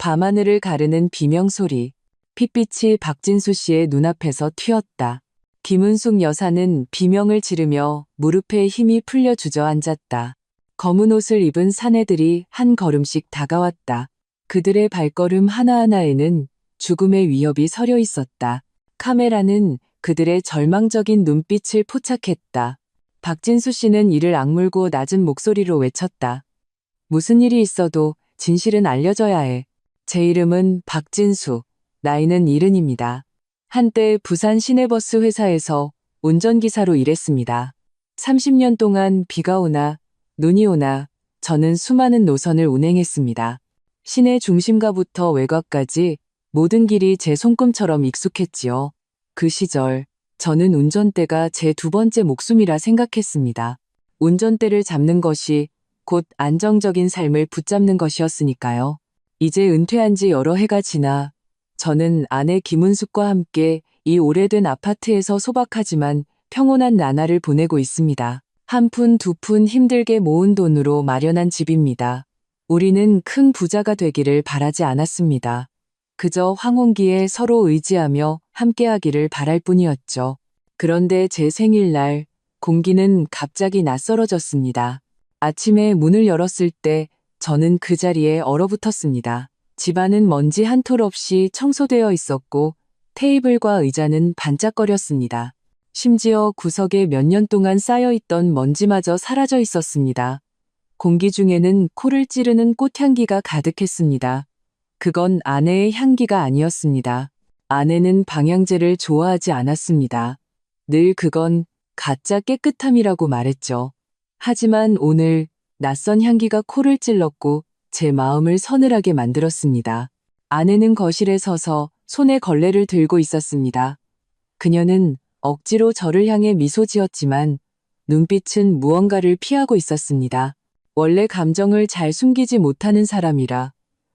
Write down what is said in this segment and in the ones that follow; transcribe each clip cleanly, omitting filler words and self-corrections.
밤하늘을 가르는 비명소리. 핏빛이 박진수 씨의 눈앞에서 튀었다. 김은숙 여사는 비명을 지르며 무릎에 힘이 풀려 주저앉았다. 검은 옷을 입은 사내들이 한 걸음씩 다가왔다. 그들의 발걸음 하나하나에는 죽음의 위협이 서려 있었다. 카메라는 그들의 절망적인 눈빛을 포착했다. 박진수 씨는 이를 악물고 낮은 목소리로 외쳤다. 무슨 일이 있어도 진실은 알려져야 해. 제 이름은 박진수, 나이는 70입니다. 한때 부산 시내버스 회사에서 운전기사로 일했습니다. 30년 동안 비가 오나 눈이 오나 저는 수많은 노선을 운행했습니다. 시내 중심가부터 외곽까지 모든 길이 제 손금처럼 익숙했지요. 그 시절 저는 운전대가 제 두 번째 목숨이라 생각했습니다. 운전대를 잡는 것이 곧 안정적인 삶을 붙잡는 것이었으니까요. 이제 은퇴한 지 여러 해가 지나 저는 아내 김은숙과 함께 이 오래된 아파트에서 소박하지만 평온한 나날을 보내고 있습니다. 한 푼 두 푼 힘들게 모은 돈으로 마련한 집입니다. 우리는 큰 부자가 되기를 바라지 않았습니다. 그저 황혼기에 서로 의지하며 함께하기를 바랄 뿐이었죠. 그런데 제 생일날 공기는 갑자기 낯설어졌습니다. 아침에 문을 열었을 때 저는 그 자리에 얼어붙었습니다. 집안은 먼지 한 톨 없이 청소되어 있었고 테이블과 의자는 반짝거렸습니다. 심지어 구석에 몇 년 동안 쌓여있던 먼지마저 사라져 있었습니다. 공기 중에는 코를 찌르는 꽃향기가 가득했습니다. 그건 아내의 향기가 아니었습니다. 아내는 방향제를 좋아하지 않았습니다. 늘 그건 가짜 깨끗함이라고 말했죠. 하지만 오늘 낯선 향기가 코를 찔렀고 제 마음을 서늘하게 만들었습니다. 아내는 거실에 서서 손에 걸레를 들고 있었습니다. 그녀는 억지로 저를 향해 미소 지었지만 눈빛은 무언가를 피하고 있었습니다. 원래 감정을 잘 숨기지 못하는 사람이라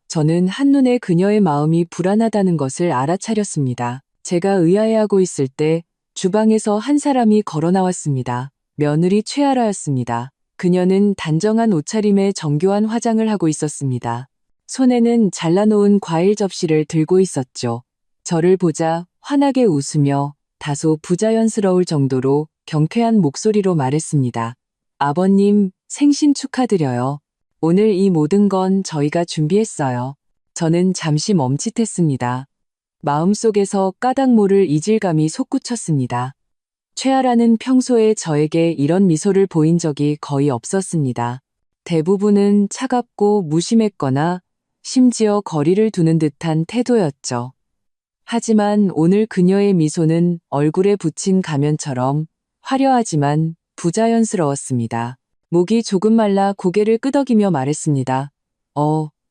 저는 한눈에 그녀의 마음이 불안하다는 것을 알아차렸습니다. 제가 의아해하고 있을 때 주방에서 한 사람이 걸어 나왔습니다. 며느리 최아라였습니다. 그녀는 단정한 옷차림에 정교한 화장을 하고 있었습니다. 손에는 잘라놓은 과일 접시를 들고 있었죠. 저를 보자 환하게 웃으며 다소 부자연스러울 정도로 경쾌한 목소리로 말했습니다. 아버님, 생신 축하드려요. 오늘 이 모든 건 저희가 준비했어요. 저는 잠시 멈칫했습니다. 마음속에서 까닭 모를 이질감이 솟구쳤습니다. 최아라는 평소에 저에게 이런 미소를 보인 적이 거의 없었습니다. 대부분은 차갑고 무심했거나 심지어 거리를 두는 듯한 태도였죠. 하지만 오늘 그녀의 미소는 얼굴에 붙인 가면처럼 화려하지만 부자연스러웠습니다. 목이 조금 말라 고개를 끄덕이며 말했습니다.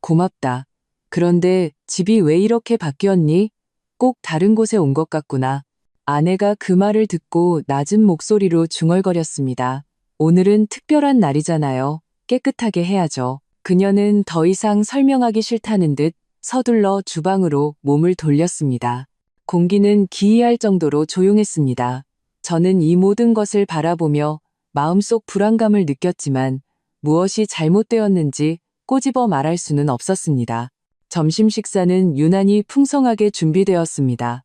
고맙다. 그런데 집이 왜 이렇게 바뀌었니? 꼭 다른 곳에 온 것 같구나. 아내가 그 말을 듣고 낮은 목소리로 중얼거렸습니다. 오늘은 특별한 날이잖아요. 깨끗하게 해야죠. 그녀는 더 이상 설명하기 싫다는 듯 서둘러 주방으로 몸을 돌렸습니다. 공기는 기이할 정도로 조용했습니다. 저는 이 모든 것을 바라보며 마음속 불안감을 느꼈지만 무엇이 잘못되었는지 꼬집어 말할 수는 없었습니다. 점심 식사는 유난히 풍성하게 준비되었습니다.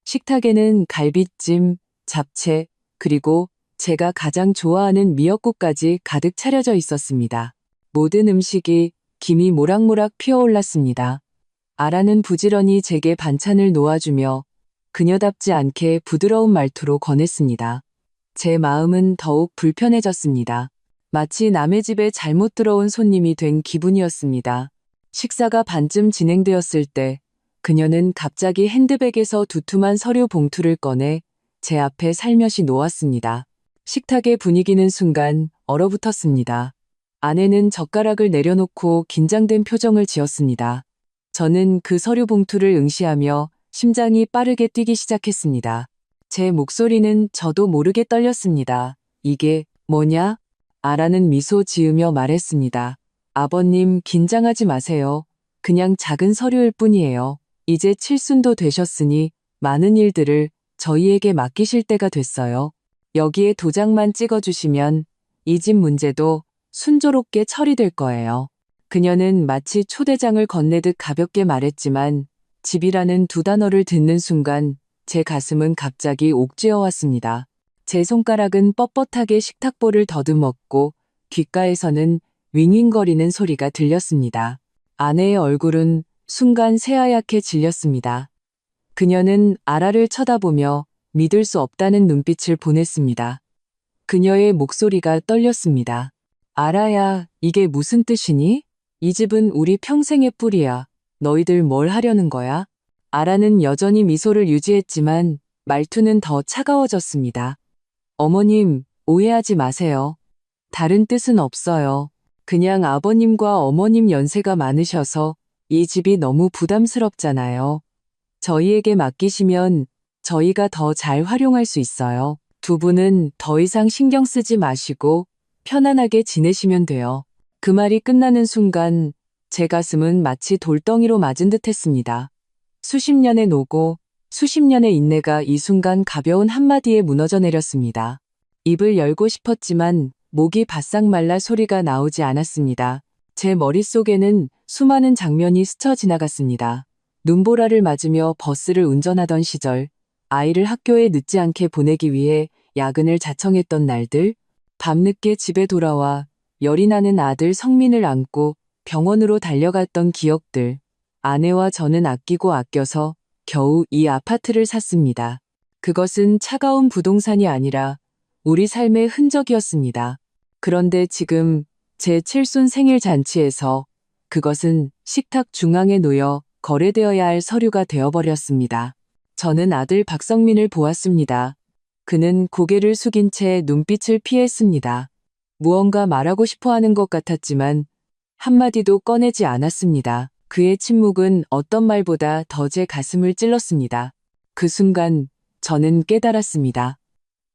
식탁에는 갈비찜, 잡채, 그리고 제가 가장 좋아하는 미역국까지 가득 차려져 있었습니다. 모든 음식이 김이 모락모락 피어올랐습니다. 아라는 부지런히 제게 반찬을 놓아주며 그녀답지 않게 부드러운 말투로 권했습니다. 제 마음은 더욱 불편해졌습니다. 마치 남의 집에 잘못 들어온 손님이 된 기분이었습니다. 식사가 반쯤 진행되었을 때 그녀는 갑자기 핸드백에서 두툼한 서류 봉투를 꺼내 제 앞에 살며시 놓았습니다. 식탁의 분위기는 순간 얼어붙었습니다. 아내는 젓가락을 내려놓고 긴장된 표정을 지었습니다. 저는 그 서류 봉투를 응시하며 심장이 빠르게 뛰기 시작했습니다. 제 목소리는 저도 모르게 떨렸습니다. 이게 뭐냐? 아라는 미소 지으며 말했습니다. 아버님, 긴장하지 마세요. 그냥 작은 서류일 뿐이에요. 이제 칠순도 되셨으니 많은 일들을 저희에게 맡기실 때가 됐어요. 여기에 도장만 찍어주시면 이 집 문제도 순조롭게 처리될 거예요. 그녀는 마치 초대장을 건네듯 가볍게 말했지만 집이라는 두 단어를 듣는 순간 제 가슴은 갑자기 옥죄어 왔습니다. 제 손가락은 뻣뻣하게 식탁볼을 더듬었고 귓가에서는 윙윙거리는 소리가 들렸습니다. 아내의 얼굴은 순간 새하얗게 질렸습니다. 그녀는 아라를 쳐다보며 믿을 수 없다는 눈빛을 보냈습니다. 그녀의 목소리가 떨렸습니다. 아라야, 이게 무슨 뜻이니? 이 집은 우리 평생의 뿌리야. 너희들 뭘 하려는 거야? 아라는 여전히 미소를 유지했지만 말투는 더 차가워졌습니다. 어머님, 오해하지 마세요. 다른 뜻은 없어요. 그냥 아버님과 어머님 연세가 많으셔서 이 집이 너무 부담스럽잖아요. 저희에게 맡기시면 저희가 더 잘 활용할 수 있어요. 두 분은 더 이상 신경 쓰지 마시고 편안하게 지내시면 돼요. 그 말이 끝나는 순간 제 가슴은 마치 돌덩이로 맞은 듯 했습니다. 수십 년의 노고, 수십 년의 인내가 이 순간 가벼운 한마디에 무너져 내렸습니다. 입을 열고 싶었지만 목이 바싹 말라 소리가 나오지 않았습니다. 제 머릿속에는 수많은 장면이 스쳐 지나갔습니다. 눈보라를 맞으며 버스를 운전하던 시절, 아이를 학교에 늦지 않게 보내기 위해 야근을 자청했던 날들, 밤늦게 집에 돌아와 열이 나는 아들 성민을 안고 병원으로 달려갔던 기억들, 아내와 저는 아끼고 아껴서 겨우 이 아파트를 샀습니다. 그것은 차가운 부동산이 아니라 우리 삶의 흔적이었습니다. 그런데 지금 제 칠순 생일 잔치에서 그것은 식탁 중앙에 놓여 거래되어야 할 서류가 되어버렸습니다. 저는 아들 박성민을 보았습니다. 그는 고개를 숙인 채 눈빛을 피했습니다. 무언가 말하고 싶어 하는 것 같았지만 한마디도 꺼내지 않았습니다. 그의 침묵은 어떤 말보다 더 제 가슴을 찔렀습니다. 그 순간 저는 깨달았습니다.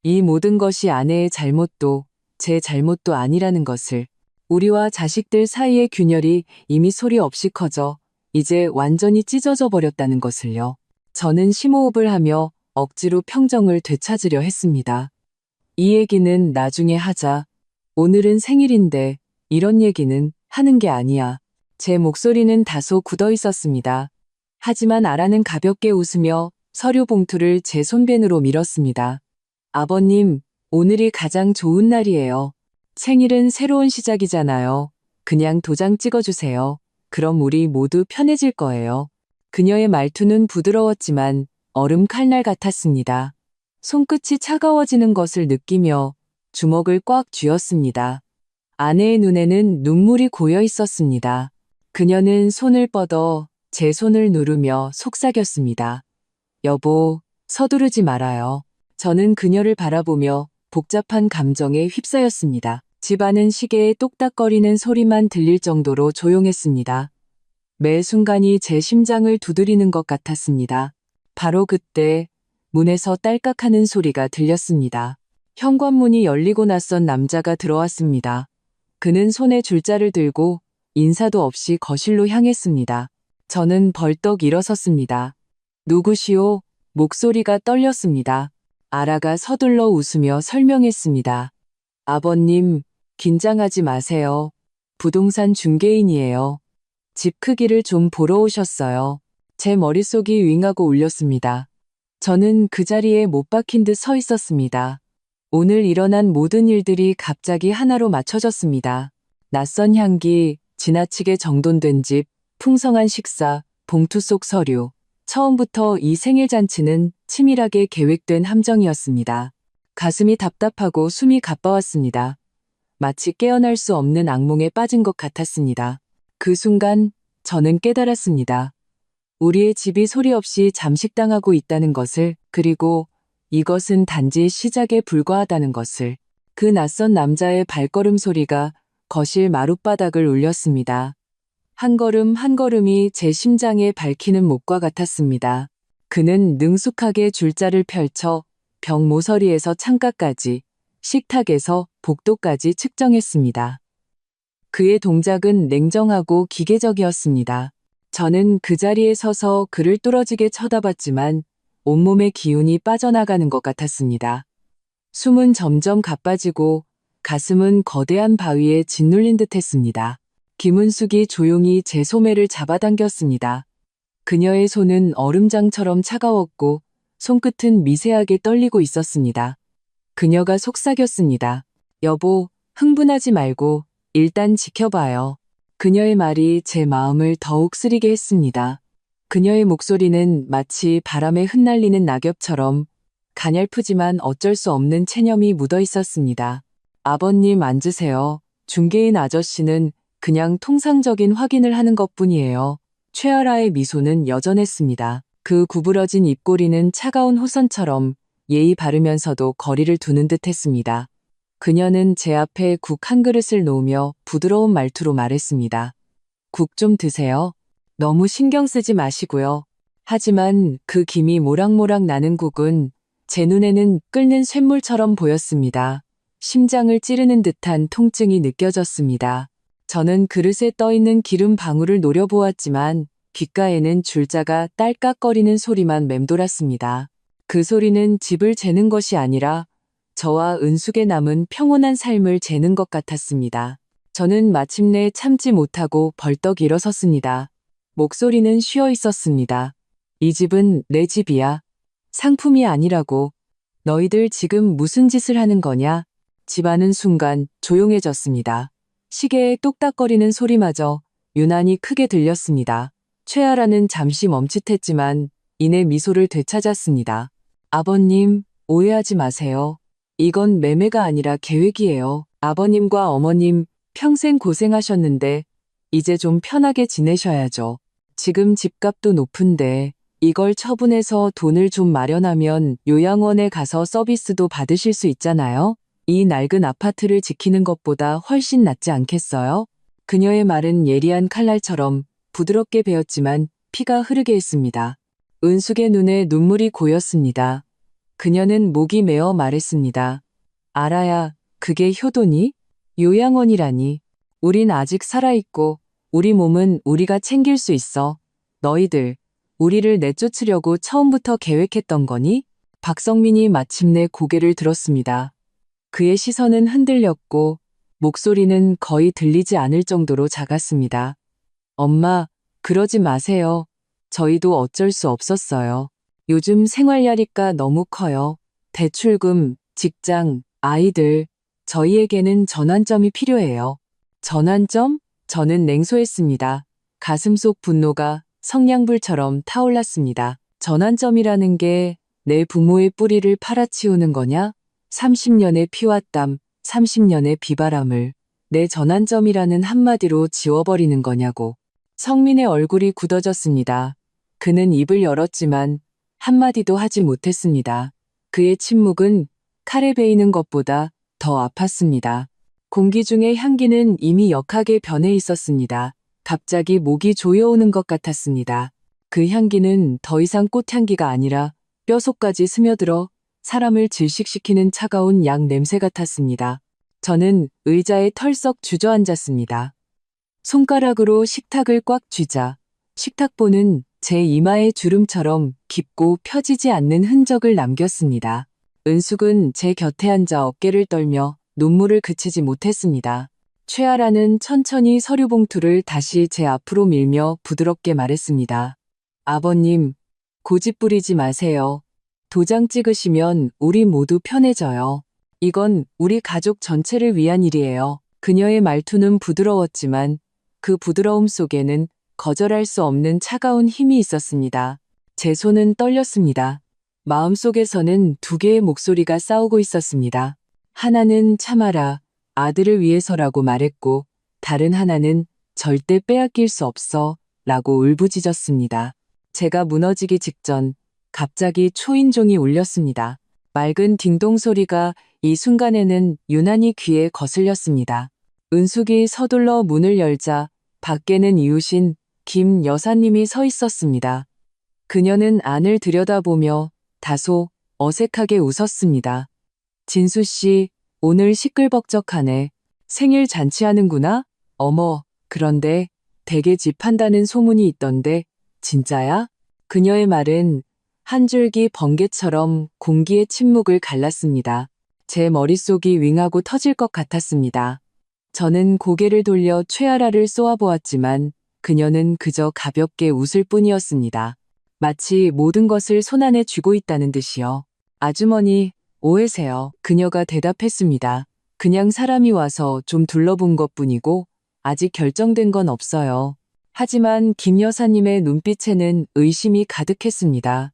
이 모든 것이 아내의 잘못도 제 잘못도 아니라는 것을. 우리와 자식들 사이의 균열이 이미 소리 없이 커져 이제 완전히 찢어져 버렸다는 것을요. 저는 심호흡을 하며 억지로 평정을 되찾으려 했습니다. 이 얘기는 나중에 하자. 오늘은 생일인데 이런 얘기는 하는 게 아니야. 제 목소리는 다소 굳어 있었습니다. 하지만 아라는 가볍게 웃으며 서류 봉투를 제 손변으로 밀었습니다. 아버님, 오늘이 가장 좋은 날이에요. 생일은 새로운 시작이잖아요. 그냥 도장 찍어주세요. 그럼 우리 모두 편해질 거예요. 그녀의 말투는 부드러웠지만 얼음 칼날 같았습니다. 손끝이 차가워지는 것을 느끼며 주먹을 꽉 쥐었습니다. 아내의 눈에는 눈물이 고여 있었습니다. 그녀는 손을 뻗어 제 손을 누르며 속삭였습니다. 여보, 서두르지 말아요. 저는 그녀를 바라보며 복잡한 감정에 휩싸였습니다. 집안은 시계의 똑딱거리는 소리만 들릴 정도로 조용했습니다. 매 순간이 제 심장을 두드리는 것 같았습니다. 바로 그때 문에서 딸깍하는 소리가 들렸습니다. 현관문이 열리고 낯선 남자가 들어왔습니다. 그는 손에 줄자를 들고 인사도 없이 거실로 향했습니다. 저는 벌떡 일어섰습니다. 누구시오? 목소리가 떨렸습니다. 아라가 서둘러 웃으며 설명했습니다. 아버님, 긴장하지 마세요. 부동산 중개인이에요. 집 크기를 좀 보러 오셨어요. 제 머릿속이 윙하고 울렸습니다. 저는 그 자리에 못 박힌 듯 서 있었습니다. 오늘 일어난 모든 일들이 갑자기 하나로 맞춰졌습니다. 낯선 향기, 지나치게 정돈된 집, 풍성한 식사, 봉투 속 서류. 처음부터 이 생일 잔치는 치밀하게 계획된 함정이었습니다. 가슴이 답답하고 숨이 가빠왔습니다. 마치 깨어날 수 없는 악몽에 빠진 것 같았습니다. 그 순간 저는 깨달았습니다. 우리의 집이 소리 없이 잠식당하고 있다는 것을, 그리고 이것은 단지 시작에 불과하다는 것을. 그 낯선 남자의 발걸음 소리가 거실 마룻바닥을 울렸습니다. 한 걸음 한 걸음이 제 심장에 밝히는 목과 같았습니다. 그는 능숙하게 줄자를 펼쳐 벽 모서리에서 창가까지, 식탁에서 복도까지 측정했습니다. 그의 동작은 냉정하고 기계적이었습니다. 저는 그 자리에 서서 그를 뚫어지게 쳐다봤지만 온몸의 기운이 빠져나가는 것 같았습니다. 숨은 점점 가빠지고 가슴은 거대한 바위에 짓눌린 듯 했습니다. 김은숙이 조용히 제 소매를 잡아당겼습니다. 그녀의 손은 얼음장처럼 차가웠고 손끝은 미세하게 떨리고 있었습니다. 그녀가 속삭였습니다. 여보, 흥분하지 말고 일단 지켜봐요. 그녀의 말이 제 마음을 더욱 쓰리게 했습니다. 그녀의 목소리는 마치 바람에 흩날리는 낙엽처럼 가냘프지만 어쩔 수 없는 체념이 묻어 있었습니다. 아버님 앉으세요. 중개인 아저씨는 그냥 통상적인 확인을 하는 것뿐이에요. 최아라의 미소는 여전했습니다. 그 구부러진 입꼬리는 차가운 호선처럼 예의 바르면서도 거리를 두는 듯 했습니다. 그녀는 제 앞에 국 한 그릇을 놓으며 부드러운 말투로 말했습니다. 국 좀 드세요. 너무 신경 쓰지 마시고요. 하지만 그 김이 모락모락 나는 국은 제 눈에는 끓는 쇳물처럼 보였습니다. 심장을 찌르는 듯한 통증이 느껴졌습니다. 저는 그릇에 떠있는 기름 방울을 노려보았지만 귓가에는 줄자가 딸깍거리는 소리만 맴돌았습니다. 그 소리는 집을 재는 것이 아니라 저와 은숙에 남은 평온한 삶을 재는 것 같았습니다. 저는 마침내 참지 못하고 벌떡 일어섰습니다. 목소리는 쉬어 있었습니다. 이 집은 내 집이야. 상품이 아니라고. 너희들 지금 무슨 짓을 하는 거냐? 집안은 순간 조용해졌습니다. 시계의 똑딱거리는 소리마저 유난히 크게 들렸습니다. 최아라는 잠시 멈칫했지만 이내 미소를 되찾았습니다. 아버님, 오해하지 마세요. 이건 매매가 아니라 계획이에요. 아버님과 어머님 평생 고생하셨는데 이제 좀 편하게 지내셔야죠. 지금 집값도 높은데 이걸 처분해서 돈을 좀 마련하면 요양원에 가서 서비스도 받으실 수 있잖아요. 이 낡은 아파트를 지키는 것보다 훨씬 낫지 않겠어요? 그녀의 말은 예리한 칼날처럼 부드럽게 베었지만 피가 흐르게 했습니다. 은숙의 눈에 눈물이 고였습니다. 그녀는 목이 메어 말했습니다. 알아야 그게 효도니? 요양원이라니. 우린 아직 살아있고 우리 몸은 우리가 챙길 수 있어. 너희들, 우리를 내쫓으려고 처음부터 계획했던 거니? 박성민이 마침내 고개를 들었습니다. 그의 시선은 흔들렸고 목소리는 거의 들리지 않을 정도로 작았습니다. 엄마, 그러지 마세요. 저희도 어쩔 수 없었어요. 요즘 생활야리가 너무 커요. 대출금, 직장, 아이들, 저희에게는 전환점이 필요해요. 전환점? 저는 냉소했습니다. 가슴 속 분노가 성냥불처럼 타올랐습니다. 전환점이라는 게 내 부모의 뿌리를 팔아치우는 거냐? 30년의 피와 땀, 30년의 비바람을 내 전환점이라는 한마디로 지워버리는 거냐고. 성민의 얼굴이 굳어졌습니다. 그는 입을 열었지만 한마디도 하지 못했습니다. 그의 침묵은 칼에 베이는 것보다 더 아팠습니다. 공기 중의 향기는 이미 역하게 변해 있었습니다. 갑자기 목이 조여오는 것 같았습니다. 그 향기는 더 이상 꽃향기가 아니라 뼈속까지 스며들어 사람을 질식시키는 차가운 약 냄새 같았습니다. 저는 의자에 털썩 주저앉았습니다. 손가락으로 식탁을 꽉 쥐자 식탁보는 제 이마의 주름처럼 깊고 펴지지 않는 흔적을 남겼습니다. 은숙은 제 곁에 앉아 어깨를 떨며 눈물을 그치지 못했습니다. 최아라는 천천히 서류 봉투를 다시 제 앞으로 밀며 부드럽게 말했습니다. 아버님, 고집 부리지 마세요. 도장 찍으시면 우리 모두 편해져요. 이건 우리 가족 전체를 위한 일이에요. 그녀의 말투는 부드러웠지만 그 부드러움 속에는 거절할 수 없는 차가운 힘이 있었습니다. 제 손은 떨렸습니다. 마음속에서는 두 개의 목소리가 싸우고 있었습니다. 하나는 참아라, 아들을 위해서라고 말했고 다른 하나는 절대 빼앗길 수 없어 라고 울부짖었습니다. 제가 무너지기 직전 갑자기 초인종이 울렸습니다. 맑은 딩동 소리가 이 순간에는 유난히 귀에 거슬렸습니다. 은숙이 서둘러 문을 열자 밖에는 이웃인 김 여사님이 서 있었습니다. 그녀는 안을 들여다보며 다소 어색하게 웃었습니다. 진수 씨, 오늘 시끌벅적하네. 생일 잔치하는구나? 어머, 그런데 댁에 집 한다는 소문이 있던데 진짜야? 그녀의 말은 한 줄기 번개처럼 공기의 침묵을 갈랐습니다. 제 머릿속이 윙하고 터질 것 같았습니다. 저는 고개를 돌려 최아라를 쏘아보았지만 그녀는 그저 가볍게 웃을 뿐이었습니다. 마치 모든 것을 손안에 쥐고 있다는 듯이요. 아주머니, 오해세요. 그녀가 대답했습니다. 그냥 사람이 와서 좀 둘러본 것뿐이고 아직 결정된 건 없어요. 하지만 김 여사님의 눈빛에는 의심이 가득했습니다.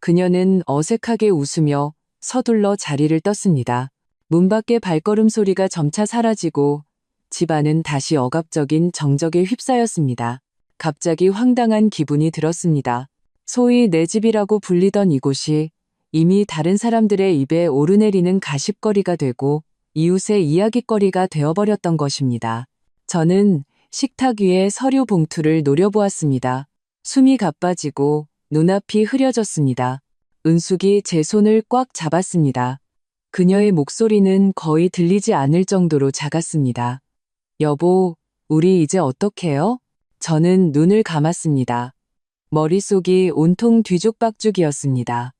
그녀는 어색하게 웃으며 서둘러 자리를 떴습니다. 문 밖의 발걸음 소리가 점차 사라지고 집안은 다시 억압적인 정적에 휩싸였습니다. 갑자기 황당한 기분이 들었습니다. 소위 내 집이라고 불리던 이곳이 이미 다른 사람들의 입에 오르내리는 가십거리가 되고 이웃의 이야깃거리가 되어버렸던 것입니다. 저는 식탁 위에 서류 봉투를 노려보았습니다. 숨이 가빠지고 눈앞이 흐려졌습니다. 은숙이 제 손을 꽉 잡았습니다. 그녀의 목소리는 거의 들리지 않을 정도로 작았습니다. 여보, 우리 이제 어떡해요? 저는 눈을 감았습니다. 머릿속이 온통 뒤죽박죽이었습니다.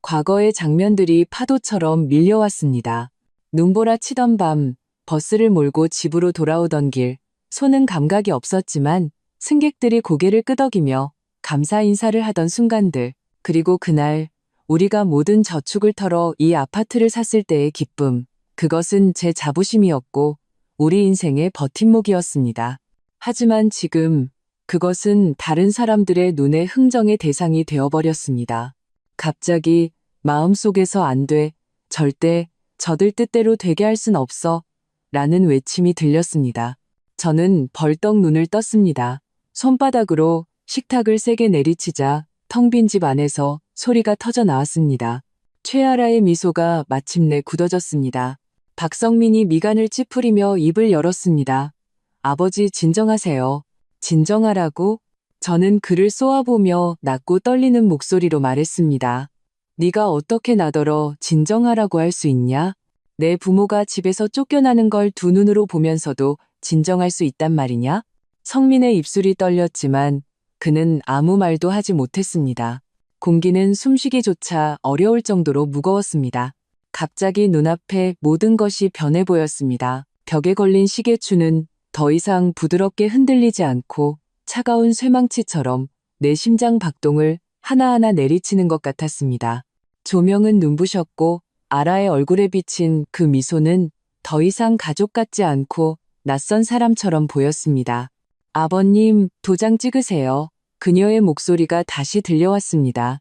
과거의 장면들이 파도처럼 밀려왔습니다. 눈보라 치던 밤, 버스를 몰고 집으로 돌아오던 길, 손은 감각이 없었지만 승객들이 고개를 끄덕이며 감사 인사를 하던 순간들, 그리고 그날 우리가 모든 저축을 털어 이 아파트를 샀을 때의 기쁨, 그것은 제 자부심이었고 우리 인생의 버팀목이었습니다. 하지만 지금 그것은 다른 사람들의 눈의 흥정의 대상이 되어버렸습니다. 갑자기 마음속에서 안 돼, 절대 저들 뜻대로 되게 할 순 없어 라는 외침이 들렸습니다. 저는 벌떡 눈을 떴습니다. 손바닥으로 식탁을 세게 내리치자 텅 빈 집 안에서 소리가 터져 나왔습니다. 최아라의 미소가 마침내 굳어졌습니다. 박성민이 미간을 찌푸리며 입을 열었습니다. 아버지 진정하세요. 진정하라고? 저는 그를 쏘아보며 낮고 떨리는 목소리로 말했습니다. 네가 어떻게 나더러 진정하라고 할 수 있냐? 내 부모가 집에서 쫓겨나는 걸 두 눈으로 보면서도 진정할 수 있단 말이냐? 성민의 입술이 떨렸지만 그는 아무 말도 하지 못했습니다. 공기는 숨쉬기조차 어려울 정도로 무거웠습니다. 갑자기 눈앞에 모든 것이 변해 보였습니다. 벽에 걸린 시계추는 더 이상 부드럽게 흔들리지 않고 차가운 쇠망치처럼 내 심장 박동을 하나하나 내리치는 것 같았습니다. 조명은 눈부셨고 아라의 얼굴에 비친 그 미소는 더 이상 가족 같지 않고 낯선 사람처럼 보였습니다. 아버님, 도장 찍으세요. 그녀의 목소리가 다시 들려왔습니다.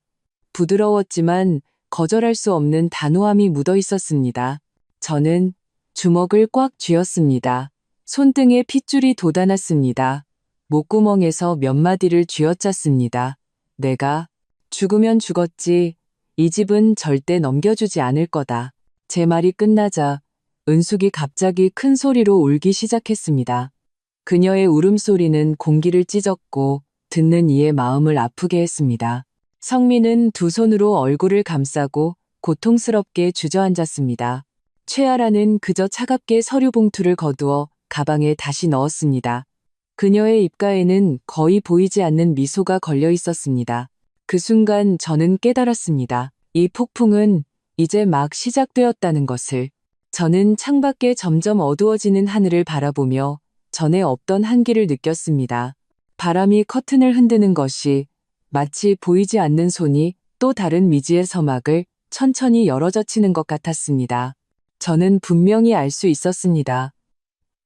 부드러웠지만 거절할 수 없는 단호함이 묻어 있었습니다. 저는 주먹을 꽉 쥐었습니다. 손등에 핏줄이 돋아났습니다. 목구멍에서 몇 마디를 쥐어짰습니다. 내가 죽으면 죽었지. 이 집은 절대 넘겨주지 않을 거다. 제 말이 끝나자 은숙이 갑자기 큰 소리로 울기 시작했습니다. 그녀의 울음소리는 공기를 찢었고 듣는 이의 마음을 아프게 했습니다. 성민은 두 손으로 얼굴을 감싸고 고통스럽게 주저앉았습니다. 최아라는 그저 차갑게 서류 봉투를 거두어 가방에 다시 넣었습니다. 그녀의 입가에는 거의 보이지 않는 미소가 걸려 있었습니다. 그 순간 저는 깨달았습니다. 이 폭풍은 이제 막 시작되었다는 것을. 저는 창밖에 점점 어두워지는 하늘을 바라보며 전에 없던 한기를 느꼈습니다. 바람이 커튼을 흔드는 것이 마치 보이지 않는 손이 또 다른 미지의 서막을 천천히 열어젖히는 것 같았습니다. 저는 분명히 알 수 있었습니다.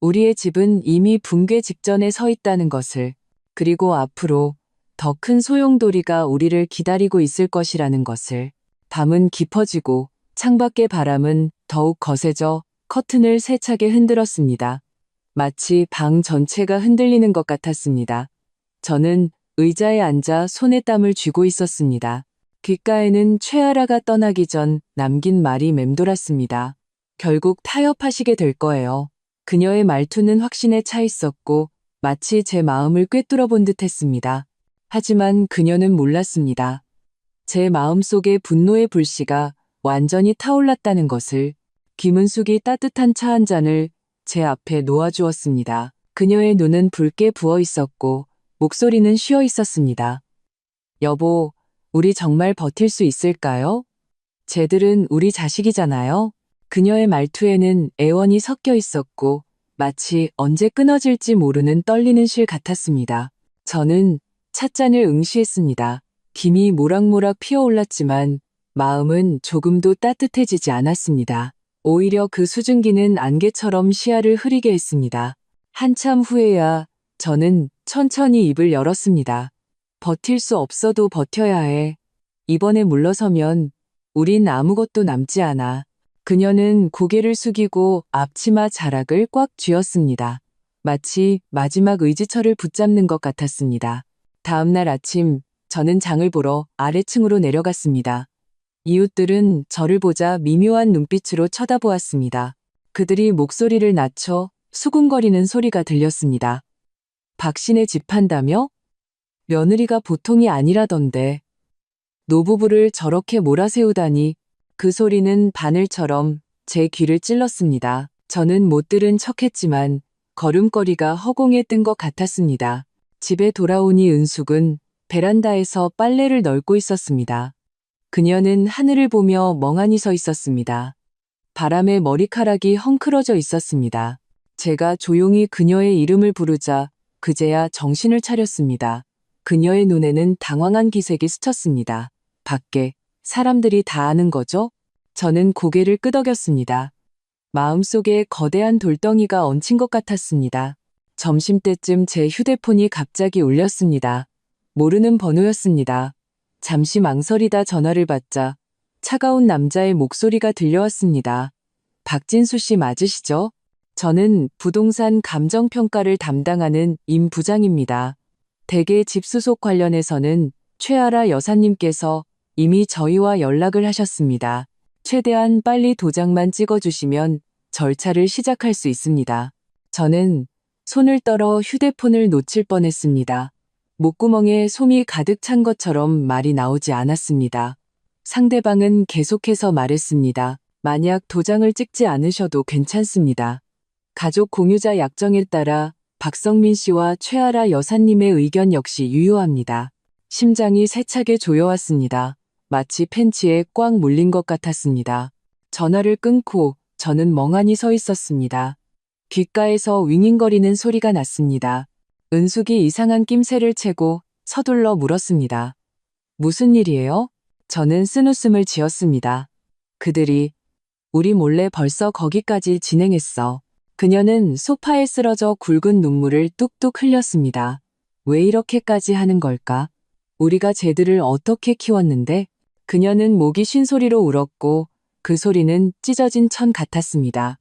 우리의 집은 이미 붕괴 직전에 서 있다는 것을, 그리고 앞으로 더 큰 소용돌이가 우리를 기다리고 있을 것이라는 것을. 밤은 깊어지고 창밖의 바람은 더욱 거세져 커튼을 세차게 흔들었습니다. 마치 방 전체가 흔들리는 것 같았습니다. 저는 의자에 앉아 손에 땀을 쥐고 있었습니다. 귓가에는 최아라가 떠나기 전 남긴 말이 맴돌았습니다. 결국 타협하시게 될 거예요. 그녀의 말투는 확신에 차 있었고 마치 제 마음을 꿰뚫어 본 듯했습니다. 하지만 그녀는 몰랐습니다. 제 마음속의 분노의 불씨가 완전히 타올랐다는 것을. 김은숙이 따뜻한 차 한 잔을 제 앞에 놓아주었습니다. 그녀의 눈은 붉게 부어 있었고 목소리는 쉬어 있었습니다. 여보, 우리 정말 버틸 수 있을까요? 쟤들은 우리 자식이잖아요. 그녀의 말투에는 애원이 섞여 있었고 마치 언제 끊어질지 모르는 떨리는 실 같았습니다. 저는 찻잔을 응시했습니다. 김이 모락모락 피어올랐지만 마음은 조금도 따뜻해지지 않았습니다. 오히려 그 수증기는 안개처럼 시야를 흐리게 했습니다. 한참 후에야 저는 천천히 입을 열었습니다. 버틸 수 없어도 버텨야 해. 이번에 물러서면 우린 아무것도 남지 않아. 그녀는 고개를 숙이고 앞치마 자락을 꽉 쥐었습니다. 마치 마지막 의지처를 붙잡는 것 같았습니다. 다음 날 아침 저는 장을 보러 아래층으로 내려갔습니다. 이웃들은 저를 보자 미묘한 눈빛으로 쳐다보았습니다. 그들이 목소리를 낮춰 수군거리는 소리가 들렸습니다. 박신의 집 판다며? 며느리가 보통이 아니라던데. 노부부를 저렇게 몰아세우다니. 그 소리는 바늘처럼 제 귀를 찔렀습니다. 저는 못 들은 척했지만 걸음걸이가 허공에 뜬 것 같았습니다. 집에 돌아오니 은숙은 베란다에서 빨래를 널고 있었습니다. 그녀는 하늘을 보며 멍하니 서 있었습니다. 바람에 머리카락이 헝클어져 있었습니다. 제가 조용히 그녀의 이름을 부르자 그제야 정신을 차렸습니다. 그녀의 눈에는 당황한 기색이 스쳤습니다. 밖에 사람들이 다 아는 거죠? 저는 고개를 끄덕였습니다. 마음속에 거대한 돌덩이가 얹힌 것 같았습니다. 점심때쯤 제 휴대폰이 갑자기 울렸습니다. 모르는 번호였습니다. 잠시 망설이다 전화를 받자 차가운 남자의 목소리가 들려왔습니다. 박진수 씨 맞으시죠? 저는 부동산 감정평가를 담당하는 임 부장입니다. 대개 집수속 관련해서는 최아라 여사님께서 이미 저희와 연락을 하셨습니다. 최대한 빨리 도장만 찍어주시면 절차를 시작할 수 있습니다. 저는 손을 떨어 휴대폰을 놓칠 뻔했습니다. 목구멍에 솜이 가득 찬 것처럼 말이 나오지 않았습니다. 상대방은 계속해서 말했습니다. 만약 도장을 찍지 않으셔도 괜찮습니다. 가족 공유자 약정에 따라 박성민 씨와 최아라 여사님의 의견 역시 유효합니다. 심장이 세차게 조여왔습니다. 마치 팬츠에 꽉 물린 것 같았습니다. 전화를 끊고 저는 멍하니 서 있었습니다. 귓가에서 윙윙거리는 소리가 났습니다. 은숙이 이상한 낌새를 채고 서둘러 물었습니다. 무슨 일이에요? 저는 쓴웃음을 지었습니다. 그들이 우리 몰래 벌써 거기까지 진행했어. 그녀는 소파에 쓰러져 굵은 눈물을 뚝뚝 흘렸습니다. 왜 이렇게까지 하는 걸까? 우리가 쟤들을 어떻게 키웠는데? 그녀는 목이 쉰 소리로 울었고 그 소리는 찢어진 천 같았습니다.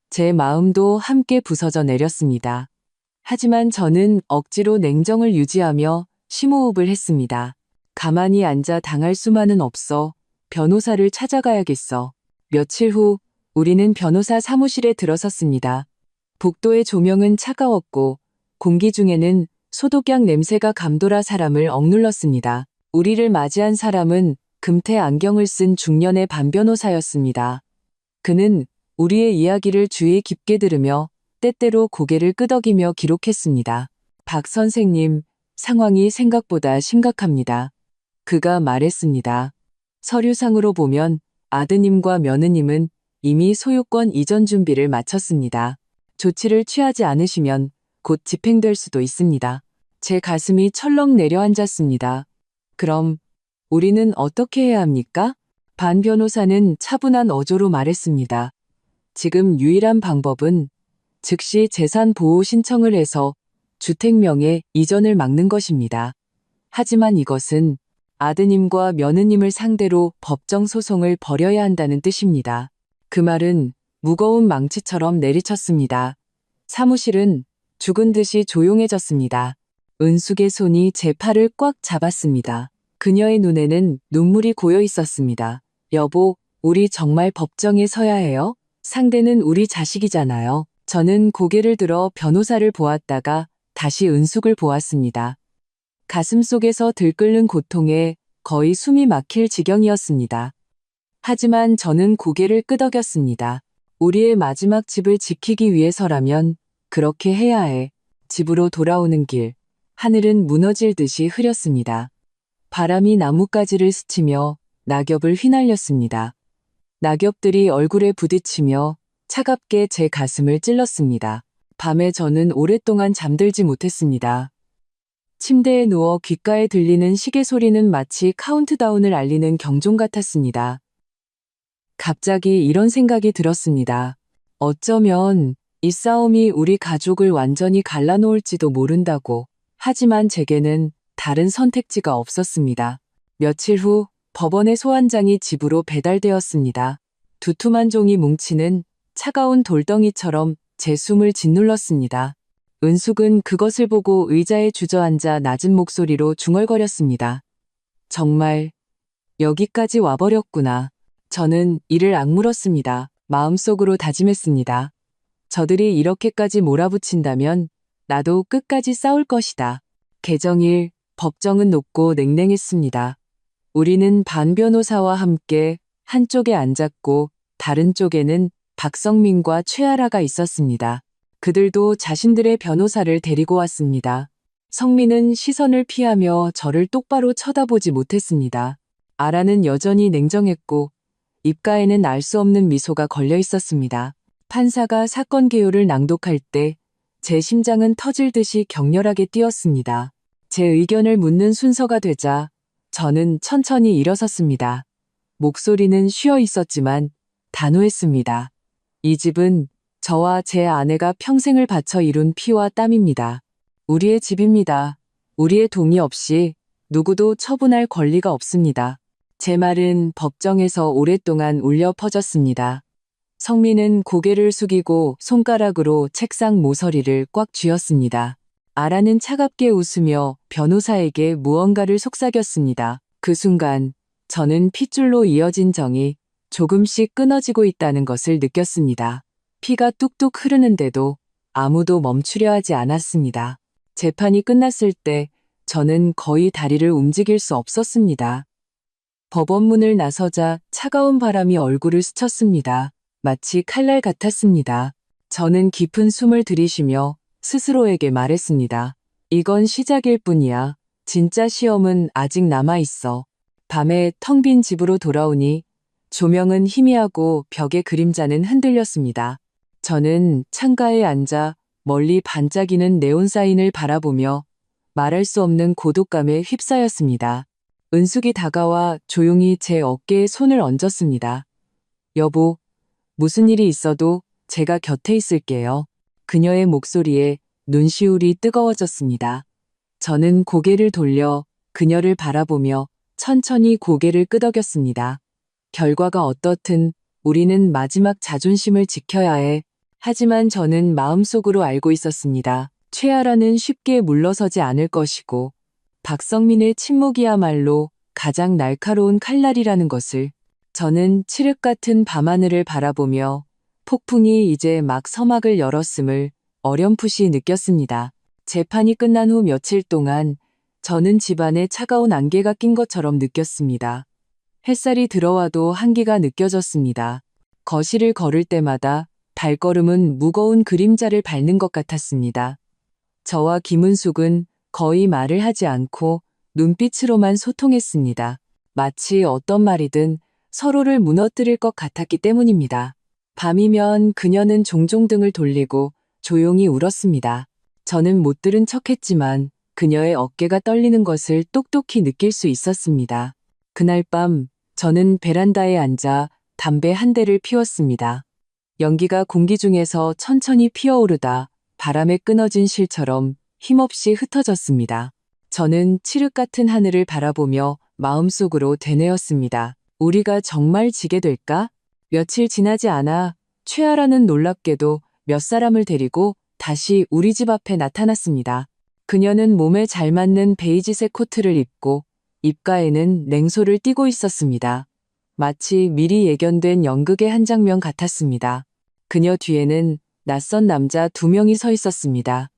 제 마음도 함께 부서져 내렸습니다. 하지만 저는 억지로 냉정을 유지하며 심호흡을 했습니다. 가만히 앉아 당할 수만은 없어. 변호사를 찾아가야겠어. 며칠 후 우리는 변호사 사무실에 들어섰습니다. 복도의 조명은 차가웠고 공기 중에는 소독약 냄새가 감돌아 사람을 억눌렀습니다. 우리를 맞이한 사람은 금태 안경을 쓴 중년의 반변호사였습니다. 그는 우리의 이야기를 주의 깊게 들으며 때때로 고개를 끄덕이며 기록했습니다. 박 선생님, 상황이 생각보다 심각합니다. 그가 말했습니다. 서류상으로 보면 아드님과 며느님은 이미 소유권 이전 준비를 마쳤습니다. 조치를 취하지 않으시면 곧 집행될 수도 있습니다. 제 가슴이 철렁 내려앉았습니다. 그럼 우리는 어떻게 해야 합니까? 반 변호사는 차분한 어조로 말했습니다. 지금 유일한 방법은 즉시 재산 보호 신청을 해서 주택명의 이전을 막는 것입니다. 하지만 이것은 아드님과 며느님을 상대로 법정 소송을 벌여야 한다는 뜻입니다. 그 말은 무거운 망치처럼 내리쳤습니다. 사무실은 죽은 듯이 조용해졌습니다. 은숙의 손이 제 팔을 꽉 잡았습니다. 그녀의 눈에는 눈물이 고여 있었습니다. 여보, 우리 정말 법정에 서야 해요? 상대는 우리 자식이잖아요. 저는 고개를 들어 변호사를 보았다가 다시 은숙을 보았습니다. 가슴 속에서 들끓는 고통에 거의 숨이 막힐 지경이었습니다. 하지만 저는 고개를 끄덕였습니다. 우리의 마지막 집을 지키기 위해서라면 그렇게 해야 해. 집으로 돌아오는 길, 하늘은 무너질 듯이 흐렸습니다. 바람이 나뭇가지를 스치며 낙엽을 휘날렸습니다. 낙엽들이 얼굴에 부딪히며 차갑게 제 가슴을 찔렀습니다. 밤에 저는 오랫동안 잠들지 못했습니다. 침대에 누워 귓가에 들리는 시계 소리는 마치 카운트다운을 알리는 경종 같았습니다. 갑자기 이런 생각이 들었습니다. 어쩌면 이 싸움이 우리 가족을 완전히 갈라놓을지도 모른다고. 하지만 제게는 다른 선택지가 없었습니다. 며칠 후 법원의 소환장이 집으로 배달되었습니다. 두툼한 종이 뭉치는 차가운 돌덩이처럼 제 숨을 짓눌렀습니다. 은숙은 그것을 보고 의자에 주저앉아 낮은 목소리로 중얼거렸습니다. 정말 여기까지 와버렸구나. 저는 이를 악물었습니다. 마음속으로 다짐했습니다. 저들이 이렇게까지 몰아붙인다면 나도 끝까지 싸울 것이다. 개정일, 법정은 높고 냉랭했습니다. 우리는 반 변호사와 함께 한쪽에 앉았고 다른 쪽에는 박성민과 최아라가 있었습니다. 그들도 자신들의 변호사를 데리고 왔습니다. 성민은 시선을 피하며 저를 똑바로 쳐다보지 못했습니다. 아라는 여전히 냉정했고 입가에는 알 수 없는 미소가 걸려 있었습니다. 판사가 사건 개요를 낭독할 때 제 심장은 터질 듯이 격렬하게 뛰었습니다. 제 의견을 묻는 순서가 되자 저는 천천히 일어섰습니다. 목소리는 쉬어 있었지만 단호했습니다. 이 집은 저와 제 아내가 평생을 바쳐 이룬 피와 땀입니다. 우리의 집입니다. 우리의 동의 없이 누구도 처분할 권리가 없습니다. 제 말은 법정에서 오랫동안 울려 퍼졌습니다. 성민은 고개를 숙이고 손가락으로 책상 모서리를 꽉 쥐었습니다. 아라는 차갑게 웃으며 변호사에게 무언가를 속삭였습니다. 그 순간 저는 핏줄로 이어진 정이 조금씩 끊어지고 있다는 것을 느꼈습니다. 피가 뚝뚝 흐르는데도 아무도 멈추려 하지 않았습니다. 재판이 끝났을 때 저는 거의 다리를 움직일 수 없었습니다. 법원문을 나서자 차가운 바람이 얼굴을 스쳤습니다. 마치 칼날 같았습니다. 저는 깊은 숨을 들이쉬며 스스로에게 말했습니다. 이건 시작일 뿐이야. 진짜 시험은 아직 남아있어. 밤에 텅 빈 집으로 돌아오니 조명은 희미하고 벽의 그림자는 흔들렸습니다. 저는 창가에 앉아 멀리 반짝이는 네온사인을 바라보며 말할 수 없는 고독감에 휩싸였습니다. 은숙이 다가와 조용히 제 어깨에 손을 얹었습니다. 여보, 무슨 일이 있어도 제가 곁에 있을게요. 그녀의 목소리에 눈시울이 뜨거워졌습니다. 저는 고개를 돌려 그녀를 바라보며 천천히 고개를 끄덕였습니다. 결과가 어떻든 우리는 마지막 자존심을 지켜야 해. 하지만 저는 마음속으로 알고 있었습니다. 최아라는 쉽게 물러서지 않을 것이고 박성민의 침묵이야말로 가장 날카로운 칼날이라는 것을. 저는 칠흑 같은 밤하늘을 바라보며 폭풍이 이제 막 서막을 열었음을 어렴풋이 느꼈습니다. 재판이 끝난 후 며칠 동안 저는 집안에 차가운 안개가 낀 것처럼 느꼈습니다. 햇살이 들어와도 한기가 느껴졌습니다. 거실을 걸을 때마다 발걸음은 무거운 그림자를 밟는 것 같았습니다. 저와 김은숙은 거의 말을 하지 않고 눈빛으로만 소통했습니다. 마치 어떤 말이든 서로를 무너뜨릴 것 같았기 때문입니다. 밤이면 그녀는 종종 등을 돌리고 조용히 울었습니다. 저는 못 들은 척했지만 그녀의 어깨가 떨리는 것을 똑똑히 느낄 수 있었습니다. 그날 밤 저는 베란다에 앉아 담배 한 대를 피웠습니다. 연기가 공기 중에서 천천히 피어오르다 바람에 끊어진 실처럼 힘없이 흩어졌습니다. 저는 칠흑 같은 하늘을 바라보며 마음속으로 되뇌었습니다. 우리가 정말 지게 될까? 며칠 지나지 않아 최아라는 놀랍게도 몇 사람을 데리고 다시 우리 집 앞에 나타났습니다. 그녀는 몸에 잘 맞는 베이지색 코트를 입고 입가에는 냉소를 띠고 있었습니다. 마치 미리 예견된 연극의 한 장면 같았습니다. 그녀 뒤에는 낯선 남자 2명이 서 있었습니다.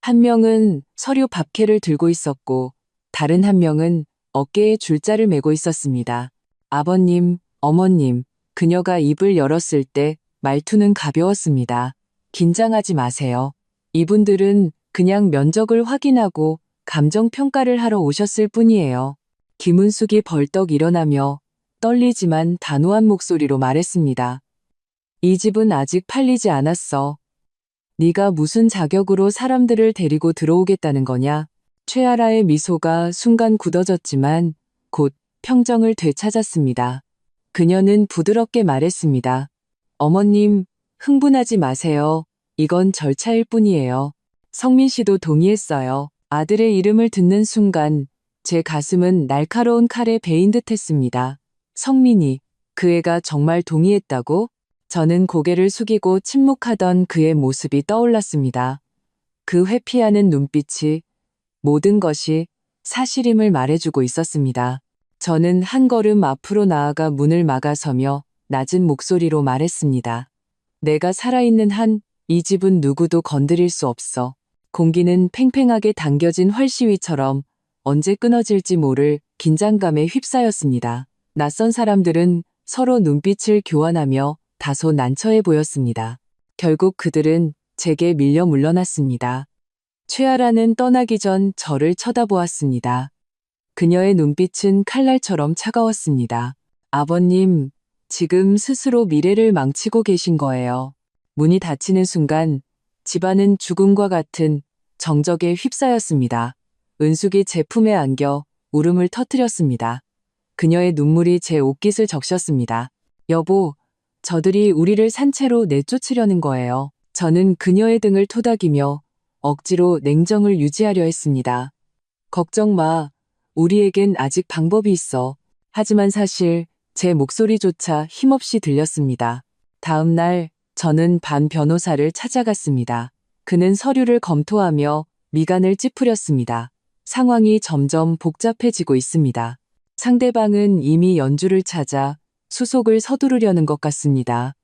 한 명은 서류 밥캐를 들고 있었고 다른 한 명은 어깨에 줄자를 메고 있었습니다. 아버님, 어머님, 그녀가 입을 열었을 때 말투는 가벼웠습니다. 긴장하지 마세요. 이분들은 그냥 면적을 확인하고 감정평가를 하러 오셨을 뿐이에요. 김은숙이 벌떡 일어나며 떨리지만 단호한 목소리로 말했습니다. 이 집은 아직 팔리지 않았어. 네가 무슨 자격으로 사람들을 데리고 들어오겠다는 거냐? 최아라의 미소가 순간 굳어졌지만 곧 평정을 되찾았습니다. 그녀는 부드럽게 말했습니다. 어머님, 흥분하지 마세요. 이건 절차일 뿐이에요. 성민 씨도 동의했어요. 아들의 이름을 듣는 순간 제 가슴은 날카로운 칼에 베인 듯 했습니다. 성민이, 그 애가 정말 동의했다고? 저는 고개를 숙이고 침묵하던 그의 모습이 떠올랐습니다. 그 회피하는 눈빛이 모든 것이 사실임을 말해주고 있었습니다. 저는 한 걸음 앞으로 나아가 문을 막아서며 낮은 목소리로 말했습니다. 내가 살아있는 한 이 집은 누구도 건드릴 수 없어. 공기는 팽팽하게 당겨진 활시위처럼 언제 끊어질지 모를 긴장감에 휩싸였습니다. 낯선 사람들은 서로 눈빛을 교환하며 다소 난처해 보였습니다. 결국 그들은 제게 밀려 물러났습니다. 최아라는 떠나기 전 저를 쳐다보았습니다. 그녀의 눈빛은 칼날처럼 차가웠습니다. 아버님, 지금 스스로 미래를 망치고 계신 거예요. 문이 닫히는 순간 집안은 죽음과 같은 정적에 휩싸였습니다. 은숙이 제 품에 안겨 울음을 터뜨렸습니다. 그녀의 눈물이 제 옷깃을 적셨습니다. 여보, 저들이 우리를 산채로 내쫓으려는 거예요. 저는 그녀의 등을 토닥이며 억지로 냉정을 유지하려 했습니다. 걱정 마. 우리에겐 아직 방법이 있어. 하지만 사실 제 목소리조차 힘없이 들렸습니다. 다음 날 저는 반 변호사를 찾아갔습니다. 그는 서류를 검토하며 미간을 찌푸렸습니다. 상황이 점점 복잡해지고 있습니다. 상대방은 이미 연주를 찾아 수속을 서두르려는 것 같습니다.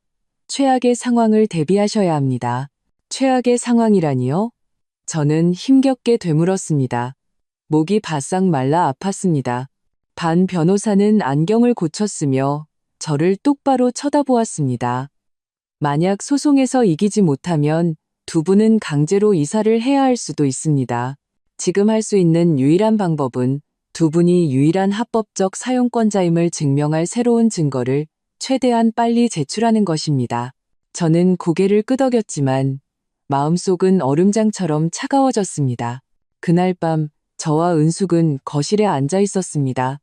최악의 상황을 대비하셔야 합니다. 최악의 상황이라니요? 저는 힘겹게 되물었습니다. 목이 바싹 말라 아팠습니다. 반 변호사는 안경을 고쳤으며 저를 똑바로 쳐다보았습니다. 만약 소송에서 이기지 못하면 두 분은 강제로 이사를 해야 할 수도 있습니다. 지금 할 수 있는 유일한 방법은 두 분이 유일한 합법적 사용권자임을 증명할 새로운 증거를 최대한 빨리 제출하는 것입니다. 저는 고개를 끄덕였지만 마음속은 얼음장처럼 차가워졌습니다. 그날 밤 저와 은숙은 거실에 앉아 있었습니다.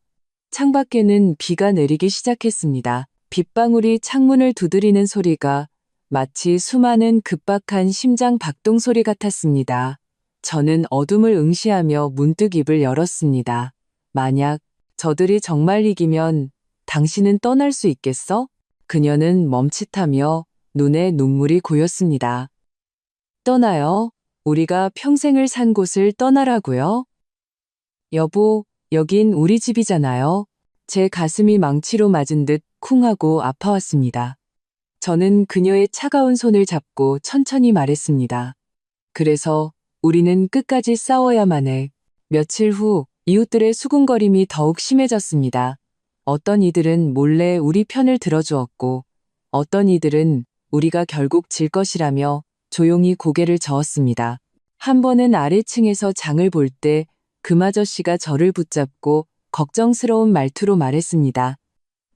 창밖에는 비가 내리기 시작했습니다. 빗방울이 창문을 두드리는 소리가 마치 수많은 급박한 심장 박동 소리 같았습니다. 저는 어둠을 응시하며 문득 입을 열었습니다. 만약 저들이 정말 이기면 당신은 떠날 수 있겠어? 그녀는 멈칫하며 눈에 눈물이 고였습니다. 떠나요? 우리가 평생을 산 곳을 떠나라고요? 여보, 여긴 우리 집이잖아요. 제 가슴이 망치로 맞은 듯 쿵하고 아파왔습니다. 저는 그녀의 차가운 손을 잡고 천천히 말했습니다. 그래서 우리는 끝까지 싸워야만 해. 며칠 후 이웃들의 수군거림이 더욱 심해졌습니다. 어떤 이들은 몰래 우리 편을 들어주었고 어떤 이들은 우리가 결국 질 것이라며 조용히 고개를 저었습니다. 한 번은 아래층에서 장을 볼 때 금아저씨가 저를 붙잡고 걱정스러운 말투로 말했습니다.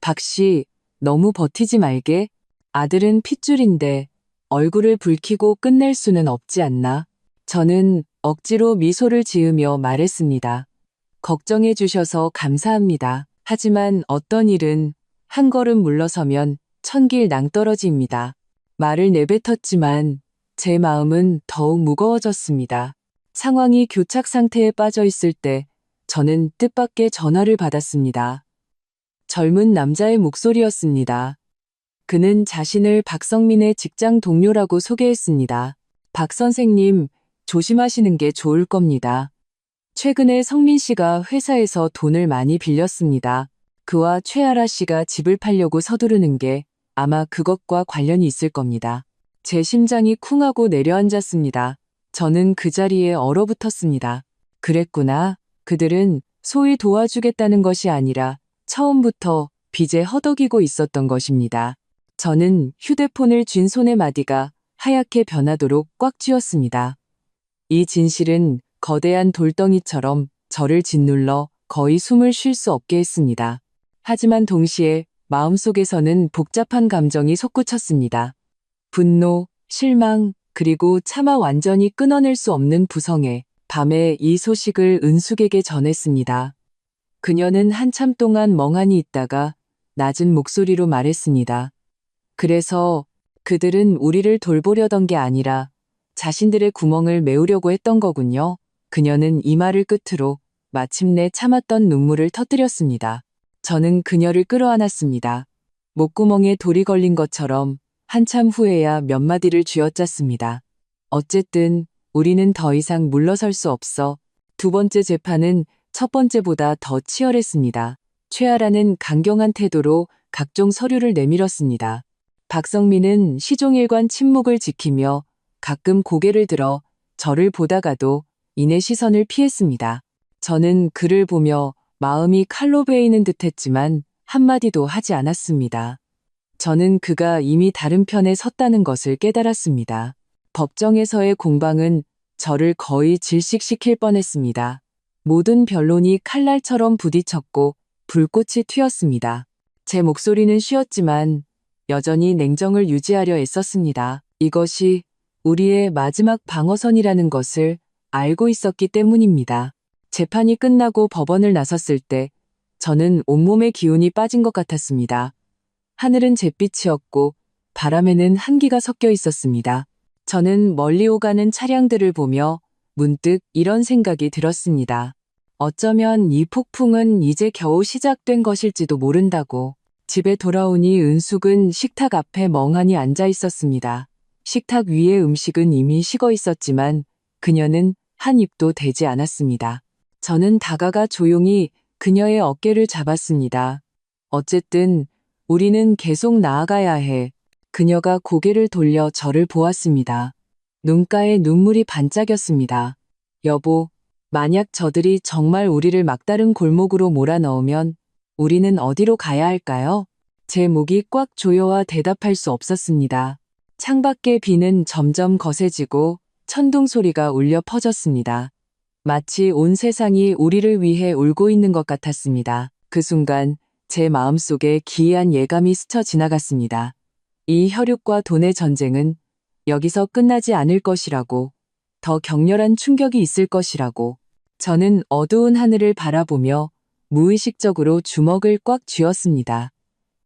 박씨, 너무 버티지 말게. 아들은 핏줄인데 얼굴을 붉히고 끝낼 수는 없지 않나? 저는 억지로 미소를 지으며 말했습니다. 걱정해 주셔서 감사합니다. 하지만 어떤 일은 한 걸음 물러서면 천길 낭떠러지입니다. 말을 내뱉었지만 제 마음은 더욱 무거워졌습니다. 상황이 교착 상태에 빠져 있을 때 저는 뜻밖의 전화를 받았습니다. 젊은 남자의 목소리였습니다. 그는 자신을 박성민의 직장 동료라고 소개했습니다. 박 선생님, 조심하시는 게 좋을 겁니다. 최근에 성민 씨가 회사에서 돈을 많이 빌렸습니다. 그와 최아라 씨가 집을 팔려고 서두르는 게 아마 그것과 관련이 있을 겁니다. 제 심장이 쿵하고 내려앉았습니다. 저는 그 자리에 얼어붙었습니다. 그랬구나. 그들은 소위 도와주겠다는 것이 아니라 처음부터 빚에 허덕이고 있었던 것입니다. 저는 휴대폰을 쥔 손의 마디가 하얗게 변하도록 꽉 쥐었습니다. 이 진실은 거대한 돌덩이처럼 저를 짓눌러 거의 숨을 쉴 수 없게 했습니다. 하지만 동시에 마음속에서는 복잡한 감정이 솟구쳤습니다. 분노, 실망, 그리고 차마 완전히 끊어낼 수 없는 부성애. 밤에 이 소식을 은숙에게 전했습니다. 그녀는 한참 동안 멍하니 있다가 낮은 목소리로 말했습니다. 그래서 그들은 우리를 돌보려던 게 아니라 자신들의 구멍을 메우려고 했던 거군요. 그녀는 이 말을 끝으로 마침내 참았던 눈물을 터뜨렸습니다. 저는 그녀를 끌어안았습니다. 목구멍에 돌이 걸린 것처럼 한참 후에야 몇 마디를 쥐어짰습니다. 어쨌든 우리는 더 이상 물러설 수 없어. 두 번째 재판은 첫 번째보다 더 치열했습니다. 최아라는 강경한 태도로 각종 서류를 내밀었습니다. 박성민은 시종일관 침묵을 지키며 가끔 고개를 들어 저를 보다가도 이내 시선을 피했습니다. 저는 그를 보며 마음이 칼로 베이는 듯했지만 한마디도 하지 않았습니다. 저는 그가 이미 다른 편에 섰다는 것을 깨달았습니다. 법정에서의 공방은 저를 거의 질식시킬 뻔했습니다. 모든 변론이 칼날처럼 부딪혔고 불꽃이 튀었습니다. 제 목소리는 쉬었지만 여전히 냉정을 유지하려 애썼습니다. 이것이 우리의 마지막 방어선이라는 것을 알고 있었기 때문입니다. 재판이 끝나고 법원을 나섰을 때 저는 온몸의 기운이 빠진 것 같았습니다. 하늘은 잿빛이었고 바람에는 한기가 섞여 있었습니다. 저는 멀리 오가는 차량들을 보며 문득 이런 생각이 들었습니다. 어쩌면 이 폭풍은 이제 겨우 시작된 것일지도 모른다고. 집에 돌아오니 은숙은 식탁 앞에 멍하니 앉아 있었습니다. 식탁 위의 음식은 이미 식어 있었지만 그녀는 한 입도 대지 않았습니다. 저는 다가가 조용히 그녀의 어깨를 잡았습니다. 어쨌든 우리는 계속 나아가야 해. 그녀가 고개를 돌려 저를 보았습니다. 눈가에 눈물이 반짝였습니다. 여보, 만약 저들이 정말 우리를 막다른 골목으로 몰아넣으면 우리는 어디로 가야 할까요? 제 목이 꽉 조여와 대답할 수 없었습니다. 창밖의 비는 점점 거세지고 천둥 소리가 울려 퍼졌습니다. 마치 온 세상이 우리를 위해 울고 있는 것 같았습니다. 그 순간 제 마음속에 기이한 예감이 스쳐 지나갔습니다. 이 혈육과 돈의 전쟁은 여기서 끝나지 않을 것이라고, 더 격렬한 충격이 있을 것이라고. 저는 어두운 하늘을 바라보며 무의식적으로 주먹을 꽉 쥐었습니다.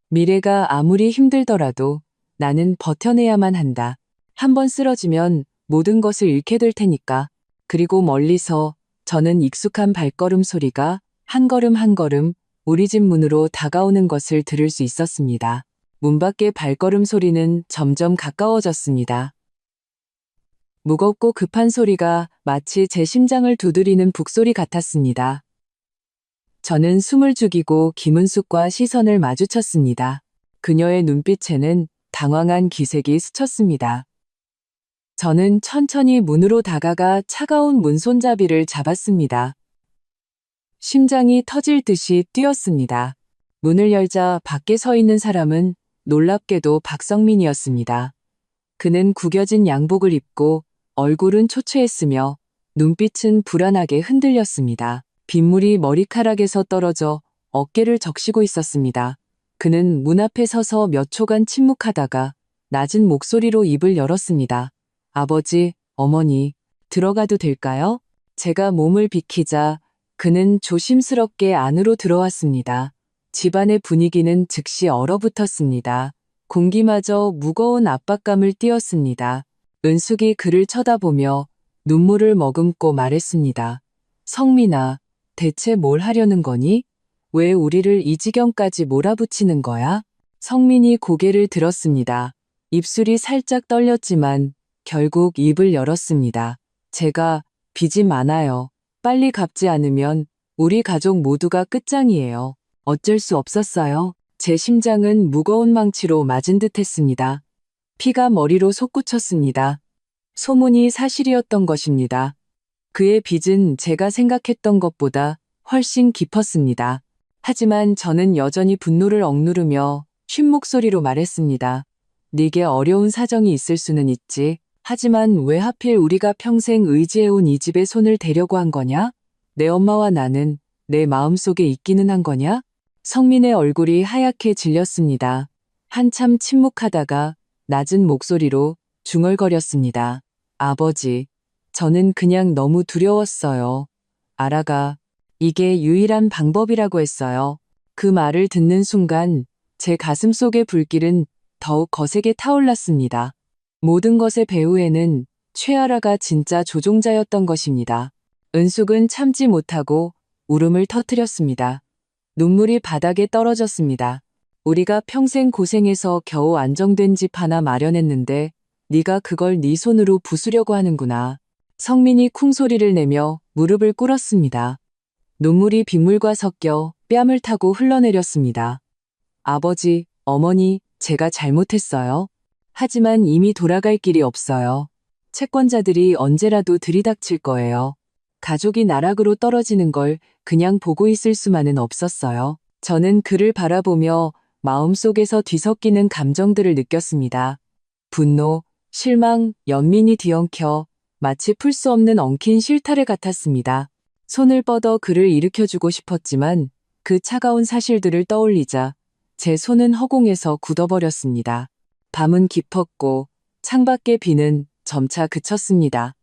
미래가 아무리 힘들더라도 나는 버텨내야만 한다. 한번 쓰러지면 모든 것을 잃게 될 테니까. 그리고 멀리서 저는 익숙한 발걸음 소리가 한 걸음 한 걸음 우리 집 문으로 다가오는 것을 들을 수 있었습니다. 문 밖의 발걸음 소리는 점점 가까워졌습니다. 무겁고 급한 소리가 마치 제 심장을 두드리는 북소리 같았습니다. 저는 숨을 죽이고 김은숙과 시선을 마주쳤습니다. 그녀의 눈빛에는 당황한 기색이 스쳤습니다. 저는 천천히 문으로 다가가 차가운 문손잡이를 잡았습니다. 심장이 터질 듯이 뛰었습니다. 문을 열자 밖에 서 있는 사람은 놀랍게도 박성민이었습니다. 그는 구겨진 양복을 입고 얼굴은 초췌했으며 눈빛은 불안하게 흔들렸습니다. 빗물이 머리카락에서 떨어져 어깨를 적시고 있었습니다. 그는 문 앞에 서서 몇 초간 침묵하다가 낮은 목소리로 입을 열었습니다. 아버지, 어머니, 들어가도 될까요? 제가 몸을 비키자 그는 조심스럽게 안으로 들어왔습니다. 집안의 분위기는 즉시 얼어붙었습니다. 공기마저 무거운 압박감을 띄었습니다. 은숙이 그를 쳐다보며 눈물을 머금고 말했습니다. 성민아, 대체 뭘 하려는 거니? 왜 우리를 이 지경까지 몰아붙이는 거야? 성민이 고개를 들었습니다. 입술이 살짝 떨렸지만 결국 입을 열었습니다. 제가 빚이 많아요. 빨리 갚지 않으면 우리 가족 모두가 끝장이에요. 어쩔 수 없었어요. 제 심장은 무거운 망치로 맞은 듯 했습니다. 피가 머리로 솟구쳤습니다. 소문이 사실이었던 것입니다. 그의 빚은 제가 생각했던 것보다 훨씬 깊었습니다. 하지만 저는 여전히 분노를 억누르며 쉰 목소리로 말했습니다. 네게 어려운 사정이 있을 수는 있지. 하지만 왜 하필 우리가 평생 의지해온 이 집에 손을 대려고 한 거냐? 내 엄마와 나는 내 마음속에 있기는 한 거냐? 성민의 얼굴이 하얗게 질렸습니다. 한참 침묵하다가 낮은 목소리로 중얼거렸습니다. 아버지, 저는 그냥 너무 두려웠어요. 아라가 이게 유일한 방법이라고 했어요. 그 말을 듣는 순간 제 가슴 속의 불길은 더욱 거세게 타올랐습니다. 모든 것의 배후에는 최아라가 진짜 조종자였던 것입니다. 은숙은 참지 못하고 울음을 터뜨렸습니다. 눈물이 바닥에 떨어졌습니다. 우리가 평생 고생해서 겨우 안정된 집 하나 마련했는데 네가 그걸 네 손으로 부수려고 하는구나. 성민이 쿵소리를 내며 무릎을 꿇었습니다. 눈물이 빗물과 섞여 뺨을 타고 흘러내렸습니다. 아버지, 어머니, 제가 잘못했어요. 하지만 이미 돌아갈 길이 없어요. 채권자들이 언제라도 들이닥칠 거예요. 가족이 나락으로 떨어지는 걸 그냥 보고 있을 수만은 없었어요. 저는 그를 바라보며 마음속에서 뒤섞이는 감정들을 느꼈습니다. 분노, 실망, 연민이 뒤엉켜 마치 풀 수 없는 엉킨 실타래 같았습니다. 손을 뻗어 그를 일으켜주고 싶었지만 그 차가운 사실들을 떠올리자 제 손은 허공에서 굳어버렸습니다. 밤은 깊었고 창밖의 비는 점차 그쳤습니다.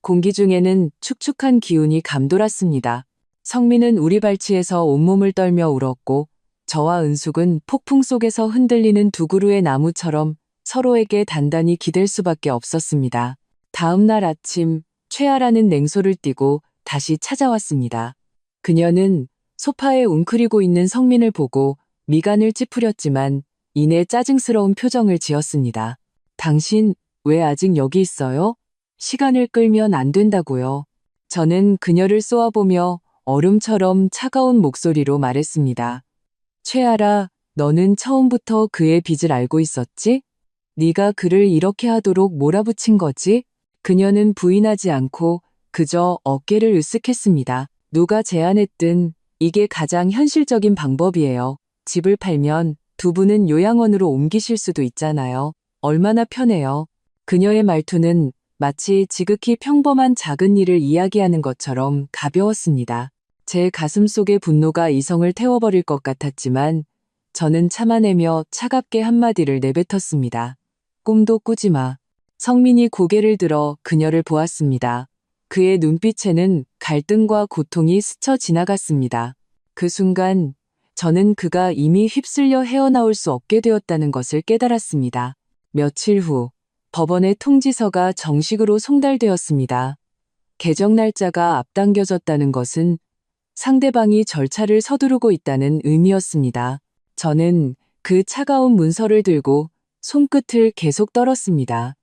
공기 중에는 축축한 기운이 감돌았습니다. 성민은 우리 발치에서 온몸을 떨며 울었고 저와 은숙은 폭풍 속에서 흔들리는 두 그루의 나무처럼 서로에게 단단히 기댈 수밖에 없었습니다. 다음 날 아침 최아라는 냉소를 띠고 다시 찾아왔습니다. 그녀는 소파에 웅크리고 있는 성민을 보고 미간을 찌푸렸지만 이내 짜증스러운 표정을 지었습니다. 당신 왜 아직 여기 있어요? 시간을 끌면 안 된다고요. 저는 그녀를 쏘아보며 얼음처럼 차가운 목소리로 말했습니다. 최아라, 너는 처음부터 그의 빚을 알고 있었지? 네가 그를 이렇게 하도록 몰아붙인 거지? 그녀는 부인하지 않고 그저 어깨를 으쓱했습니다. 누가 제안했든 이게 가장 현실적인 방법이에요. 집을 팔면 두 분은 요양원으로 옮기실 수도 있잖아요. 얼마나 편해요. 그녀의 말투는 마치 지극히 평범한 작은 일을 이야기하는 것처럼 가벼웠습니다. 제 가슴 속의 분노가 이성을 태워버릴 것 같았지만 저는 참아내며 차갑게 한마디를 내뱉었습니다. 꿈도 꾸지 마. 성민이 고개를 들어 그녀를 보았습니다. 그의 눈빛에는 갈등과 고통이 스쳐 지나갔습니다. 그 순간 저는 그가 이미 휩쓸려 헤어나올 수 없게 되었다는 것을 깨달았습니다. 며칠 후 법원의 통지서가 정식으로 송달되었습니다. 개정 날짜가 앞당겨졌다는 것은 상대방이 절차를 서두르고 있다는 의미였습니다. 저는 그 차가운 문서를 들고 손끝을 계속 떨었습니다.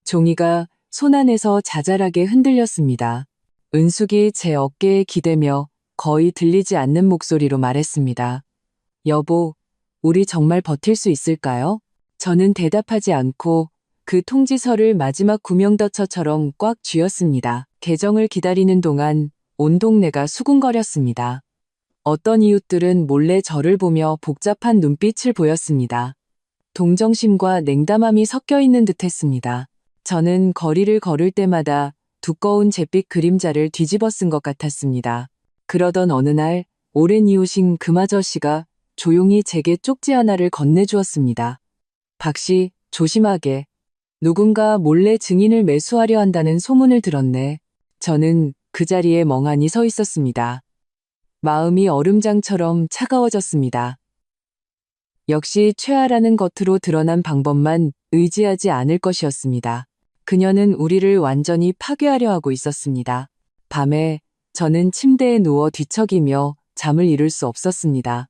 종이가 손 안에서 자잘하게 흔들렸습니다. 은숙이 제 어깨에 기대며 거의 들리지 않는 목소리로 말했습니다. 여보, 우리 정말 버틸 수 있을까요? 저는 대답하지 않고 그 통지서를 마지막 구명더처처럼 꽉 쥐었습니다. 개정을 기다리는 동안 온 동네가 수군거렸습니다. 어떤 이웃들은 몰래 저를 보며 복잡한 눈빛을 보였습니다. 동정심과 냉담함이 섞여 있는 듯했습니다. 저는 거리를 걸을 때마다 두꺼운 잿빛 그림자를 뒤집어 쓴 것 같았습니다. 그러던 어느 날 오랜 이웃인 금아저씨가 조용히 제게 쪽지 하나를 건네주었습니다. 박씨, 조심하게. 누군가 몰래 증인을 매수하려 한다는 소문을 들었네. 저는 그 자리에 멍하니 서 있었습니다. 마음이 얼음장처럼 차가워졌습니다. 역시 최아라는 겉으로 드러난 방법만 의지하지 않을 것이었습니다. 그녀는 우리를 완전히 파괴하려 하고 있었습니다. 밤에 저는 침대에 누워 뒤척이며 잠을 이룰 수 없었습니다.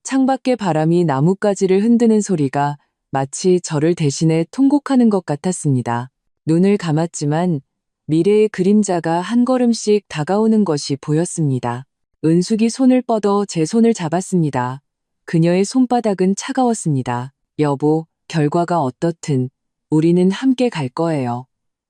창밖의 바람이 나뭇가지를 흔드는 소리가 마치 저를 대신해 통곡하는 것 같았습니다. 눈을 감았지만 미래의 그림자가 한 걸음씩 다가오는 것이 보였습니다. 은숙이 손을 뻗어 제 손을 잡았습니다. 그녀의 손바닥은 차가웠습니다. 여보, 결과가 어떻든 우리는 함께 갈 거예요.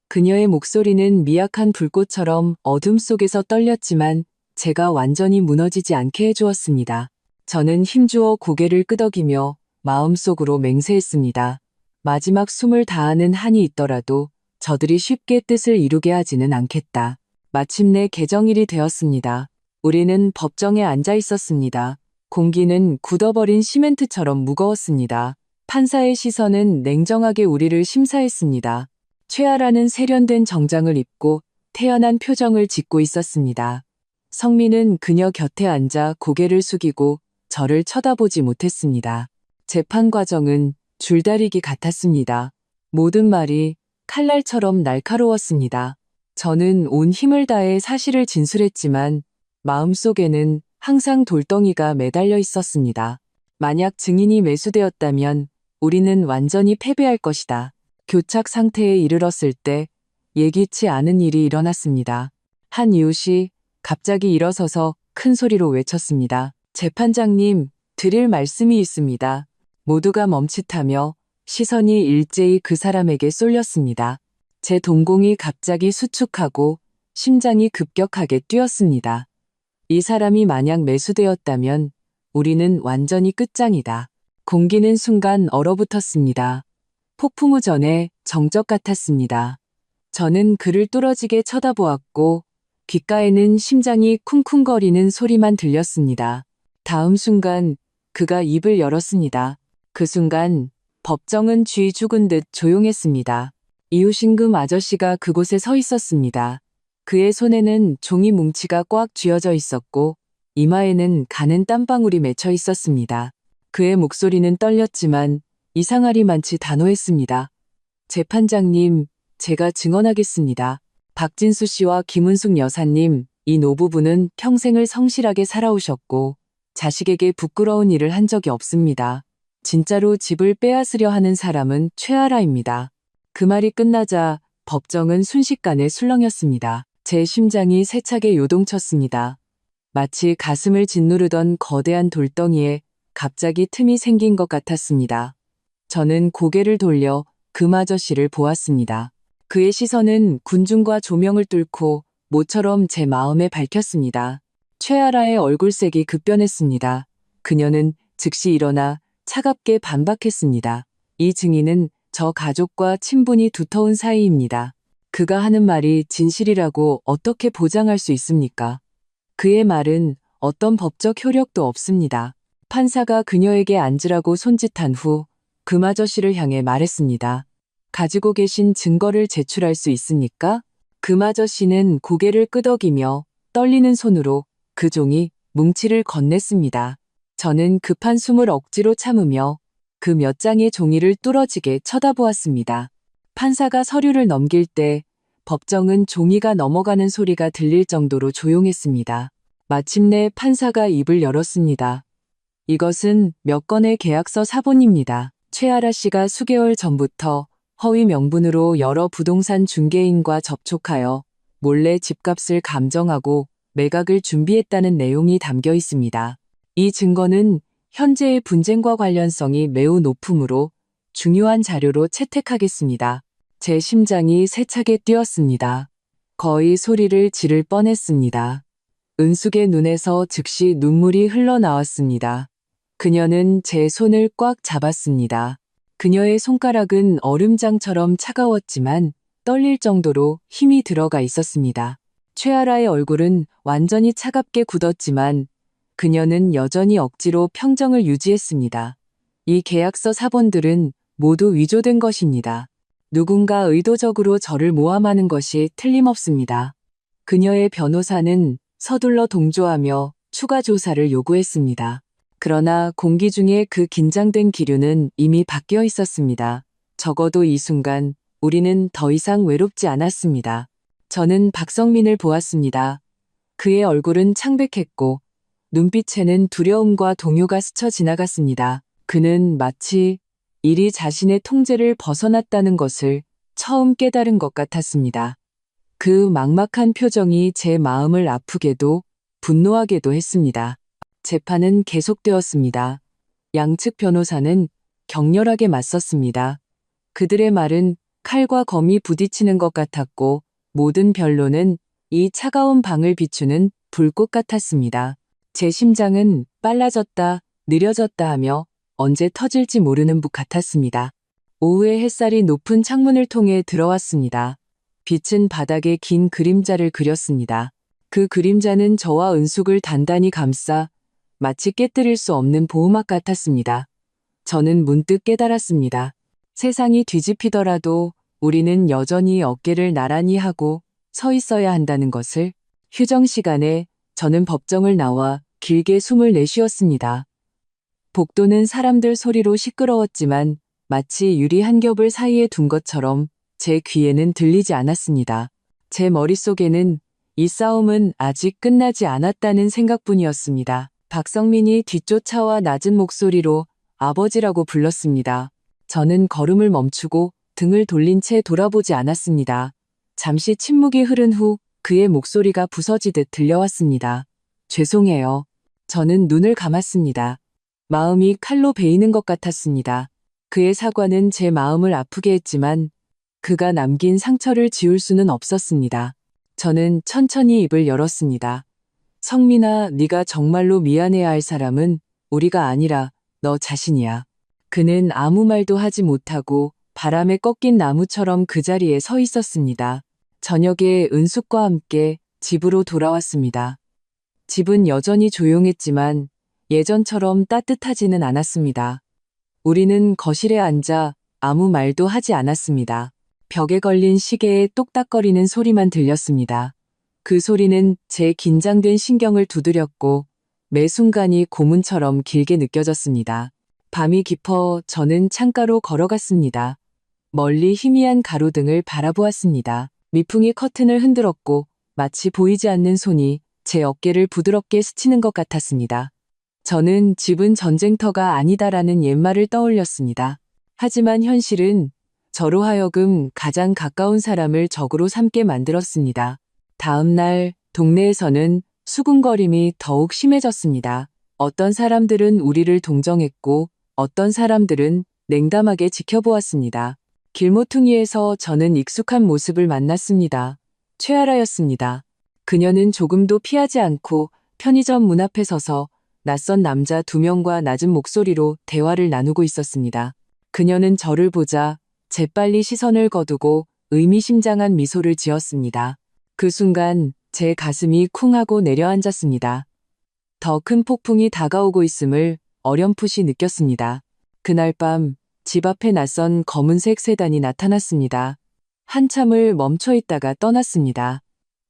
그녀의 목소리는 미약한 불꽃처럼 어둠 속에서 떨렸지만 제가 완전히 무너지지 않게 해주었습니다. 저는 힘주어 고개를 끄덕이며 마음속으로 맹세했습니다. 마지막 숨을 다하는 한이 있더라도 저들이 쉽게 뜻을 이루게 하지는 않겠다. 마침내 개정일이 되었습니다. 우리는 법정에 앉아 있었습니다. 공기는 굳어버린 시멘트처럼 무거웠습니다. 판사의 시선은 냉정하게 우리를 심사했습니다. 최아라는 세련된 정장을 입고 태연한 표정을 짓고 있었습니다. 성민은 그녀 곁에 앉아 고개를 숙이고 저를 쳐다보지 못했습니다. 재판 과정은 줄다리기 같았습니다. 모든 말이 칼날처럼 날카로웠습니다. 저는 온 힘을 다해 사실을 진술했지만 마음속에는 항상 돌덩이가 매달려 있었습니다. 만약 증인이 매수되었다면 우리는 완전히 패배할 것이다. 교착 상태에 이르렀을 때 예기치 않은 일이 일어났습니다. 한 이웃이 갑자기 일어서서 큰 소리로 외쳤습니다. 재판장님, 드릴 말씀이 있습니다. 모두가 멈칫하며 시선이 일제히 그 사람에게 쏠렸습니다. 제 동공이 갑자기 수축하고 심장이 급격하게 뛰었습니다. 이 사람이 만약 매수되었다면 우리는 완전히 끝장이다. 공기는 순간 얼어붙었습니다. 폭풍우 전에 정적 같았습니다. 저는 그를 뚫어지게 쳐다보았고 귓가에는 심장이 쿵쿵거리는 소리만 들렸습니다. 다음 순간 그가 입을 열었습니다. 그 순간 법정은 쥐 죽은 듯 조용했습니다. 이웃임금 아저씨가 그곳에 서 있었습니다. 그의 손에는 종이 뭉치가 꽉 쥐어져 있었고 이마에는 가는 땀방울이 맺혀 있었습니다. 그의 목소리는 떨렸지만 이상하리만치 단호했습니다. 재판장님, 제가 증언하겠습니다. 박진수 씨와 김은숙 여사님, 이 노부부는 평생을 성실하게 살아오셨고 자식에게 부끄러운 일을 한 적이 없습니다. 진짜로 집을 빼앗으려 하는 사람은 최아라입니다. 그 말이 끝나자 법정은 순식간에 술렁였습니다. 제 심장이 세차게 요동쳤습니다. 마치 가슴을 짓누르던 거대한 돌덩이에 갑자기 틈이 생긴 것 같았습니다. 저는 고개를 돌려 금 아저씨를 보았습니다. 그의 시선은 군중과 조명을 뚫고 모처럼 제 마음에 밝혔습니다. 최아라의 얼굴색이 급변했습니다. 그녀는 즉시 일어나 차갑게 반박했습니다. 이 증인은 저 가족과 친분이 두터운 사이입니다. 그가 하는 말이 진실이라고 어떻게 보장할 수 있습니까? 그의 말은 어떤 법적 효력도 없습니다. 판사가 그녀에게 앉으라고 손짓한 후 금 아저씨를 향해 말했습니다. 가지고 계신 증거를 제출할 수 있습니까? 금 아저씨는 고개를 끄덕이며 떨리는 손으로 그 종이 뭉치를 건넸습니다. 저는 급한 숨을 억지로 참으며 그 몇 장의 종이를 뚫어지게 쳐다보았습니다. 판사가 서류를 넘길 때 법정은 종이가 넘어가는 소리가 들릴 정도로 조용했습니다. 마침내 판사가 입을 열었습니다. 이것은 몇 건의 계약서 사본입니다. 최아라 씨가 수개월 전부터 허위 명분으로 여러 부동산 중개인과 접촉하여 몰래 집값을 감정하고 매각을 준비했다는 내용이 담겨 있습니다. 이 증거는 현재의 분쟁과 관련성이 매우 높으므로 중요한 자료로 채택하겠습니다. 제 심장이 세차게 뛰었습니다. 거의 소리를 지를 뻔했습니다. 은숙의 눈에서 즉시 눈물이 흘러나왔습니다. 그녀는 제 손을 꽉 잡았습니다. 그녀의 손가락은 얼음장처럼 차가웠지만 떨릴 정도로 힘이 들어가 있었습니다. 최아라의 얼굴은 완전히 차갑게 굳었지만 그녀는 여전히 억지로 평정을 유지했습니다. 이 계약서 사본들은 모두 위조된 것입니다. 누군가 의도적으로 저를 모함하는 것이 틀림없습니다. 그녀의 변호사는 서둘러 동조하며 추가 조사를 요구했습니다. 그러나 공기 중에 그 긴장된 기류는 이미 바뀌어 있었습니다. 적어도 이 순간 우리는 더 이상 외롭지 않았습니다. 저는 박성민을 보았습니다. 그의 얼굴은 창백했고 눈빛에는 두려움과 동요가 스쳐 지나갔습니다. 그는 마치 일이 자신의 통제를 벗어났다는 것을 처음 깨달은 것 같았습니다. 그 막막한 표정이 제 마음을 아프게도 분노하게도 했습니다. 재판은 계속되었습니다. 양측 변호사는 격렬하게 맞섰습니다. 그들의 말은 칼과 검이 부딪히는 것 같았고 모든 변론은 이 차가운 방을 비추는 불꽃 같았습니다. 제 심장은 빨라졌다, 느려졌다 하며 언제 터질지 모르는 붓 같았습니다. 오후의 햇살이 높은 창문을 통해 들어왔습니다. 빛은 바닥에 긴 그림자를 그렸습니다. 그 그림자는 저와 은숙을 단단히 감싸 마치 깨뜨릴 수 없는 보호막 같았습니다. 저는 문득 깨달았습니다. 세상이 뒤집히더라도 우리는 여전히 어깨를 나란히 하고 서 있어야 한다는 것을. 휴정 시간에 저는 법정을 나와 길게 숨을 내쉬었습니다. 복도는 사람들 소리로 시끄러웠지만 마치 유리 한 겹을 사이에 둔 것처럼 제 귀에는 들리지 않았습니다. 제 머릿속에는 이 싸움은 아직 끝나지 않았다는 생각뿐이었습니다. 박성민이 뒤쫓아와 낮은 목소리로 아버지라고 불렀습니다. 저는 걸음을 멈추고 등을 돌린 채 돌아보지 않았습니다. 잠시 침묵이 흐른 후 그의 목소리가 부서지듯 들려왔습니다. 죄송해요. 저는 눈을 감았습니다. 마음이 칼로 베이는 것 같았습니다. 그의 사과는 제 마음을 아프게 했지만 그가 남긴 상처를 지울 수는 없었습니다. 저는 천천히 입을 열었습니다. 성민아, 네가 정말로 미안해야 할 사람은 우리가 아니라 너 자신이야. 그는 아무 말도 하지 못하고 바람에 꺾인 나무처럼 그 자리에 서 있었습니다. 저녁에 은숙과 함께 집으로 돌아왔습니다. 집은 여전히 조용했지만 예전처럼 따뜻하지는 않았습니다. 우리는 거실에 앉아 아무 말도 하지 않았습니다. 벽에 걸린 시계의 똑딱거리는 소리만 들렸습니다. 그 소리는 제 긴장된 신경을 두드렸고 매 순간이 고문처럼 길게 느껴졌습니다. 밤이 깊어 저는 창가로 걸어갔습니다. 멀리 희미한 가로등을 바라보았습니다. 미풍이 커튼을 흔들었고 마치 보이지 않는 손이 제 어깨를 부드럽게 스치는 것 같았습니다. 저는 집은 전쟁터가 아니다라는 옛말을 떠올렸습니다. 하지만 현실은 저로 하여금 가장 가까운 사람을 적으로 삼게 만들었습니다. 다음 날 동네에서는 수군거림이 더욱 심해졌습니다. 어떤 사람들은 우리를 동정했고 어떤 사람들은 냉담하게 지켜보았습니다. 길모퉁이에서 저는 익숙한 모습을 만났습니다. 최아라였습니다. 그녀는 조금도 피하지 않고 편의점 문 앞에 서서 낯선 남자 2명과 낮은 목소리로 대화를 나누고 있었습니다. 그녀는 저를 보자 재빨리 시선을 거두고 의미심장한 미소를 지었습니다. 그 순간 제 가슴이 쿵 하고 내려앉았습니다. 더 큰 폭풍이 다가오고 있음을 어렴풋이 느꼈습니다. 그날 밤 집 앞에 낯선 검은색 세단이 나타났습니다. 한참을 멈춰 있다가 떠났습니다.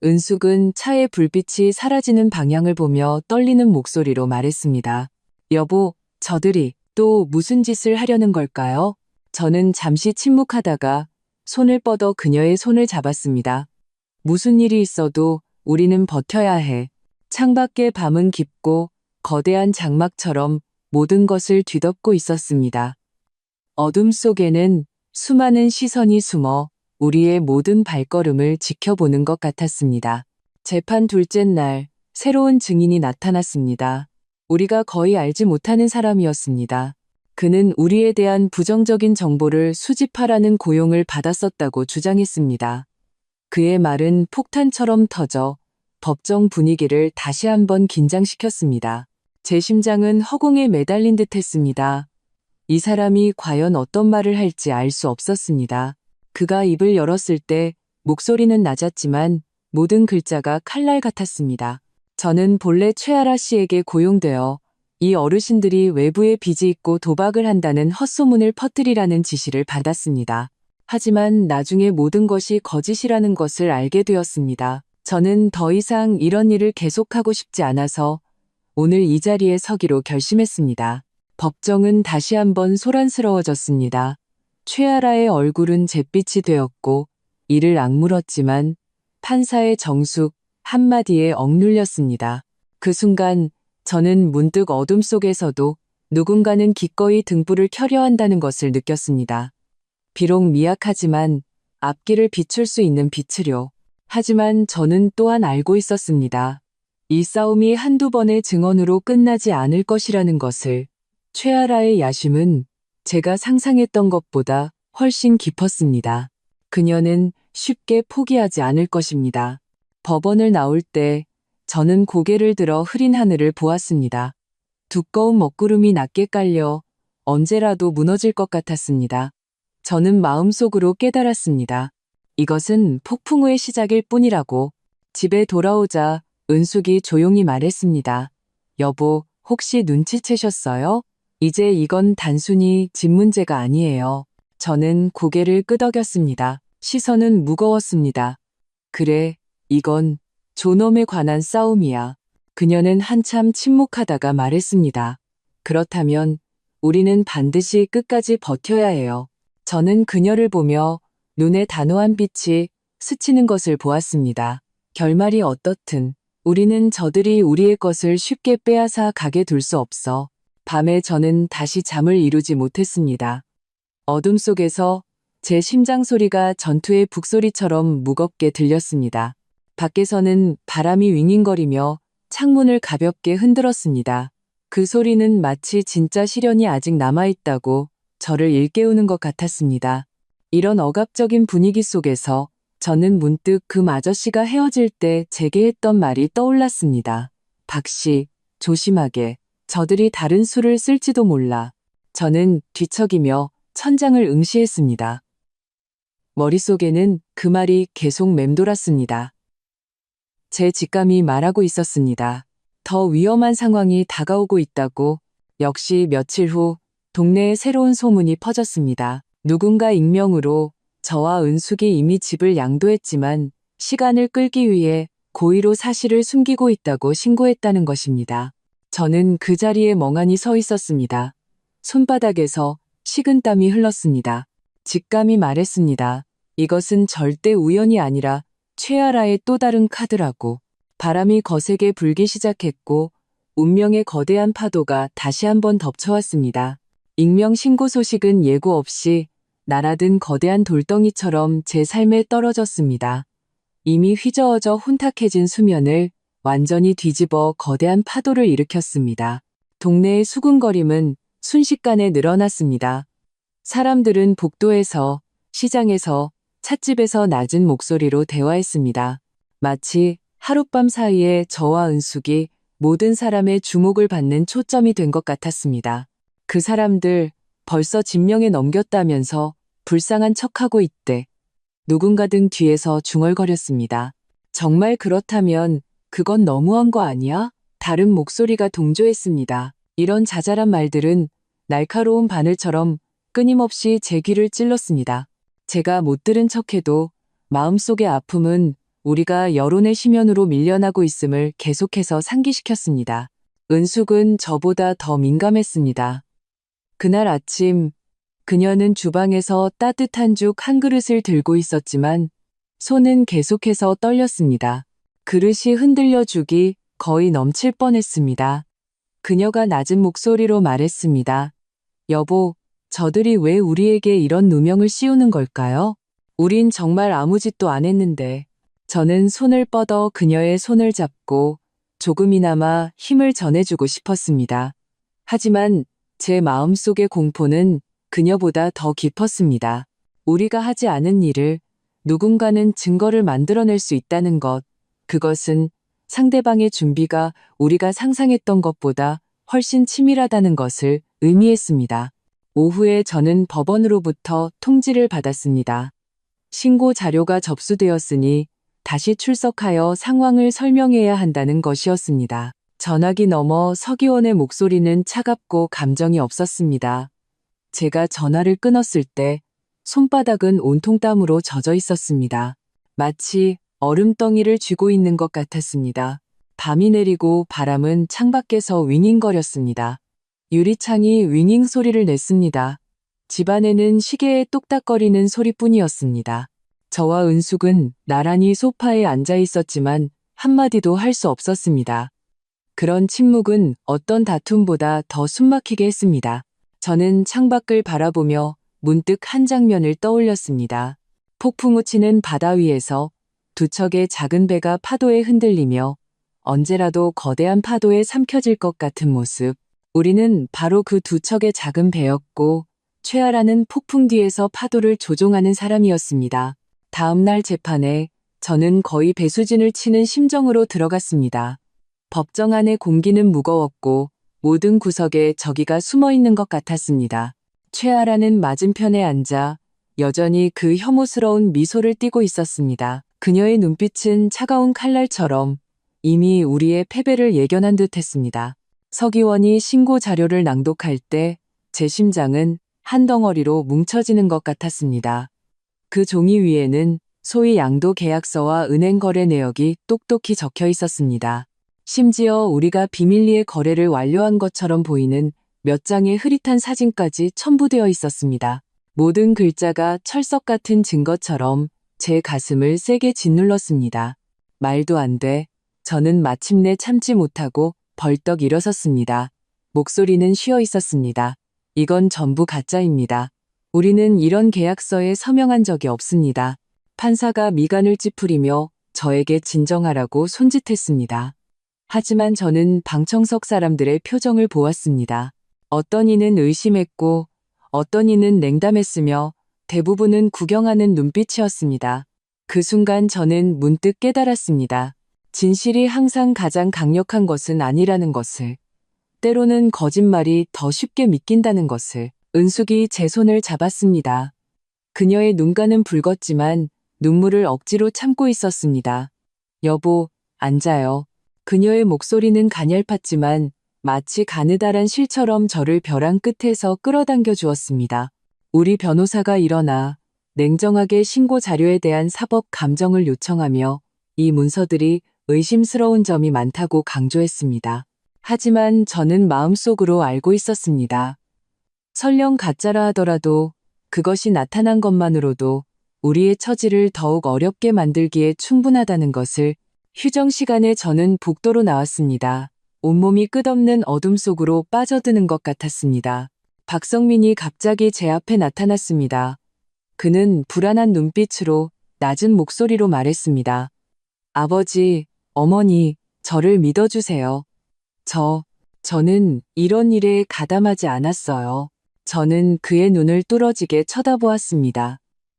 은숙은 차의 불빛이 사라지는 방향을 보며 떨리는 목소리로 말했습니다. 여보, 저들이 또 무슨 짓을 하려는 걸까요? 저는 잠시 침묵하다가 손을 뻗어 그녀의 손을 잡았습니다. 무슨 일이 있어도 우리는 버텨야 해. 창밖의 밤은 깊고 거대한 장막처럼 모든 것을 뒤덮고 있었습니다. 어둠 속에는 수많은 시선이 숨어 우리의 모든 발걸음을 지켜보는 것 같았습니다. 재판 둘째 날 새로운 증인이 나타났습니다. 우리가 거의 알지 못하는 사람이었습니다. 그는 우리에 대한 부정적인 정보를 수집하라는 고용을 받았었다고 주장했습니다. 그의 말은 폭탄처럼 터져 법정 분위기를 다시 한번 긴장시켰습니다. 제 심장은 허공에 매달린 듯 했습니다. 이 사람이 과연 어떤 말을 할지 알 수 없었습니다. 그가 입을 열었을 때 목소리는 낮았지만 모든 글자가 칼날 같았습니다. 저는 본래 최아라 씨에게 고용되어 이 어르신들이 외부에 빚이 있고 도박을 한다는 헛소문을 퍼뜨리라는 지시를 받았습니다. 하지만 나중에 모든 것이 거짓이라는 것을 알게 되었습니다. 저는 더 이상 이런 일을 계속하고 싶지 않아서 오늘 이 자리에 서기로 결심했습니다. 법정은 다시 한번 소란스러워졌습니다. 최아라의 얼굴은 잿빛이 되었고 이를 악물었지만 판사의 정숙 한마디에 억눌렸습니다. 그 순간 저는 문득 어둠 속에서도 누군가는 기꺼이 등불을 켜려 한다는 것을 느꼈습니다. 비록 미약하지만 앞길을 비출 수 있는 빛으려. 하지만 저는 또한 알고 있었습니다. 이 싸움이 한두 번의 증언으로 끝나지 않을 것이라는 것을. 최아라의 야심은 제가 상상했던 것보다 훨씬 깊었습니다. 그녀는 쉽게 포기하지 않을 것입니다. 법원을 나올 때 저는 고개를 들어 흐린 하늘을 보았습니다. 두꺼운 먹구름이 낮게 깔려 언제라도 무너질 것 같았습니다. 저는 마음속으로 깨달았습니다. 이것은 폭풍우의 시작일 뿐이라고. 집에 돌아오자 은숙이 조용히 말했습니다. 여보, 혹시 눈치채셨어요? 이제 이건 단순히 집 문제가 아니에요. 저는 고개를 끄덕였습니다. 시선은 무거웠습니다. 그래, 이건 존엄에 관한 싸움이야. 그녀는 한참 침묵하다가 말했습니다. 그렇다면 우리는 반드시 끝까지 버텨야 해요. 저는 그녀를 보며 눈에 단호한 빛이 스치는 것을 보았습니다. 결말이 어떻든 우리는 저들이 우리의 것을 쉽게 빼앗아 가게 둘 수 없어. 밤에 저는 다시 잠을 이루지 못했습니다. 어둠 속에서 제 심장 소리가 전투의 북소리처럼 무겁게 들렸습니다. 밖에서는 바람이 윙윙거리며 창문을 가볍게 흔들었습니다. 그 소리는 마치 진짜 시련이 아직 남아있다고 저를 일깨우는 것 같았습니다. 이런 억압적인 분위기 속에서 저는 문득 그 아저씨가 헤어질 때 제게 했던 말이 떠올랐습니다. 박씨, 조심하게. 저들이 다른 수를 쓸지도 몰라. 저는 뒤척이며 천장을 응시했습니다. 머릿속에는 그 말이 계속 맴돌았습니다. 제 직감이 말하고 있었습니다. 더 위험한 상황이 다가오고 있다고. 역시 며칠 후 동네에 새로운 소문이 퍼졌습니다. 누군가 익명으로 저와 은숙이 이미 집을 양도했지만 시간을 끌기 위해 고의로 사실을 숨기고 있다고 신고했다는 것입니다. 저는 그 자리에 멍하니 서 있었습니다. 손바닥에서 식은땀이 흘렀습니다. 직감이 말했습니다. 이것은 절대 우연이 아니라 최아라의 또 다른 카드라고. 바람이 거세게 불기 시작했고 운명의 거대한 파도가 다시 한번 덮쳐왔습니다. 익명 신고 소식은 예고 없이 날아든 거대한 돌덩이처럼 제 삶에 떨어졌습니다. 이미 휘저어져 혼탁해진 수면을 완전히 뒤집어 거대한 파도를 일으켰습니다. 동네의 수군거림은 순식간에 늘어났습니다. 사람들은 복도에서, 시장에서, 찻집에서 낮은 목소리로 대화했습니다. 마치 하룻밤 사이에 저와 은숙이 모든 사람의 주목을 받는 초점이 된 것 같았습니다. 그 사람들 벌써 진명에 넘겼다면서 불쌍한 척하고 있대. 누군가 등 뒤에서 중얼거렸습니다. 정말 그렇다면 그건 너무한 거 아니야? 다른 목소리가 동조했습니다. 이런 자잘한 말들은 날카로운 바늘처럼 끊임없이 제 귀를 찔렀습니다. 제가 못 들은 척해도 마음속의 아픔은 우리가 여론의 심연으로 밀려나고 있음을 계속해서 상기시켰습니다. 은숙은 저보다 더 민감했습니다. 그날 아침 그녀는 주방에서 따뜻한 죽 한 그릇을 들고 있었지만 손은 계속해서 떨렸습니다. 그릇이 흔들려 죽이 거의 넘칠 뻔했습니다. 그녀가 낮은 목소리로 말했습니다. 여보, 저들이 왜 우리에게 이런 누명을 씌우는 걸까요? 우린 정말 아무 짓도 안 했는데. 저는 손을 뻗어 그녀의 손을 잡고 조금이나마 힘을 전해주고 싶었습니다. 하지만 제 마음속의 공포는 그녀보다 더 깊었습니다. 우리가 하지 않은 일을 누군가는 증거를 만들어낼 수 있다는 것, 그것은 상대방의 준비가 우리가 상상했던 것보다 훨씬 치밀하다는 것을 의미했습니다. 오후에 저는 법원으로부터 통지를 받았습니다. 신고 자료가 접수되었으니 다시 출석하여 상황을 설명해야 한다는 것이었습니다. 전화기 너머 서기원의 목소리는 차갑고 감정이 없었습니다. 제가 전화를 끊었을 때 손바닥은 온통 땀으로 젖어 있었습니다. 마치 얼음덩이를 쥐고 있는 것 같았습니다. 밤이 내리고 바람은 창밖에서 윙윙거렸습니다. 유리창이 윙윙 소리를 냈습니다. 집안에는 시계의 똑딱거리는 소리뿐이었습니다. 저와 은숙은 나란히 소파에 앉아 있었지만 한마디도 할 수 없었습니다. 그런 침묵은 어떤 다툼보다 더 숨막히게 했습니다. 저는 창밖을 바라보며 문득 한 장면을 떠올렸습니다. 폭풍우 치는 바다 위에서 두 척의 작은 배가 파도에 흔들리며 언제라도 거대한 파도에 삼켜질 것 같은 모습. 우리는 바로 그 두 척의 작은 배였고 최아라는 폭풍 뒤에서 파도를 조종하는 사람이었습니다. 다음 날 재판에 저는 거의 배수진을 치는 심정으로 들어갔습니다. 법정 안의 공기는 무거웠고 모든 구석에 저기가 숨어 있는 것 같았습니다. 최아라는 맞은편에 앉아 여전히 그 혐오스러운 미소를 띠고 있었습니다. 그녀의 눈빛은 차가운 칼날처럼 이미 우리의 패배를 예견한 듯 했습니다. 서기원이 신고 자료를 낭독할 때 제 심장은 한 덩어리로 뭉쳐지는 것 같았습니다. 그 종이 위에는 소위 양도 계약서와 은행 거래 내역이 똑똑히 적혀 있었습니다. 심지어 우리가 비밀리에 거래를 완료한 것처럼 보이는 몇 장의 흐릿한 사진까지 첨부되어 있었습니다. 모든 글자가 철석 같은 증거처럼 제 가슴을 세게 짓눌렀습니다. 말도 안 돼. 저는 마침내 참지 못하고 벌떡 일어섰습니다. 목소리는 쉬어 있었습니다. 이건 전부 가짜입니다. 우리는 이런 계약서에 서명한 적이 없습니다. 판사가 미간을 찌푸리며 저에게 진정하라고 손짓했습니다. 하지만 저는 방청석 사람들의 표정을 보았습니다. 어떤 이는 의심했고 어떤 이는 냉담했으며 대부분은 구경하는 눈빛이었습니다. 그 순간 저는 문득 깨달았습니다. 진실이 항상 가장 강력한 것은 아니라는 것을. 때로는 거짓말이 더 쉽게 믿긴다는 것을. 은숙이 제 손을 잡았습니다. 그녀의 눈가는 붉었지만 눈물을 억지로 참고 있었습니다. 여보, 앉아요. 그녀의 목소리는 가냘팠지만 마치 가느다란 실처럼 저를 벼랑 끝에서 끌어당겨 주었습니다. 우리 변호사가 일어나 냉정하게 신고 자료에 대한 사법 감정을 요청하며 이 문서들이 의심스러운 점이 많다고 강조했습니다. 하지만 저는 마음속으로 알고 있었습니다. 설령 가짜라 하더라도 그것이 나타난 것만으로도 우리의 처지를 더욱 어렵게 만들기에 충분하다는 것을. 휴정 시간에 저는 복도로 나왔습니다. 온몸이 끝없는 어둠 속으로 빠져드는 것 같았습니다. 박성민이 갑자기 제 앞에 나타났습니다. 그는 불안한 눈빛으로 낮은 목소리로 말했습니다. 아버지, 어머니, 저를 믿어주세요. 저는 이런 일에 가담하지 않았어요. 저는 그의 눈을 뚫어지게 쳐다보았습니다.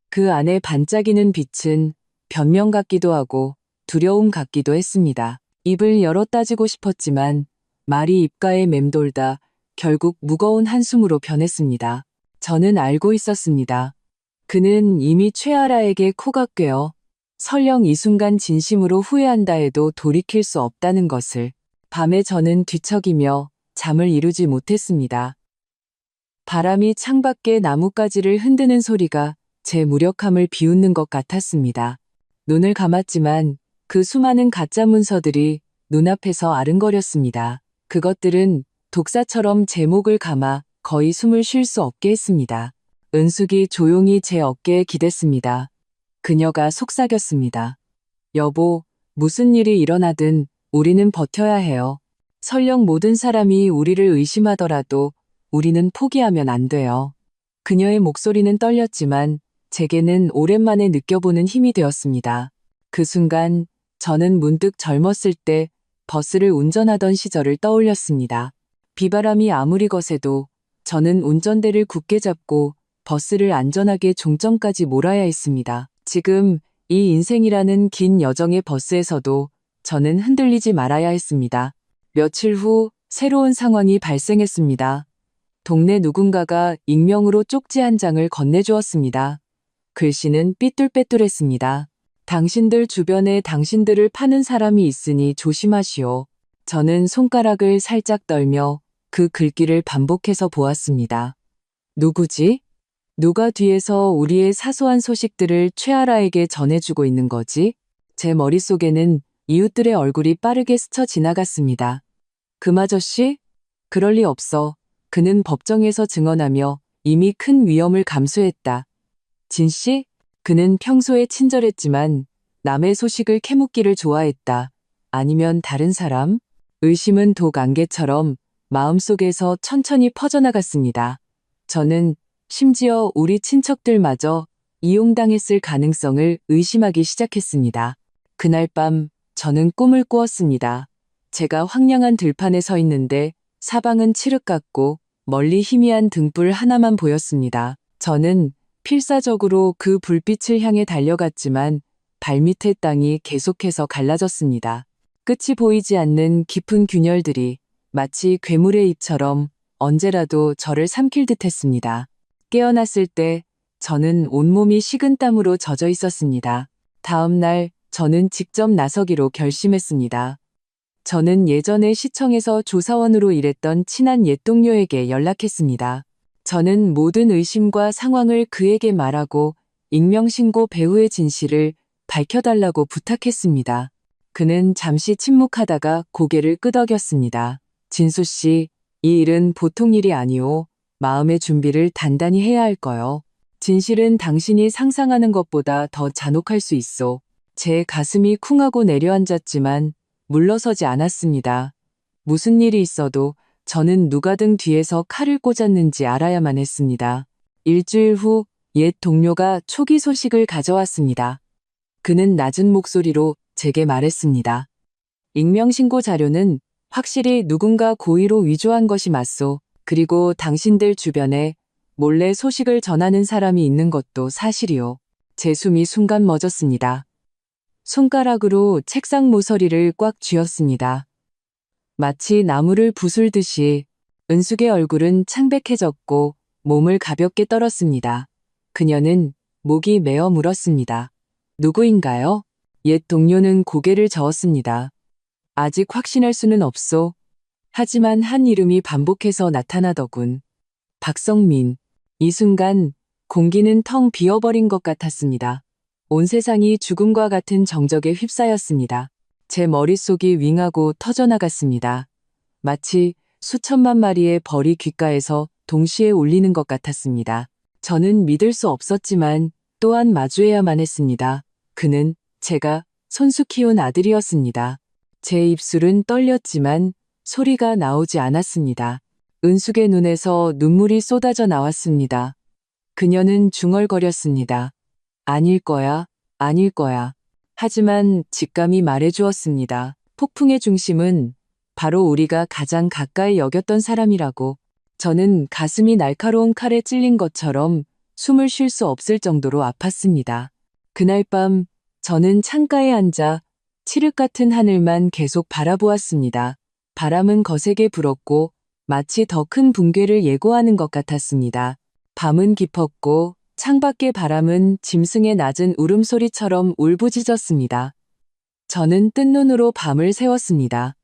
그 안에 반짝이는 빛은 변명 같기도 하고 두려움 같기도 했습니다. 입을 열어 따지고 싶었지만 말이 입가에 맴돌다 결국 무거운 한숨으로 변했습니다. 저는 알고 있었습니다. 그는 이미 최아라에게 코가 꿰어 설령 이 순간 진심으로 후회한다 해도 돌이킬 수 없다는 것을. 밤에 저는 뒤척이며 잠을 이루지 못했습니다. 바람이 창밖에 나뭇가지를 흔드는 소리가 제 무력함을 비웃는 것 같았습니다. 눈을 감았지만 그 수많은 가짜 문서들이 눈앞에서 아른거렸습니다. 그것들은 독사처럼 제 목을 감아 거의 숨을 쉴 수 없게 했습니다. 은숙이 조용히 제 어깨에 기댔습니다. 그녀가 속삭였습니다. 여보, 무슨 일이 일어나든 우리는 버텨야 해요. 설령 모든 사람이 우리를 의심하더라도 우리는 포기하면 안 돼요. 그녀의 목소리는 떨렸지만 제게는 오랜만에 느껴보는 힘이 되었습니다. 그 순간 저는 문득 젊었을 때 버스를 운전하던 시절을 떠올렸습니다. 비바람이 아무리 거세도 저는 운전대를 굳게 잡고 버스를 안전하게 종점까지 몰아야 했습니다. 지금 이 인생이라는 긴 여정의 버스에서도 저는 흔들리지 말아야 했습니다. 며칠 후 새로운 상황이 발생했습니다. 동네 누군가가 익명으로 쪽지 한 장을 건네주었습니다. 글씨는 삐뚤빼뚤했습니다. 당신들 주변에 당신들을 파는 사람이 있으니 조심하시오. 저는 손가락을 살짝 떨며 그 글귀를 반복해서 보았습니다. 누구지? 누가 뒤에서 우리의 사소한 소식들을 최아라에게 전해주고 있는 거지? 제 머릿속에는 이웃들의 얼굴이 빠르게 스쳐 지나갔습니다. 금아저씨? 그럴 리 없어. 그는 법정에서 증언하며 이미 큰 위험을 감수했다. 진씨? 그는 평소에 친절했지만 남의 소식을 캐묻기를 좋아했다. 아니면 다른 사람? 의심은 독 안개처럼 마음속에서 천천히 퍼져나갔습니다. 저는 심지어 우리 친척들마저 이용당했을 가능성을 의심하기 시작했습니다. 그날 밤 저는 꿈을 꾸었습니다. 제가 황량한 들판에 서 있는데 사방은 칠흑 같고 멀리 희미한 등불 하나만 보였습니다. 저는 필사적으로 그 불빛을 향해 달려갔지만 발밑의 땅이 계속해서 갈라졌습니다. 끝이 보이지 않는 깊은 균열들이 마치 괴물의 입처럼 언제라도 저를 삼킬 듯 했습니다. 깨어났을 때 저는 온몸이 식은땀으로 젖어 있었습니다. 다음 날 저는 직접 나서기로 결심했습니다. 저는 예전에 시청에서 조사원으로 일했던 친한 옛 동료에게 연락했습니다. 저는 모든 의심과 상황을 그에게 말하고 익명신고 배우의 진실을 밝혀달라고 부탁했습니다. 그는 잠시 침묵하다가 고개를 끄덕였습니다. 진수 씨, 이 일은 보통 일이 아니오. 마음의 준비를 단단히 해야 할 거요. 진실은 당신이 상상하는 것보다 더 잔혹할 수 있어. 제 가슴이 쿵하고 내려앉았지만 물러서지 않았습니다. 무슨 일이 있어도 저는 누가 등 뒤에서 칼을 꽂았는지 알아야만 했습니다. 일주일 후 옛 동료가 초기 소식을 가져왔습니다. 그는 낮은 목소리로 제게 말했습니다. 익명신고 자료는 확실히 누군가 고의로 위조한 것이 맞소. 그리고 당신들 주변에 몰래 소식을 전하는 사람이 있는 것도 사실이요. 제 숨이 순간 멎었습니다. 손가락으로 책상 모서리를 꽉 쥐었습니다. 마치 나무를 부술듯이 은숙의 얼굴은 창백해졌고 몸을 가볍게 떨었습니다. 그녀는 목이 메어 물었습니다. 누구인가요? 옛 동료는 고개를 저었습니다. 아직 확신할 수는 없소. 하지만 한 이름이 반복해서 나타나더군. 박성민. 이 순간 공기는 텅 비어버린 것 같았습니다. 온 세상이 죽음과 같은 정적에 휩싸였습니다. 제 머릿속이 윙하고 터져나갔습니다. 마치 수천만 마리의 벌이 귓가에서 동시에 울리는 것 같았습니다. 저는 믿을 수 없었지만 또한 마주해야만 했습니다. 그는 제가 손수 키운 아들이었습니다. 제 입술은 떨렸지만 소리가 나오지 않았습니다. 은숙의 눈에서 눈물이 쏟아져 나왔습니다. 그녀는 중얼거렸습니다. 아닐 거야, 아닐 거야. 하지만 직감이 말해주었습니다. 폭풍의 중심은 바로 우리가 가장 가까이 여겼던 사람이라고. 저는 가슴이 날카로운 칼에 찔린 것처럼 숨을 쉴 수 없을 정도로 아팠습니다. 그날 밤 저는 창가에 앉아 칠흑 같은 하늘만 계속 바라보았습니다. 바람은 거세게 불었고 마치 더 큰 붕괴를 예고하는 것 같았습니다. 밤은 깊었고 창밖의 바람은 짐승의 낮은 울음소리처럼 울부짖었습니다. 저는 뜬 눈으로 밤을 새웠습니다.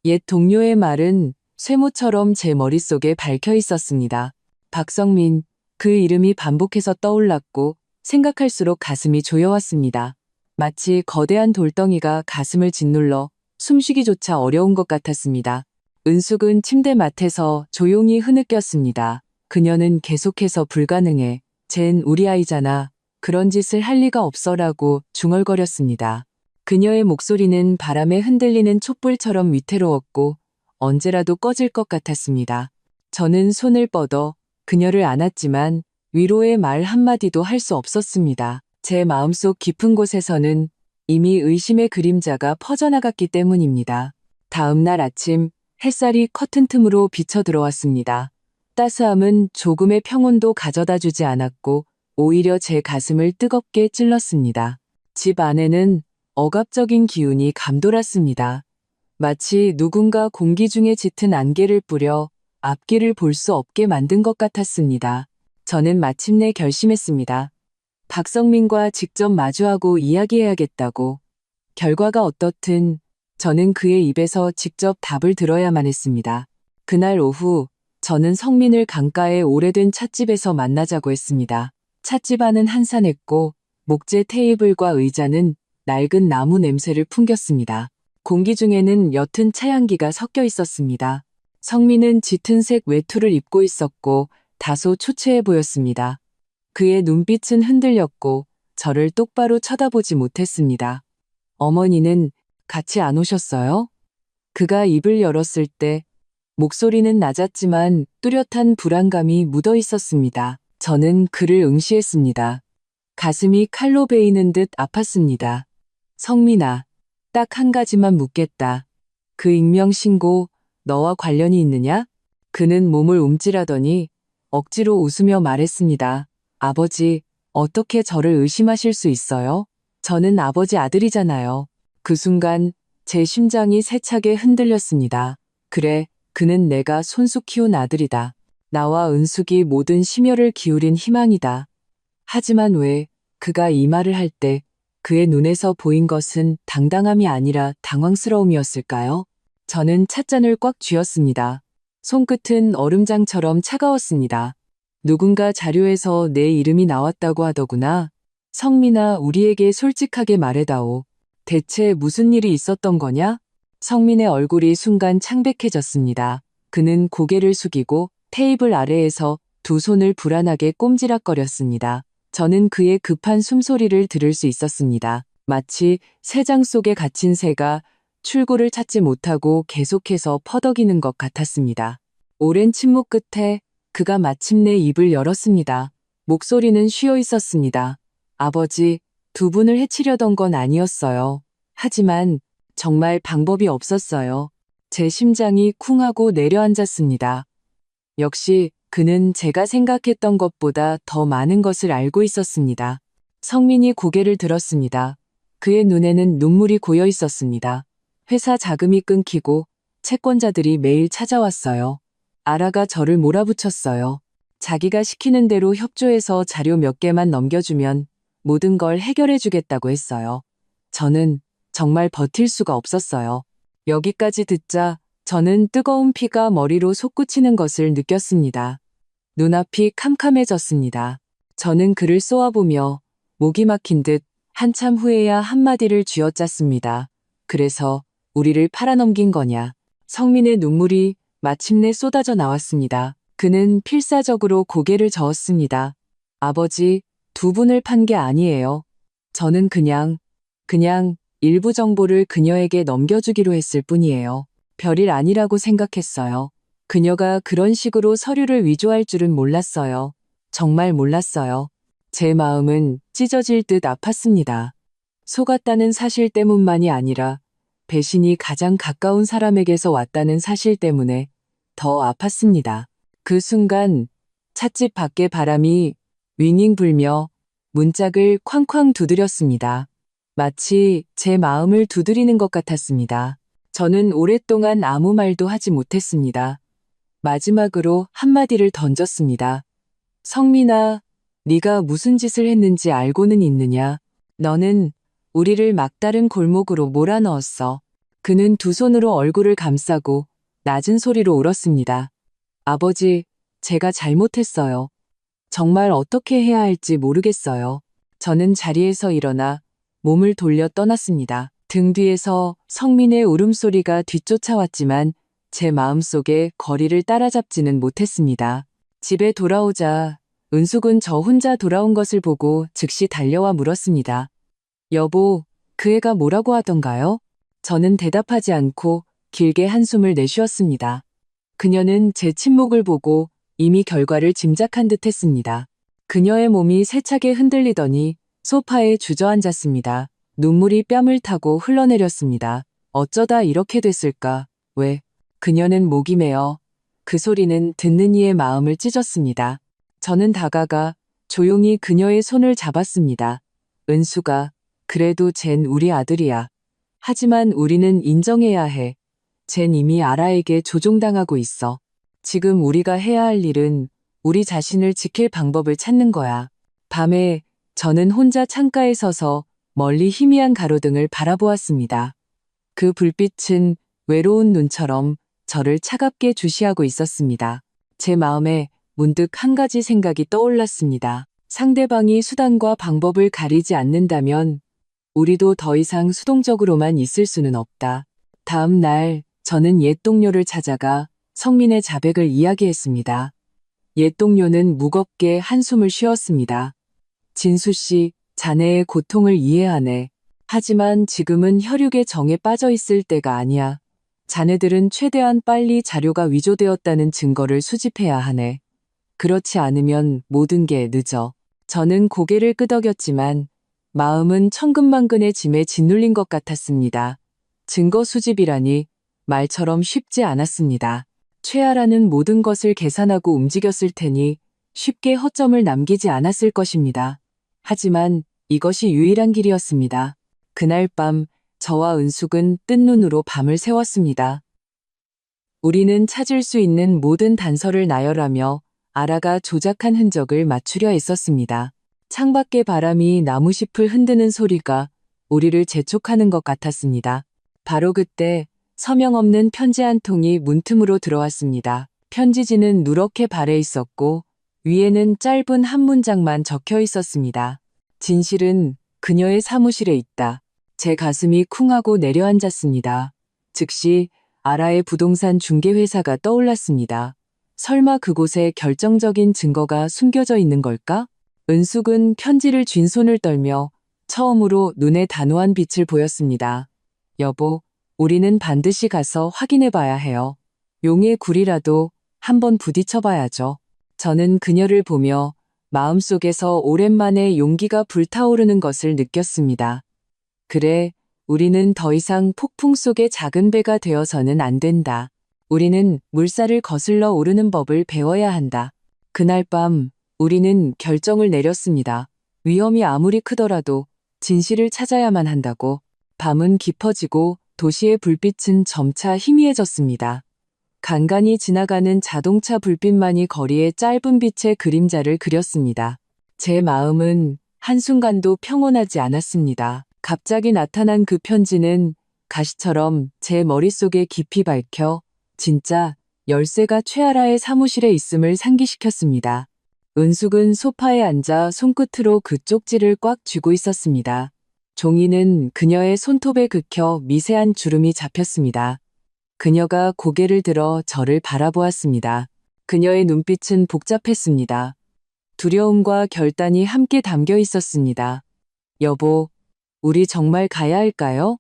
옛 동료의 말은 쇠모처럼 제 머릿속에 박혀 있었습니다. 박성민, 그 이름이 반복해서 떠올랐고 생각할수록 가슴이 조여왔습니다. 마치 거대한 돌덩이가 가슴을 짓눌러 숨쉬기조차 어려운 것 같았습니다. 은숙은 침대 맡에서 조용히 흐느꼈습니다. 그녀는 계속해서 불가능해. 쟨 우리 아이잖아. 그런 짓을 할 리가 없어라고 중얼거렸습니다. 그녀의 목소리는 바람에 흔들리는 촛불처럼 위태로웠고 언제라도 꺼질 것 같았습니다. 저는 손을 뻗어 그녀를 안았지만 위로의 말 한마디도 할 수 없었습니다. 제 마음속 깊은 곳에서는 이미 의심의 그림자가 퍼져나갔기 때문입니다. 다음 날 아침 햇살이 커튼 틈으로 비쳐 들어왔습니다. 따스함은 조금의 평온도 가져다 주지 않았고 오히려 제 가슴을 뜨겁게 찔렀습니다. 집 안에는 억압적인 기운이 감돌았습니다. 마치 누군가 공기 중에 짙은 안개를 뿌려 앞길을 볼 수 없게 만든 것 같았습니다. 저는 마침내 결심했습니다. 박성민과 직접 마주하고 이야기해야겠다고. 결과가 어떻든 저는 그의 입에서 직접 답을 들어야만 했습니다. 그날 오후 저는 성민을 강가의 오래된 찻집에서 만나자고 했습니다. 찻집 안은 한산했고 목재 테이블과 의자는 낡은 나무 냄새를 풍겼습니다. 공기 중에는 옅은 차향기가 섞여 있었습니다. 성민은 짙은 색 외투를 입고 있었고 다소 초췌해 보였습니다. 그의 눈빛은 흔들렸고 저를 똑바로 쳐다보지 못했습니다. 어머니는 같이 안 오셨어요? 그가 입을 열었을 때 목소리는 낮았지만 뚜렷한 불안감이 묻어 있었습니다. 저는 그를 응시했습니다. 가슴이 칼로 베이는 듯 아팠습니다. 성민아, 딱 한 가지만 묻겠다. 그 익명신고 너와 관련이 있느냐? 그는 몸을 움찔하더니 억지로 웃으며 말했습니다. 아버지, 어떻게 저를 의심하실 수 있어요? 저는 아버지 아들이잖아요. 그 순간 제 심장이 세차게 흔들렸습니다. 그래, 그는 내가 손수 키운 아들이다. 나와 은숙이 모든 심혈을 기울인 희망이다. 하지만 왜 그가 이 말을 할 때 그의 눈에서 보인 것은 당당함이 아니라 당황스러움이었을까요? 저는 찻잔을 꽉 쥐었습니다. 손끝은 얼음장처럼 차가웠습니다. 누군가 자료에서 내 이름이 나왔다고 하더구나. 성민아, 우리에게 솔직하게 말해다오. 대체 무슨 일이 있었던 거냐? 성민의 얼굴이 순간 창백해졌습니다. 그는 고개를 숙이고 테이블 아래에서 두 손을 불안하게 꼼지락거렸습니다. 저는 그의 급한 숨소리를 들을 수 있었습니다. 마치 새장 속에 갇힌 새가 출구를 찾지 못하고 계속해서 퍼덕이는 것 같았습니다. 오랜 침묵 끝에 그가 마침내 입을 열었습니다. 목소리는 쉬어 있었습니다. 아버지, 두 분을 해치려던 건 아니었어요. 하지만 정말 방법이 없었어요. 제 심장이 쿵하고 내려앉았습니다. 역시 그는 제가 생각했던 것보다 더 많은 것을 알고 있었습니다. 성민이 고개를 들었습니다. 그의 눈에는 눈물이 고여 있었습니다. 회사 자금이 끊기고 채권자들이 매일 찾아왔어요. 아라가 저를 몰아붙였어요. 자기가 시키는 대로 협조해서 자료 몇 개만 넘겨주면 모든 걸 해결해 주겠다고 했어요. 저는 정말 버틸 수가 없었어요. 여기까지 듣자 저는 뜨거운 피가 머리로 솟구치는 것을 느꼈습니다. 눈앞이 캄캄해졌습니다. 저는 그를 쏘아보며 목이 막힌 듯 한참 후에야 한마디를 쥐어짰습니다. 그래서 우리를 팔아넘긴 거냐. 성민의 눈물이 마침내 쏟아져 나왔습니다. 그는 필사적으로 고개를 저었습니다. 아버지, 두 분을 판 게 아니에요. 저는 그냥 일부 정보를 그녀에게 넘겨주기로 했을 뿐이에요. 별일 아니라고 생각했어요. 그녀가 그런 식으로 서류를 위조할 줄은 몰랐어요. 정말 몰랐어요. 제 마음은 찢어질 듯 아팠습니다. 속았다는 사실 때문만이 아니라 배신이 가장 가까운 사람에게서 왔다는 사실 때문에 더 아팠습니다. 그 순간 찻집 밖의 바람이 윙윙 불며 문짝을 쾅쾅 두드렸습니다. 마치 제 마음을 두드리는 것 같았습니다. 저는 오랫동안 아무 말도 하지 못했습니다. 마지막으로 한마디를 던졌습니다. 성민아, 네가 무슨 짓을 했는지 알고는 있느냐? 너는 우리를 막다른 골목으로 몰아넣었어. 그는 두 손으로 얼굴을 감싸고 낮은 소리로 울었습니다. 아버지, 제가 잘못했어요. 정말 어떻게 해야 할지 모르겠어요. 저는 자리에서 일어나 몸을 돌려 떠났습니다. 등 뒤에서 성민의 울음소리가 뒤쫓아왔지만 제 마음속에 거리를 따라잡지는 못했습니다. 집에 돌아오자 은숙은 저 혼자 돌아온 것을 보고 즉시 달려와 물었습니다. 여보, 그 애가 뭐라고 하던가요? 저는 대답하지 않고 길게 한숨을 내쉬었습니다. 그녀는 제 침묵을 보고 이미 결과를 짐작한 듯 했습니다. 그녀의 몸이 세차게 흔들리더니 소파에 주저앉았습니다. 눈물이 뺨을 타고 흘러내렸습니다. 어쩌다 이렇게 됐을까? 왜? 그녀는 목이 메어 그 소리는 듣는 이의 마음을 찢었습니다. 저는 다가가 조용히 그녀의 손을 잡았습니다. 은수가, 그래도 쟨 우리 아들이야. 하지만 우리는 인정해야 해. 쟨 이미 아라에게 조종당하고 있어. 지금 우리가 해야 할 일은 우리 자신을 지킬 방법을 찾는 거야. 밤에 저는 혼자 창가에 서서 멀리 희미한 가로등을 바라보았습니다. 그 불빛은 외로운 눈처럼 저를 차갑게 주시하고 있었습니다. 제 마음에 문득 한 가지 생각이 떠올랐습니다. 상대방이 수단과 방법을 가리지 않는다면 우리도 더 이상 수동적으로만 있을 수는 없다. 다음 날 저는 옛 동료를 찾아가 성민의 자백을 이야기했습니다. 옛 동료는 무겁게 한숨을 쉬었습니다. 진수 씨, 자네의 고통을 이해하네. 하지만 지금은 혈육의 정에 빠져 있을 때가 아니야. 자네들은 최대한 빨리 자료가 위조되었다는 증거를 수집해야 하네. 그렇지 않으면 모든 게 늦어. 저는 고개를 끄덕였지만 마음은 천근만근의 짐에 짓눌린 것 같았습니다. 증거 수집이라니 말처럼 쉽지 않았습니다. 최아라는 모든 것을 계산하고 움직였을 테니 쉽게 허점을 남기지 않았을 것입니다. 하지만 이것이 유일한 길이었습니다. 그날 밤 저와 은숙은 뜬 눈으로 밤을 새웠습니다. 우리는 찾을 수 있는 모든 단서를 나열하며 아라가 조작한 흔적을 맞추려 애썼습니다. 창밖의 바람이 나무잎을 흔드는 소리가 우리를 재촉하는 것 같았습니다. 바로 그때 서명 없는 편지 한 통이 문틈으로 들어왔습니다. 편지지는 누렇게 발해 있었고 위에는 짧은 한 문장만 적혀 있었습니다. 진실은 그녀의 사무실에 있다. 제 가슴이 쿵하고 내려앉았습니다. 즉시 아라의 부동산 중개회사가 떠올랐습니다. 설마 그곳에 결정적인 증거가 숨겨져 있는 걸까? 은숙은 편지를 쥔 손을 떨며 처음으로 눈에 단호한 빛을 보였습니다. 여보, 우리는 반드시 가서 확인해 봐야 해요. 용의 굴이라도 한번 부딪혀 봐야죠. 저는 그녀를 보며 마음속에서 오랜만에 용기가 불타오르는 것을 느꼈습니다. 그래, 우리는 더 이상 폭풍 속의 작은 배가 되어서는 안 된다. 우리는 물살을 거슬러 오르는 법을 배워야 한다. 그날 밤 우리는 결정을 내렸습니다. 위험이 아무리 크더라도 진실을 찾아야만 한다고. 밤은 깊어지고 도시의 불빛은 점차 희미해졌습니다. 간간히 지나가는 자동차 불빛만이 거리에 짧은 빛의 그림자를 그렸습니다. 제 마음은 한순간도 평온하지 않았습니다. 갑자기 나타난 그 편지는 가시처럼 제 머릿속에 깊이 박혀 진짜 열쇠가 최아라의 사무실에 있음을 상기시켰습니다. 은숙은 소파에 앉아 손끝으로 그 쪽지를 꽉 쥐고 있었습니다. 종이는 그녀의 손톱에 긁혀 미세한 주름이 잡혔습니다. 그녀가 고개를 들어 저를 바라보았습니다. 그녀의 눈빛은 복잡했습니다. 두려움과 결단이 함께 담겨 있었습니다. 여보, 우리 정말 가야 할까요?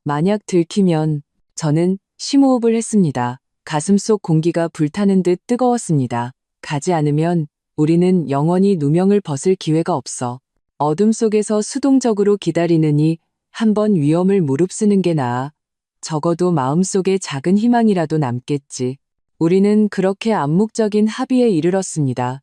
만약 들키면 저는 심호흡을 했습니다. 가슴속 공기가 불타는 듯 뜨거웠습니다. 가지 않으면 우리는 영원히 누명을 벗을 기회가 없어. 어둠 속에서 수동적으로 기다리느니 한번 위험을 무릅쓰는 게 나아. 적어도 마음속에 작은 희망이라도 남겠지. 우리는 그렇게 암묵적인 합의에 이르렀습니다.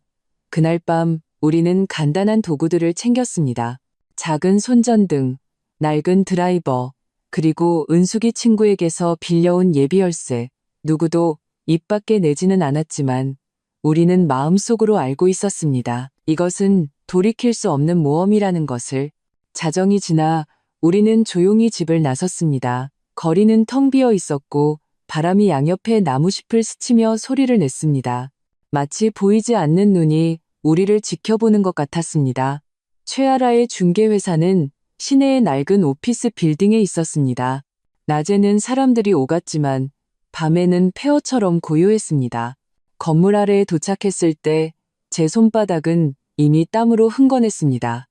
그날 밤 우리는 간단한 도구들을 챙겼습니다. 작은 손전등, 낡은 드라이버, 그리고 은숙이 친구에게서 빌려온 예비 열쇠. 누구도 입 밖에 내지는 않았지만 우리는 마음속으로 알고 있었습니다. 이것은 돌이킬 수 없는 모험이라는 것을. 자정이 지나 우리는 조용히 집을 나섰습니다. 거리는 텅 비어 있었고 바람이 양옆에 나무잎을 스치며 소리를 냈습니다. 마치 보이지 않는 눈이 우리를 지켜보는 것 같았습니다. 최아라의 중개회사는 시내의 낡은 오피스 빌딩에 있었습니다. 낮에는 사람들이 오갔지만 밤에는 폐허처럼 고요했습니다. 건물 아래에 도착했을 때 제 손바닥은 이미 땀으로 흥건했습니다.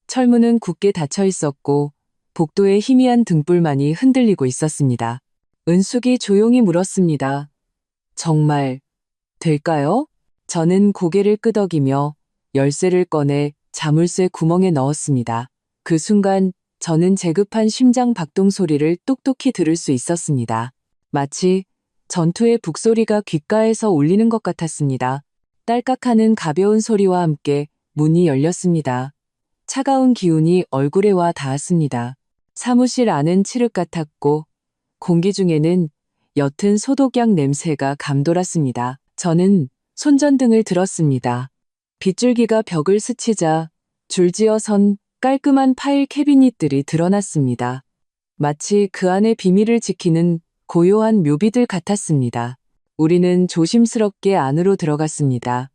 철문은 굳게 닫혀 있었고 복도의 희미한 등불만이 흔들리고 있었습니다. 은숙이 조용히 물었습니다. 정말 될까요? 저는 고개를 끄덕이며 열쇠를 꺼내 자물쇠 구멍에 넣었습니다. 그 순간 저는 제급한 심장 박동 소리를 똑똑히 들을 수 있었습니다. 마치 전투의 북소리가 귓가에서 울리는 것 같았습니다. 딸깍하는 가벼운 소리와 함께 문이 열렸습니다. 차가운 기운이 얼굴에 와 닿았습니다. 사무실 안은 칠흑 같았고 공기 중에는 옅은 소독약 냄새가 감돌았습니다. 저는 손전등을 들었습니다. 빗줄기가 벽을 스치자 줄지어 선 깔끔한 파일 캐비닛들이 드러났습니다. 마치 그 안의 비밀을 지키는 고요한 묘비들 같았습니다. 우리는 조심스럽게 안으로 들어갔습니다.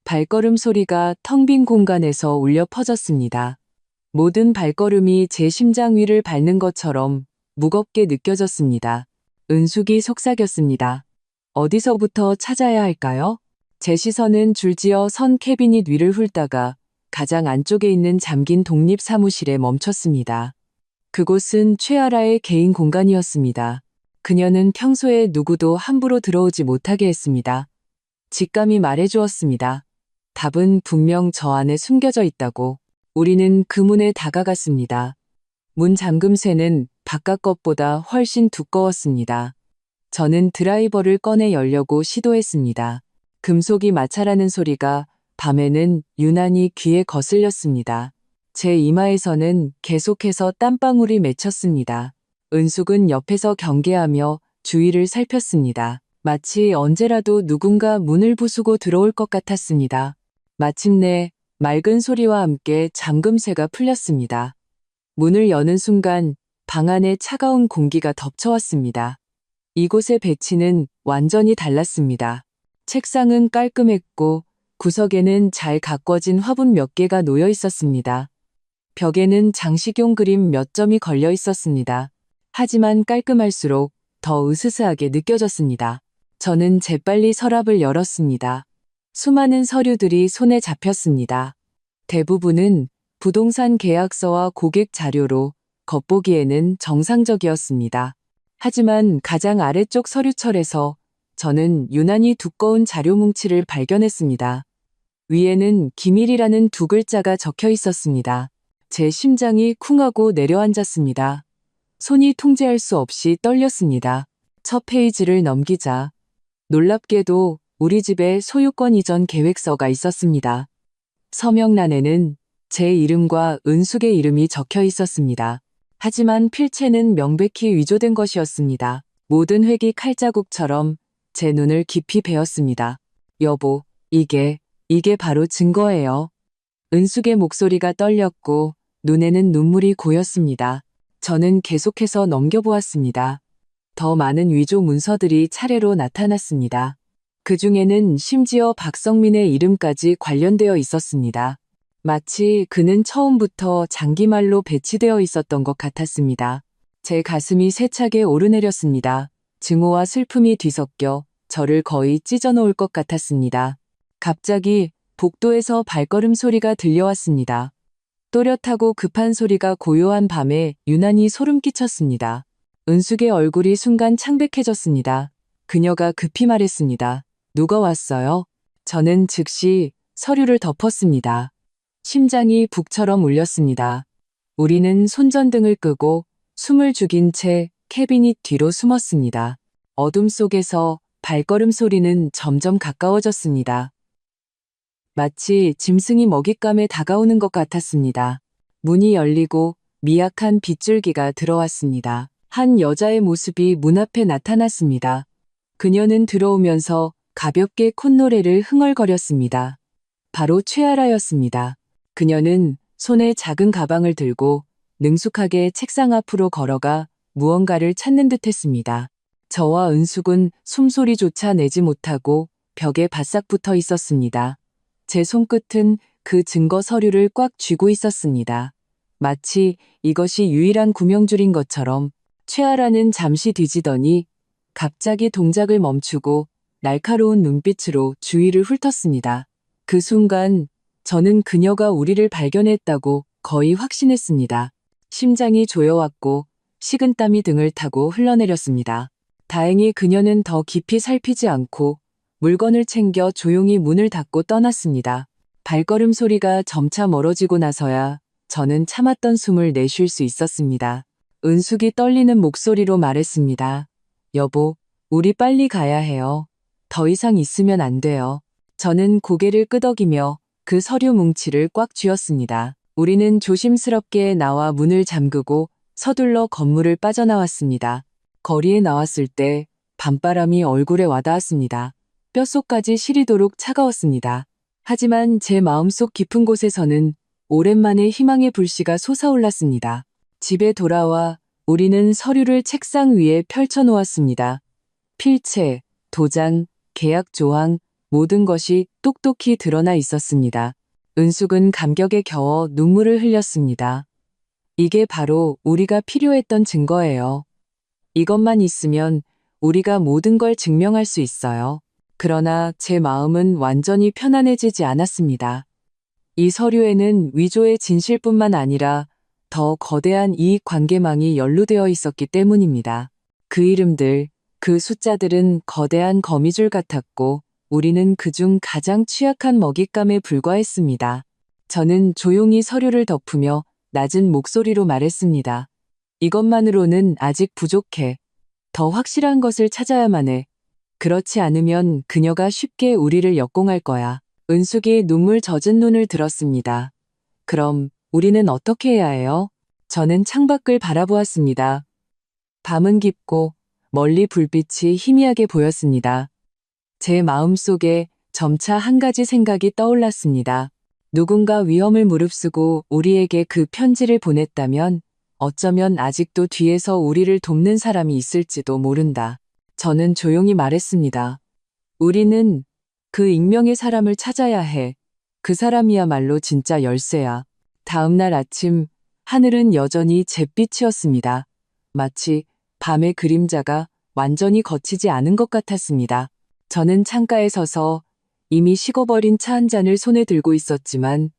발걸음 소리가 텅 빈 공간에서 울려 퍼졌습니다. 모든 발걸음이 제 심장 위를 밟는 것처럼 무겁게 느껴졌습니다. 은숙이 속삭였습니다. 어디서부터 찾아야 할까요? 제 시선은 줄지어 선 캐비닛 위를 훑다가 가장 안쪽에 있는 잠긴 독립 사무실에 멈췄습니다. 그곳은 최아라의 개인 공간이었습니다. 그녀는 평소에 누구도 함부로 들어오지 못하게 했습니다. 직감이 말해주었습니다. 답은 분명 저 안에 숨겨져 있다고. 우리는 그 문에 다가갔습니다. 문 잠금쇠는 바깥 것보다 훨씬 두꺼웠습니다. 저는 드라이버를 꺼내 열려고 시도했습니다. 금속이 마찰하는 소리가 밤에는 유난히 귀에 거슬렸습니다. 제 이마에서는 계속해서 땀방울이 맺혔습니다. 은숙은 옆에서 경계하며 주위를 살폈습니다. 마치 언제라도 누군가 문을 부수고 들어올 것 같았습니다. 마침내 맑은 소리와 함께 잠금쇠가 풀렸습니다. 문을 여는 순간 방 안에 차가운 공기가 덮쳐왔습니다. 이곳의 배치는 완전히 달랐습니다. 책상은 깔끔했고 구석에는 잘 가꿔진 화분 몇 개가 놓여 있었습니다. 벽에는 장식용 그림 몇 점이 걸려 있었습니다. 하지만 깔끔할수록 더 으스스하게 느껴졌습니다. 저는 재빨리 서랍을 열었습니다. 수많은 서류들이 손에 잡혔습니다. 대부분은 부동산 계약서와 고객 자료로 겉보기에는 정상적이었습니다. 하지만 가장 아래쪽 서류철에서 저는 유난히 두꺼운 자료 뭉치를 발견했습니다. 위에는 기밀이라는 두 글자가 적혀 있었습니다. 제 심장이 쿵하고 내려앉았습니다. 손이 통제할 수 없이 떨렸습니다. 첫 페이지를 넘기자 놀랍게도 우리 집에 소유권 이전 계획서가 있었습니다. 서명란에는 제 이름과 은숙의 이름이 적혀 있었습니다. 하지만 필체는 명백히 위조된 것이었습니다. 모든 획이 칼자국처럼 제 눈을 깊이 베었습니다. 여보, 이게 바로 증거예요. 은숙의 목소리가 떨렸고 눈에는 눈물이 고였습니다. 저는 계속해서 넘겨보았습니다. 더 많은 위조 문서들이 차례로 나타났습니다. 그 중에는 심지어 박성민의 이름까지 관련되어 있었습니다. 마치 그는 처음부터 장기말로 배치되어 있었던 것 같았습니다. 제 가슴이 세차게 오르내렸습니다. 증오와 슬픔이 뒤섞여 저를 거의 찢어놓을 것 같았습니다. 갑자기 복도에서 발걸음 소리가 들려왔습니다. 또렷하고 급한 소리가 고요한 밤에 유난히 소름 끼쳤습니다. 은숙의 얼굴이 순간 창백해졌습니다. 그녀가 급히 말했습니다. 누가 왔어요? 저는 즉시 서류를 덮었습니다. 심장이 북처럼 울렸습니다. 우리는 손전등을 끄고 숨을 죽인 채 캐비닛 뒤로 숨었습니다. 어둠 속에서 발걸음 소리는 점점 가까워졌습니다. 마치 짐승이 먹잇감에 다가오는 것 같았습니다. 문이 열리고 미약한 빗줄기가 들어왔습니다. 한 여자의 모습이 문 앞에 나타났습니다. 그녀는 들어오면서 가볍게 콧노래를 흥얼거렸습니다. 바로 최아라였습니다. 그녀는 손에 작은 가방을 들고 능숙하게 책상 앞으로 걸어가 무언가를 찾는 듯 했습니다. 저와 은숙은 숨소리조차 내지 못하고 벽에 바싹 붙어 있었습니다. 제 손끝은 그 증거 서류를 꽉 쥐고 있었습니다. 마치 이것이 유일한 구명줄인 것처럼 최아라는 잠시 뒤지더니 갑자기 동작을 멈추고 날카로운 눈빛으로 주위를 훑었습니다. 그 순간 저는 그녀가 우리를 발견했다고 거의 확신했습니다. 심장이 조여왔고 식은땀이 등을 타고 흘러내렸습니다. 다행히 그녀는 더 깊이 살피지 않고 물건을 챙겨 조용히 문을 닫고 떠났습니다. 발걸음 소리가 점차 멀어지고 나서야 저는 참았던 숨을 내쉴 수 있었습니다. 은숙이 떨리는 목소리로 말했습니다. 여보, 우리 빨리 가야 해요. 더 이상 있으면 안 돼요. 저는 고개를 끄덕이며 그 서류 뭉치를 꽉 쥐었습니다. 우리는 조심스럽게 나와 문을 잠그고 서둘러 건물을 빠져나왔습니다. 거리에 나왔을 때 밤바람이 얼굴에 와닿았습니다. 뼛속까지 시리도록 차가웠습니다. 하지만 제 마음속 깊은 곳에서는 오랜만에 희망의 불씨가 솟아올랐습니다. 집에 돌아와 우리는 서류를 책상 위에 펼쳐놓았습니다. 필체, 도장, 계약 조항, 모든 것이 똑똑히 드러나 있었습니다. 은숙은 감격에 겨워 눈물을 흘렸습니다. 이게 바로 우리가 필요했던 증거예요. 이것만 있으면 우리가 모든 걸 증명할 수 있어요. 그러나 제 마음은 완전히 편안해지지 않았습니다. 이 서류에는 위조의 진실뿐만 아니라 더 거대한 이익 관계망이 연루되어 있었기 때문입니다. 그 이름들, 그 숫자들은 거대한 거미줄 같았고 우리는 그중 가장 취약한 먹잇감에 불과했습니다. 저는 조용히 서류를 덮으며 낮은 목소리로 말했습니다. 이것만으로는 아직 부족해. 더 확실한 것을 찾아야만 해. 그렇지 않으면 그녀가 쉽게 우리를 역공할 거야. 은숙이 눈물 젖은 눈을 들었습니다. 그럼 우리는 어떻게 해야 해요? 저는 창밖을 바라보았습니다. 밤은 깊고 멀리 불빛이 희미하게 보였습니다. 제 마음속에 점차 한 가지 생각이 떠올랐습니다. 누군가 위험을 무릅쓰고 우리에게 그 편지를 보냈다면 어쩌면 아직도 뒤에서 우리를 돕는 사람이 있을지도 모른다. 저는 조용히 말했습니다. 우리는 그 익명의 사람을 찾아야 해. 그 사람이야말로 진짜 열쇠야. 다음 날 아침 하늘은 여전히 잿빛이었습니다. 마치 밤의 그림자가 완전히 걷히지 않은 것 같았습니다. 저는 창가에 서서 이미 식어버린 차 한 잔을 손에 들고 있었지만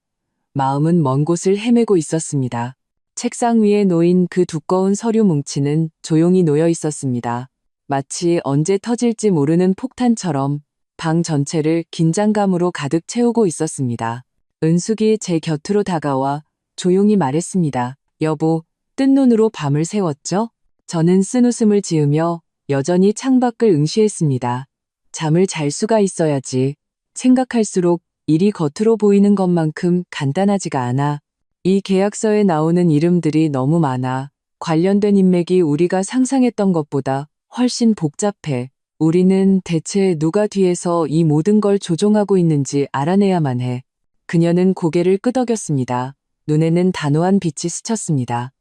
마음은 먼 곳을 헤매고 있었습니다. 책상 위에 놓인 그 두꺼운 서류 뭉치는 조용히 놓여 있었습니다. 마치 언제 터질지 모르는 폭탄처럼 방 전체를 긴장감으로 가득 채우고 있었습니다. 은숙이 제 곁으로 다가와 조용히 말했습니다. 여보, 뜬 눈으로 밤을 새웠죠? 저는 쓴웃음을 지으며 여전히 창밖을 응시했습니다. 잠을 잘 수가 있어야지. 생각할수록 일이 겉으로 보이는 것만큼 간단하지가 않아. 이 계약서에 나오는 이름들이 너무 많아. 관련된 인맥이 우리가 상상했던 것보다 훨씬 복잡해. 우리는 대체 누가 뒤에서 이 모든 걸 조종하고 있는지 알아내야만 해. 그녀는 고개를 끄덕였습니다. 눈에는 단호한 빛이 스쳤습니다.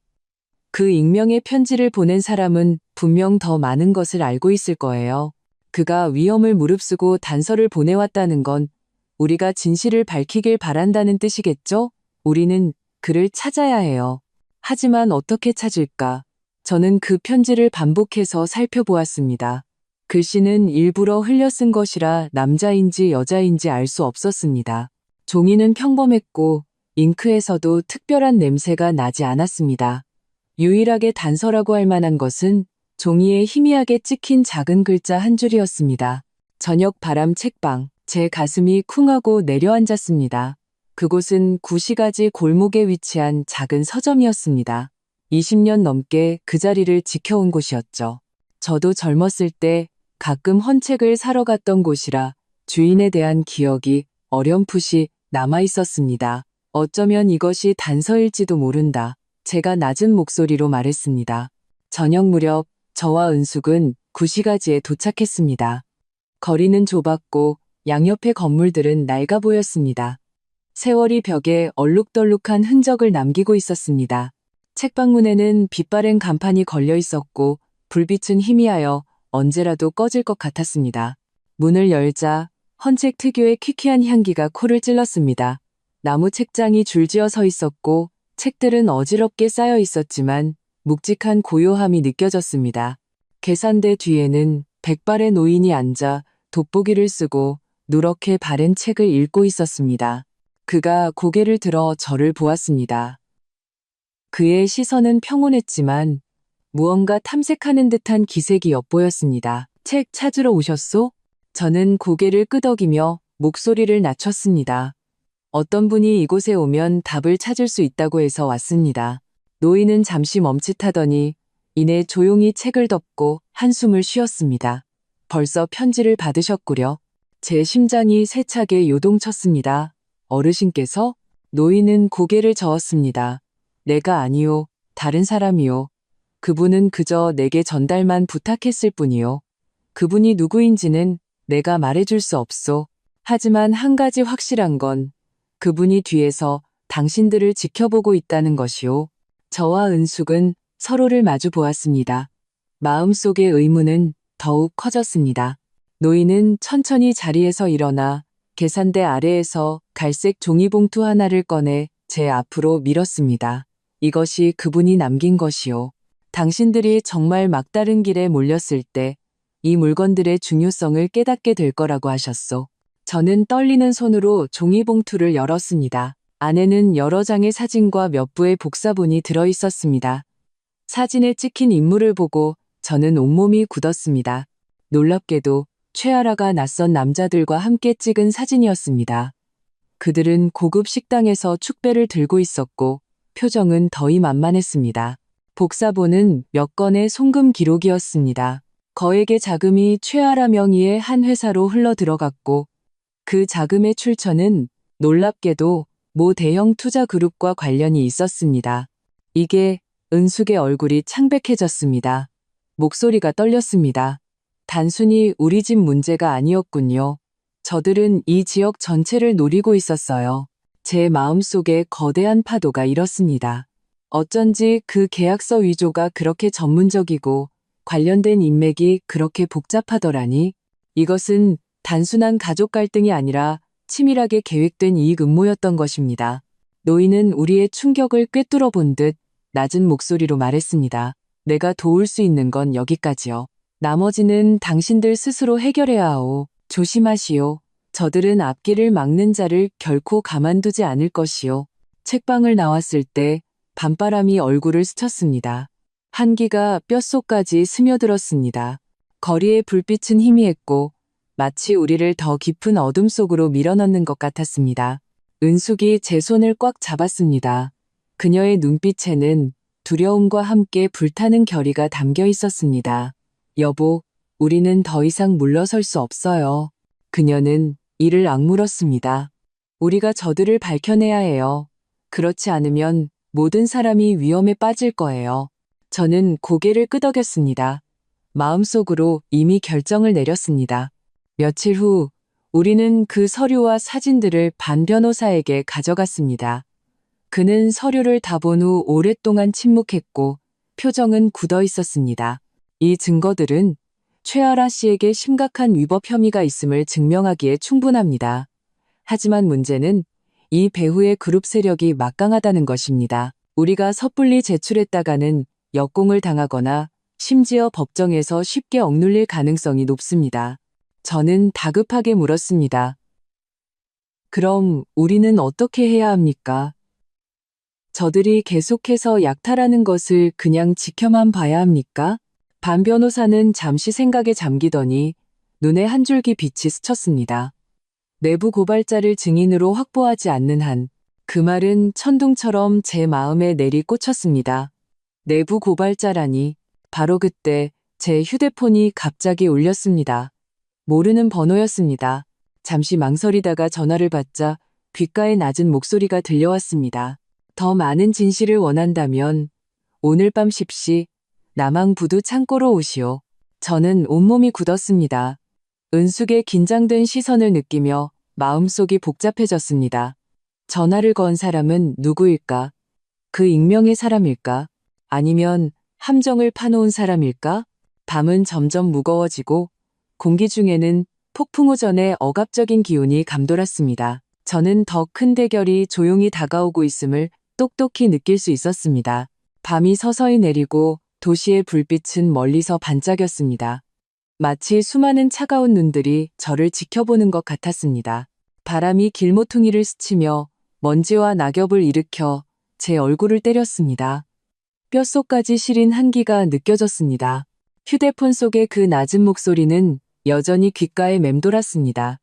그 익명의 편지를 보낸 사람은 분명 더 많은 것을 알고 있을 거예요. 그가 위험을 무릅쓰고 단서를 보내왔다는 건 우리가 진실을 밝히길 바란다는 뜻이겠죠? 우리는 그를 찾아야 해요. 하지만 어떻게 찾을까? 저는 그 편지를 반복해서 살펴보았습니다. 글씨는 일부러 흘려 쓴 것이라 남자인지 여자인지 알 수 없었습니다. 종이는 평범했고 잉크에서도 특별한 냄새가 나지 않았습니다. 유일하게 단서라고 할 만한 것은 종이에 희미하게 찍힌 작은 글자 한 줄이었습니다. 저녁 바람 책방. 제 가슴이 쿵하고 내려앉았습니다. 그곳은 구시가지 골목에 위치한 작은 서점이었습니다. 20년 넘게 그 자리를 지켜온 곳이었죠. 저도 젊었을 때 가끔 헌책을 사러 갔던 곳이라 주인에 대한 기억이 어렴풋이 남아 있었습니다. 어쩌면 이것이 단서일지도 모른다. 제가 낮은 목소리로 말했습니다. 저녁 무렵 저와 은숙은 구시가지에 도착했습니다. 거리는 좁았고 양옆의 건물들은 낡아 보였습니다. 세월이 벽에 얼룩덜룩한 흔적을 남기고 있었습니다. 책방문에는 빛바랜 간판이 걸려 있었고 불빛은 희미하여 언제라도 꺼질 것 같았습니다. 문을 열자 헌책 특유의 퀴퀴한 향기가 코를 찔렀습니다. 나무 책장이 줄지어 서 있었고 책들은 어지럽게 쌓여 있었지만 묵직한 고요함이 느껴졌습니다. 계산대 뒤에는 백발의 노인이 앉아 돋보기를 쓰고 누렇게 바랜 책을 읽고 있었습니다. 그가 고개를 들어 저를 보았습니다. 그의 시선은 평온했지만 무언가 탐색하는 듯한 기색이 엿보였습니다. 책 찾으러 오셨소? 저는 고개를 끄덕이며 목소리를 낮췄습니다. 어떤 분이 이곳에 오면 답을 찾을 수 있다고 해서 왔습니다. 노인은 잠시 멈칫하더니 이내 조용히 책을 덮고 한숨을 쉬었습니다. 벌써 편지를 받으셨구려. 제 심장이 세차게 요동쳤습니다. 어르신께서? 노인은 고개를 저었습니다. 내가 아니요, 다른 사람이요. 그분은 그저 내게 전달만 부탁했을 뿐이요. 그분이 누구인지는 내가 말해줄 수 없소. 하지만 한 가지 확실한 건 그분이 뒤에서 당신들을 지켜보고 있다는 것이요. 저와 은숙은 서로를 마주 보았습니다. 마음속의 의문은 더욱 커졌습니다. 노인은 천천히 자리에서 일어나 계산대 아래에서 갈색 종이봉투 하나를 꺼내 제 앞으로 밀었습니다. 이것이 그분이 남긴 것이요. 당신들이 정말 막다른 길에 몰렸을 때 이 물건들의 중요성을 깨닫게 될 거라고 하셨소. 저는 떨리는 손으로 종이봉투를 열었습니다. 안에는 여러 장의 사진과 몇 부의 복사본이 들어 있었습니다. 사진에 찍힌 인물을 보고 저는 온몸이 굳었습니다. 놀랍게도 최아라가 낯선 남자들과 함께 찍은 사진이었습니다. 그들은 고급 식당에서 축배를 들고 있었고 표정은 더위 만만했습니다. 복사본은 몇 건의 송금 기록이었습니다. 거액의 자금이 최아라 명의의 한 회사로 흘러 들어갔고 그 자금의 출처는 놀랍게도 모 대형 투자 그룹과 관련이 있었습니다. 이게 은숙의 얼굴이 창백해졌습니다. 목소리가 떨렸습니다. 단순히 우리 집 문제가 아니었군요. 저들은 이 지역 전체를 노리고 있었어요. 제 마음속에 거대한 파도가 일었습니다. 어쩐지 그 계약서 위조가 그렇게 전문적이고 관련된 인맥이 그렇게 복잡하더라니. 이것은 단순한 가족 갈등이 아니라 치밀하게 계획된 이익 음모였던 것입니다. 노인은 우리의 충격을 꿰뚫어 본 듯 낮은 목소리로 말했습니다. 내가 도울 수 있는 건 여기까지요. 나머지는 당신들 스스로 해결해야 하오. 조심하시오. 저들은 앞길을 막는 자를 결코 가만두지 않을 것이요. 책방을 나왔을 때 밤바람이 얼굴을 스쳤습니다. 한기가 뼛속까지 스며들었습니다. 거리의 불빛은 희미했고 마치 우리를 더 깊은 어둠 속으로 밀어넣는 것 같았습니다. 은숙이 제 손을 꽉 잡았습니다. 그녀의 눈빛에는 두려움과 함께 불타는 결의가 담겨 있었습니다. 여보, 우리는 더 이상 물러설 수 없어요. 그녀는 이를 악물었습니다. 우리가 저들을 밝혀내야 해요. 그렇지 않으면 모든 사람이 위험에 빠질 거예요. 저는 고개를 끄덕였습니다. 마음속으로 이미 결정을 내렸습니다. 며칠 후 우리는 그 서류와 사진들을 반 변호사에게 가져갔습니다. 그는 서류를 다 본 후 오랫동안 침묵했고 표정은 굳어 있었습니다. 이 증거들은 최아라 씨에게 심각한 위법 혐의가 있음을 증명하기에 충분합니다. 하지만 문제는 이 배후의 그룹 세력이 막강하다는 것입니다. 우리가 섣불리 제출했다가는 역공을 당하거나 심지어 법정에서 쉽게 억눌릴 가능성이 높습니다. 저는 다급하게 물었습니다. 그럼 우리는 어떻게 해야 합니까? 저들이 계속해서 약탈하는 것을 그냥 지켜만 봐야 합니까? 반 변호사는 잠시 생각에 잠기더니 눈에 한 줄기 빛이 스쳤습니다. 내부 고발자를 증인으로 확보하지 않는 한, 그 말은 천둥처럼 제 마음에 내리꽂혔습니다. 내부 고발자라니. 바로 그때 제 휴대폰이 갑자기 울렸습니다. 모르는 번호였습니다. 잠시 망설이다가 전화를 받자 귓가에 낮은 목소리가 들려왔습니다. 더 많은 진실을 원한다면 오늘 밤 10시 남항 부두 창고로 오시오. 저는 온몸이 굳었습니다. 은숙의 긴장된 시선을 느끼며 마음속이 복잡해졌습니다. 전화를 건 사람은 누구일까? 그 익명의 사람일까? 아니면 함정을 파놓은 사람일까? 밤은 점점 무거워지고 공기 중에는 폭풍 오전의 억압적인 기운이 감돌았습니다. 저는 더 큰 대결이 조용히 다가오고 있음을 똑똑히 느낄 수 있었습니다. 밤이 서서히 내리고 도시의 불빛은 멀리서 반짝였습니다. 마치 수많은 차가운 눈들이 저를 지켜보는 것 같았습니다. 바람이 길모퉁이를 스치며 먼지와 낙엽을 일으켜 제 얼굴을 때렸습니다. 뼛속까지 시린 한기가 느껴졌습니다. 휴대폰 속의 그 낮은 목소리는 여전히 귓가에 맴돌았습니다.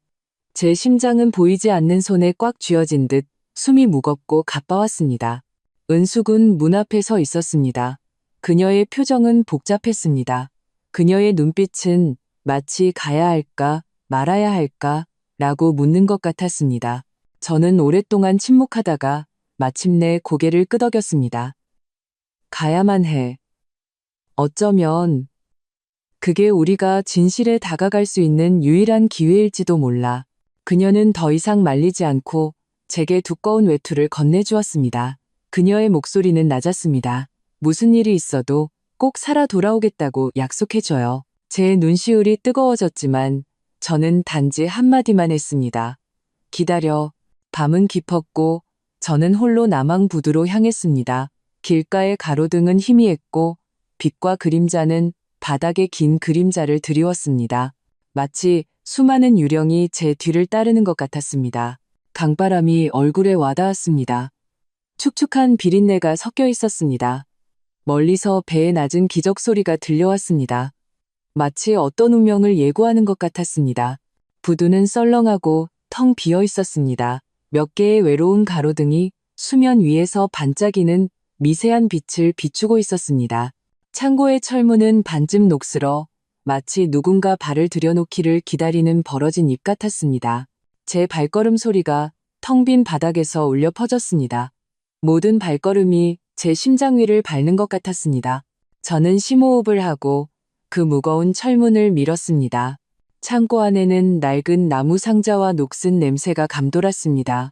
제 심장은 보이지 않는 손에 꽉 쥐어진 듯 숨이 무겁고 가빠왔습니다. 은숙은 문 앞에 서 있었습니다. 그녀의 표정은 복잡했습니다. 그녀의 눈빛은 마치 가야 할까 말아야 할까 라고 묻는 것 같았습니다. 저는 오랫동안 침묵하다가 마침내 고개를 끄덕였습니다. 가야만 해. 어쩌면 그게 우리가 진실에 다가갈 수 있는 유일한 기회일지도 몰라. 그녀는 더 이상 말리지 않고 제게 두꺼운 외투를 건네주었습니다. 그녀의 목소리는 낮았습니다. 무슨 일이 있어도 꼭 살아 돌아오겠다고 약속해줘요. 제 눈시울이 뜨거워졌지만 저는 단지 한마디만 했습니다. 기다려. 밤은 깊었고 저는 홀로 남항 부두로 향했습니다. 길가의 가로등은 희미했고 빛과 그림자는 바닥에 긴 그림자를 드리웠습니다. 마치 수많은 유령이 제 뒤를 따르는 것 같았습니다. 강바람이 얼굴에 와닿았습니다. 축축한 비린내가 섞여 있었습니다. 멀리서 배의 낮은 기적 소리가 들려왔습니다. 마치 어떤 운명을 예고하는 것 같았습니다. 부두는 썰렁하고 텅 비어 있었습니다. 몇 개의 외로운 가로등이 수면 위에서 반짝이는 미세한 빛을 비추고 있었습니다. 창고의 철문은 반쯤 녹슬어 마치 누군가 발을 들여놓기를 기다리는 벌어진 입 같았습니다. 제 발걸음 소리가 텅 빈 바닥에서 울려 퍼졌습니다. 모든 발걸음이 제 심장 위를 밟는 것 같았습니다. 저는 심호흡을 하고 그 무거운 철문을 밀었습니다. 창고 안에는 낡은 나무 상자와 녹슨 냄새가 감돌았습니다.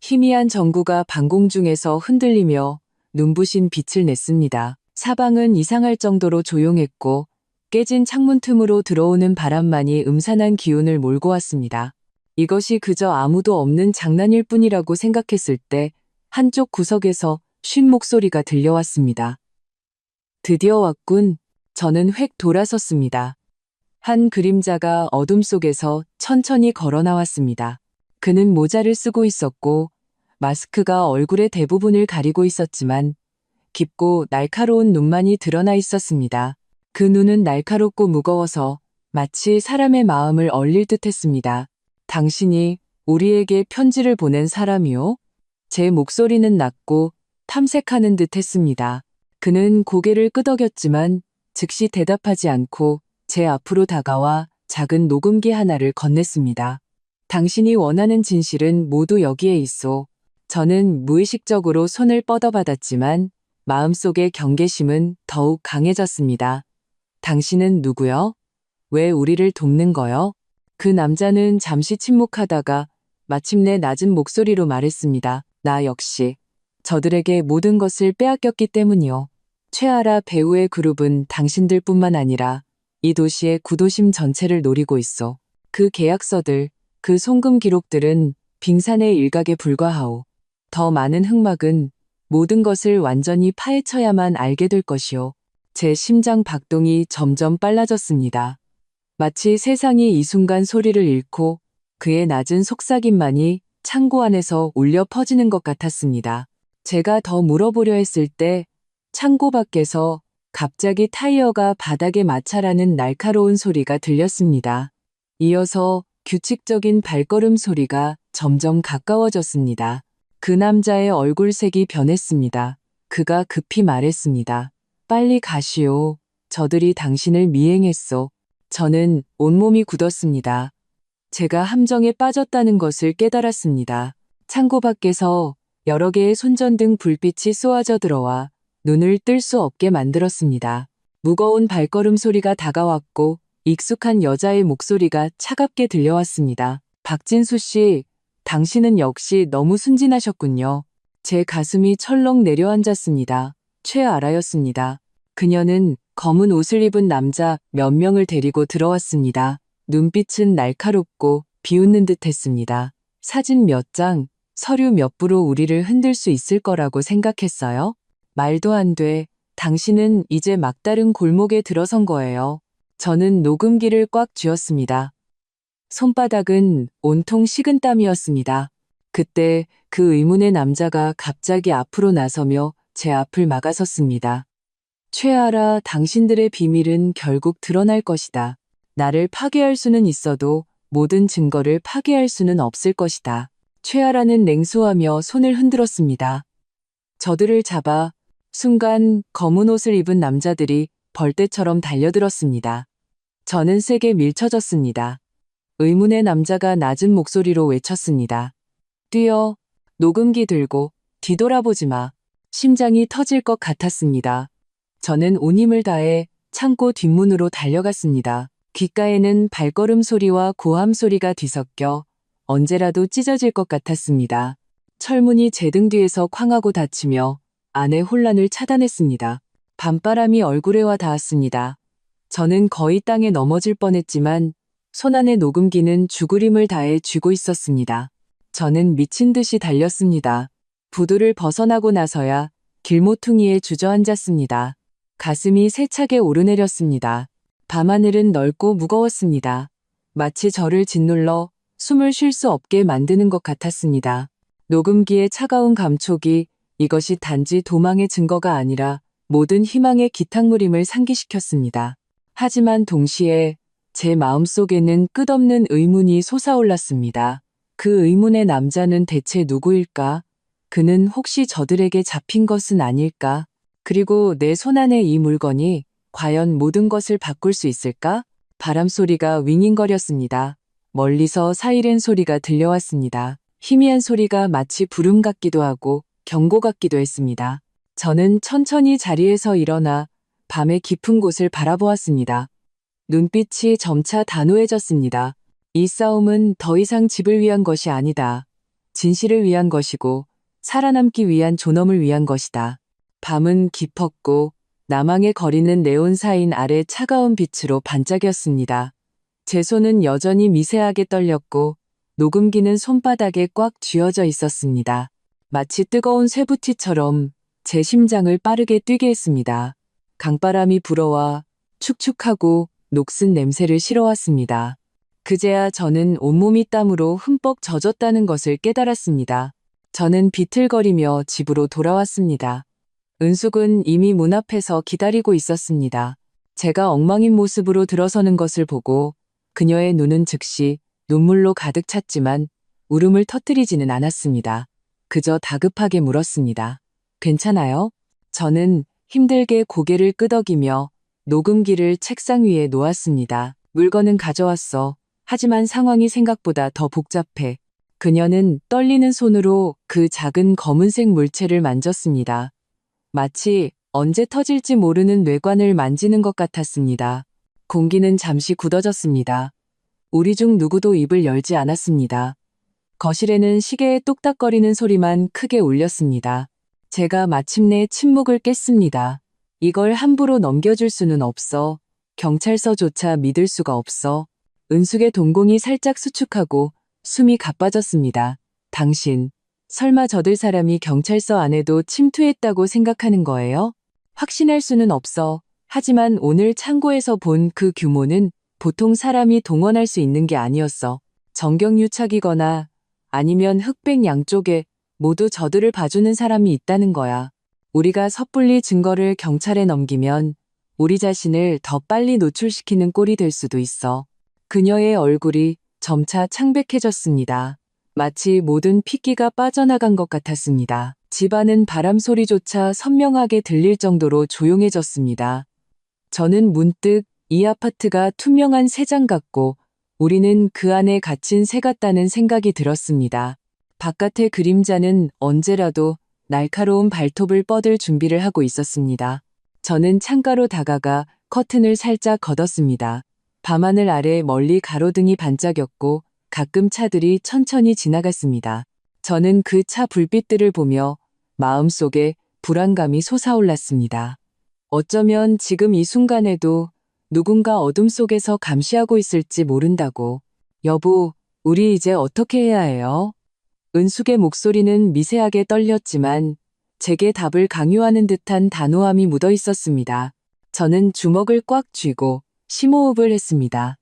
희미한 전구가 반공중에서 흔들리며 눈부신 빛을 냈습니다. 사방은 이상할 정도로 조용했고 깨진 창문 틈으로 들어오는 바람만이 음산한 기운을 몰고 왔습니다. 이것이 그저 아무도 없는 장난일 뿐이라고 생각했을 때 한쪽 구석에서 쉰 목소리가 들려왔습니다. 드디어 왔군. 저는 획 돌아섰습니다. 한 그림자가 어둠 속에서 천천히 걸어 나왔습니다. 그는 모자를 쓰고 있었고 마스크가 얼굴의 대부분을 가리고 있었지만 깊고 날카로운 눈만이 드러나 있었습니다. 그 눈은 날카롭고 무거워서 마치 사람의 마음을 얼릴 듯했습니다. 당신이 우리에게 편지를 보낸 사람이요? 제 목소리는 낮고 탐색하는 듯 했습니다. 그는 고개를 끄덕였지만 즉시 대답하지 않고 제 앞으로 다가와 작은 녹음기 하나를 건넸습니다. 당신이 원하는 진실은 모두 여기에 있어. 저는 무의식적으로 손을 뻗어받았지만 마음속의 경계심은 더욱 강해졌습니다. 당신은 누구요? 왜 우리를 돕는 거요? 그 남자는 잠시 침묵하다가 마침내 낮은 목소리로 말했습니다. 나 역시 저들에게 모든 것을 빼앗겼기 때문이요. 최아라 배우의 그룹은 당신들뿐만 아니라 이 도시의 구도심 전체를 노리고 있어. 그 계약서들, 그 송금 기록들은 빙산의 일각에 불과하오. 더 많은 흑막은 모든 것을 완전히 파헤쳐야만 알게 될 것이오. 제 심장 박동이 점점 빨라졌습니다. 마치 세상이 이 순간 소리를 잃고 그의 낮은 속삭임만이 창고 안에서 울려 퍼지는 것 같았습니다. 제가 더 물어보려 했을 때 창고 밖에서 갑자기 타이어가 바닥에 마찰하는 날카로운 소리가 들렸습니다. 이어서 규칙적인 발걸음 소리가 점점 가까워졌습니다. 그 남자의 얼굴색이 변했습니다. 그가 급히 말했습니다. 빨리 가시오. 저들이 당신을 미행했소. 저는 온몸이 굳었습니다. 제가 함정에 빠졌다는 것을 깨달았습니다. 창고 밖에서 여러 개의 손전등 불빛이 쏘아져 들어와 눈을 뜰 수 없게 만들었습니다. 무거운 발걸음 소리가 다가왔고 익숙한 여자의 목소리가 차갑게 들려왔습니다. 박진수 씨, 당신은 역시 너무 순진하셨군요. 제 가슴이 철렁 내려앉았습니다. 최아라였습니다. 그녀는 검은 옷을 입은 남자 몇 명을 데리고 들어왔습니다. 눈빛은 날카롭고 비웃는 듯 했습니다. 사진 몇 장, 서류 몇 부로 우리를 흔들 수 있을 거라고 생각했어요? 말도 안 돼. 당신은 이제 막다른 골목에 들어선 거예요. 저는 녹음기를 꽉 쥐었습니다. 손바닥은 온통 식은땀이었습니다. 그때 그 의문의 남자가 갑자기 앞으로 나서며 제 앞을 막아섰습니다. 최아라, 당신들의 비밀은 결국 드러날 것이다. 나를 파괴할 수는 있어도 모든 증거를 파괴할 수는 없을 것이다. 최아라는 냉소하며 손을 흔들었습니다. 저들을 잡아 순간 검은 옷을 입은 남자들이 벌떼처럼 달려들었습니다. 저는 세게 밀쳐졌습니다. 의문의 남자가 낮은 목소리로 외쳤습니다. 뛰어, 녹음기 들고 뒤돌아보지 마. 심장이 터질 것 같았습니다. 저는 온 힘을 다해 창고 뒷문으로 달려갔습니다. 귓가에는 발걸음 소리와 고함 소리가 뒤섞여 언제라도 찢어질 것 같았습니다. 철문이 제 등 뒤에서 쾅하고 닫히며 안의 혼란을 차단했습니다. 밤바람이 얼굴에 와 닿았습니다. 저는 거의 땅에 넘어질 뻔했지만 손안의 녹음기는 죽을 힘을 다해 쥐고 있었습니다. 저는 미친 듯이 달렸습니다. 부두를 벗어나고 나서야 길모퉁이에 주저앉았습니다. 가슴이 세차게 오르내렸습니다. 밤하늘은 넓고 무거웠습니다. 마치 저를 짓눌러 숨을 쉴 수 없게 만드는 것 같았습니다. 녹음기의 차가운 감촉이 이것이 단지 도망의 증거가 아니라 모든 희망의 기탕물임을 상기시켰습니다. 하지만 동시에 제 마음속에는 끝없는 의문이 솟아올랐습니다. 그 의문의 남자는 대체 누구일까? 그는 혹시 저들에게 잡힌 것은 아닐까? 그리고 내 손안에 이 물건이 과연 모든 것을 바꿀 수 있을까? 바람 소리가 윙윙거렸습니다. 멀리서 사이렌 소리가 들려왔습니다. 희미한 소리가 마치 부름 같기도 하고 경고 같기도 했습니다. 저는 천천히 자리에서 일어나 밤의 깊은 곳을 바라보았습니다. 눈빛이 점차 단호해졌습니다. 이 싸움은 더 이상 집을 위한 것이 아니다. 진실을 위한 것이고 살아남기 위한 존엄을 위한 것이다. 밤은 깊었고 나망에 거리는 네온 사인 아래 차가운 빛으로 반짝였습니다. 제 손은 여전히 미세하게 떨렸고 녹음기는 손바닥에 꽉 쥐어져 있었습니다. 마치 뜨거운 쇠붙이처럼 제 심장을 빠르게 뛰게 했습니다. 강바람이 불어와 축축하고 녹슨 냄새를 실어왔습니다. 그제야 저는 온몸이 땀으로 흠뻑 젖었다는 것을 깨달았습니다. 저는 비틀거리며 집으로 돌아왔습니다. 은숙은 이미 문 앞에서 기다리고 있었습니다. 제가 엉망인 모습으로 들어서는 것을 보고 그녀의 눈은 즉시 눈물로 가득 찼지만 울음을 터뜨리지는 않았습니다. 그저 다급하게 물었습니다. 괜찮아요? 저는 힘들게 고개를 끄덕이며 녹음기를 책상 위에 놓았습니다. 물건은 가져왔어. 하지만 상황이 생각보다 더 복잡해. 그녀는 떨리는 손으로 그 작은 검은색 물체를 만졌습니다. 마치 언제 터질지 모르는 뇌관을 만지는 것 같았습니다. 공기는 잠시 굳어졌습니다. 우리 중 누구도 입을 열지 않았습니다. 거실에는 시계의 똑딱거리는 소리만 크게 울렸습니다. 제가 마침내 침묵을 깼습니다. 이걸 함부로 넘겨줄 수는 없어. 경찰서조차 믿을 수가 없어. 은숙의 동공이 살짝 수축하고 숨이 가빠졌습니다. 당신, 설마 저들 사람이 경찰서 안에도 침투했다고 생각하는 거예요? 확신할 수는 없어. 하지만 오늘 창고에서 본 그 규모는 보통 사람이 동원할 수 있는 게 아니었어. 정경유착이거나 아니면 흑백 양쪽에 모두 저들을 봐주는 사람이 있다는 거야. 우리가 섣불리 증거를 경찰에 넘기면 우리 자신을 더 빨리 노출시키는 꼴이 될 수도 있어. 그녀의 얼굴이 점차 창백해졌습니다. 마치 모든 핏기가 빠져나간 것 같았습니다. 집안은 바람 소리조차 선명하게 들릴 정도로 조용해졌습니다. 저는 문득 이 아파트가 투명한 새장 같고 우리는 그 안에 갇힌 새 같다는 생각이 들었습니다. 바깥의 그림자는 언제라도 날카로운 발톱을 뻗을 준비를 하고 있었습니다. 저는 창가로 다가가 커튼을 살짝 걷었습니다. 밤하늘 아래 멀리 가로등이 반짝였고 가끔 차들이 천천히 지나갔습니다. 저는 그 차 불빛들을 보며 마음속에 불안감이 솟아올랐습니다. 어쩌면 지금 이 순간에도 누군가 어둠 속에서 감시하고 있을지 모른다고. 여보, 우리 이제 어떻게 해야 해요? 은숙의 목소리는 미세하게 떨렸지만 제게 답을 강요하는 듯한 단호함이 묻어 있었습니다. 저는 주먹을 꽉 쥐고 심호흡을 했습니다.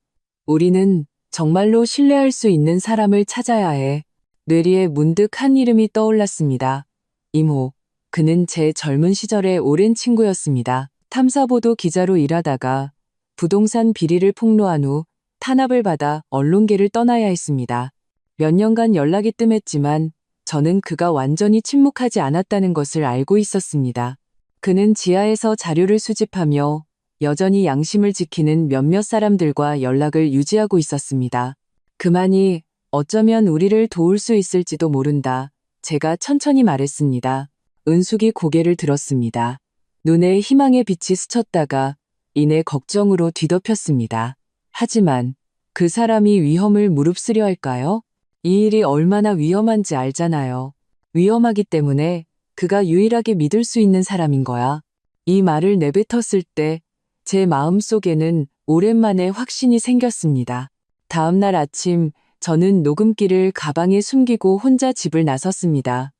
우리는 정말로 신뢰할 수 있는 사람을 찾아야 해. 뇌리에 문득 한 이름이 떠올랐습니다. 임호. 그는 제 젊은 시절의 오랜 친구였습니다. 탐사보도 기자로 일하다가 부동산 비리를 폭로한 후 탄압을 받아 언론계를 떠나야 했습니다. 몇 년간 연락이 뜸했지만 저는 그가 완전히 침묵하지 않았다는 것을 알고 있었습니다. 그는 지하에서 자료를 수집하며 여전히 양심을 지키는 몇몇 사람들과 연락을 유지하고 있었습니다. 그만이 어쩌면 우리를 도울 수 있을지도 모른다. 제가 천천히 말했습니다. 은숙이 고개를 들었습니다. 눈에 희망의 빛이 스쳤다가 이내 걱정으로 뒤덮였습니다. 하지만 그 사람이 위험을 무릅쓰려 할까요? 이 일이 얼마나 위험한지 알잖아요. 위험하기 때문에 그가 유일하게 믿을 수 있는 사람인 거야. 이 말을 내뱉었을 때 제 마음속에는 오랜만에 확신이 생겼습니다. 다음 날 아침 저는 녹음기를 가방에 숨기고 혼자 집을 나섰습니다.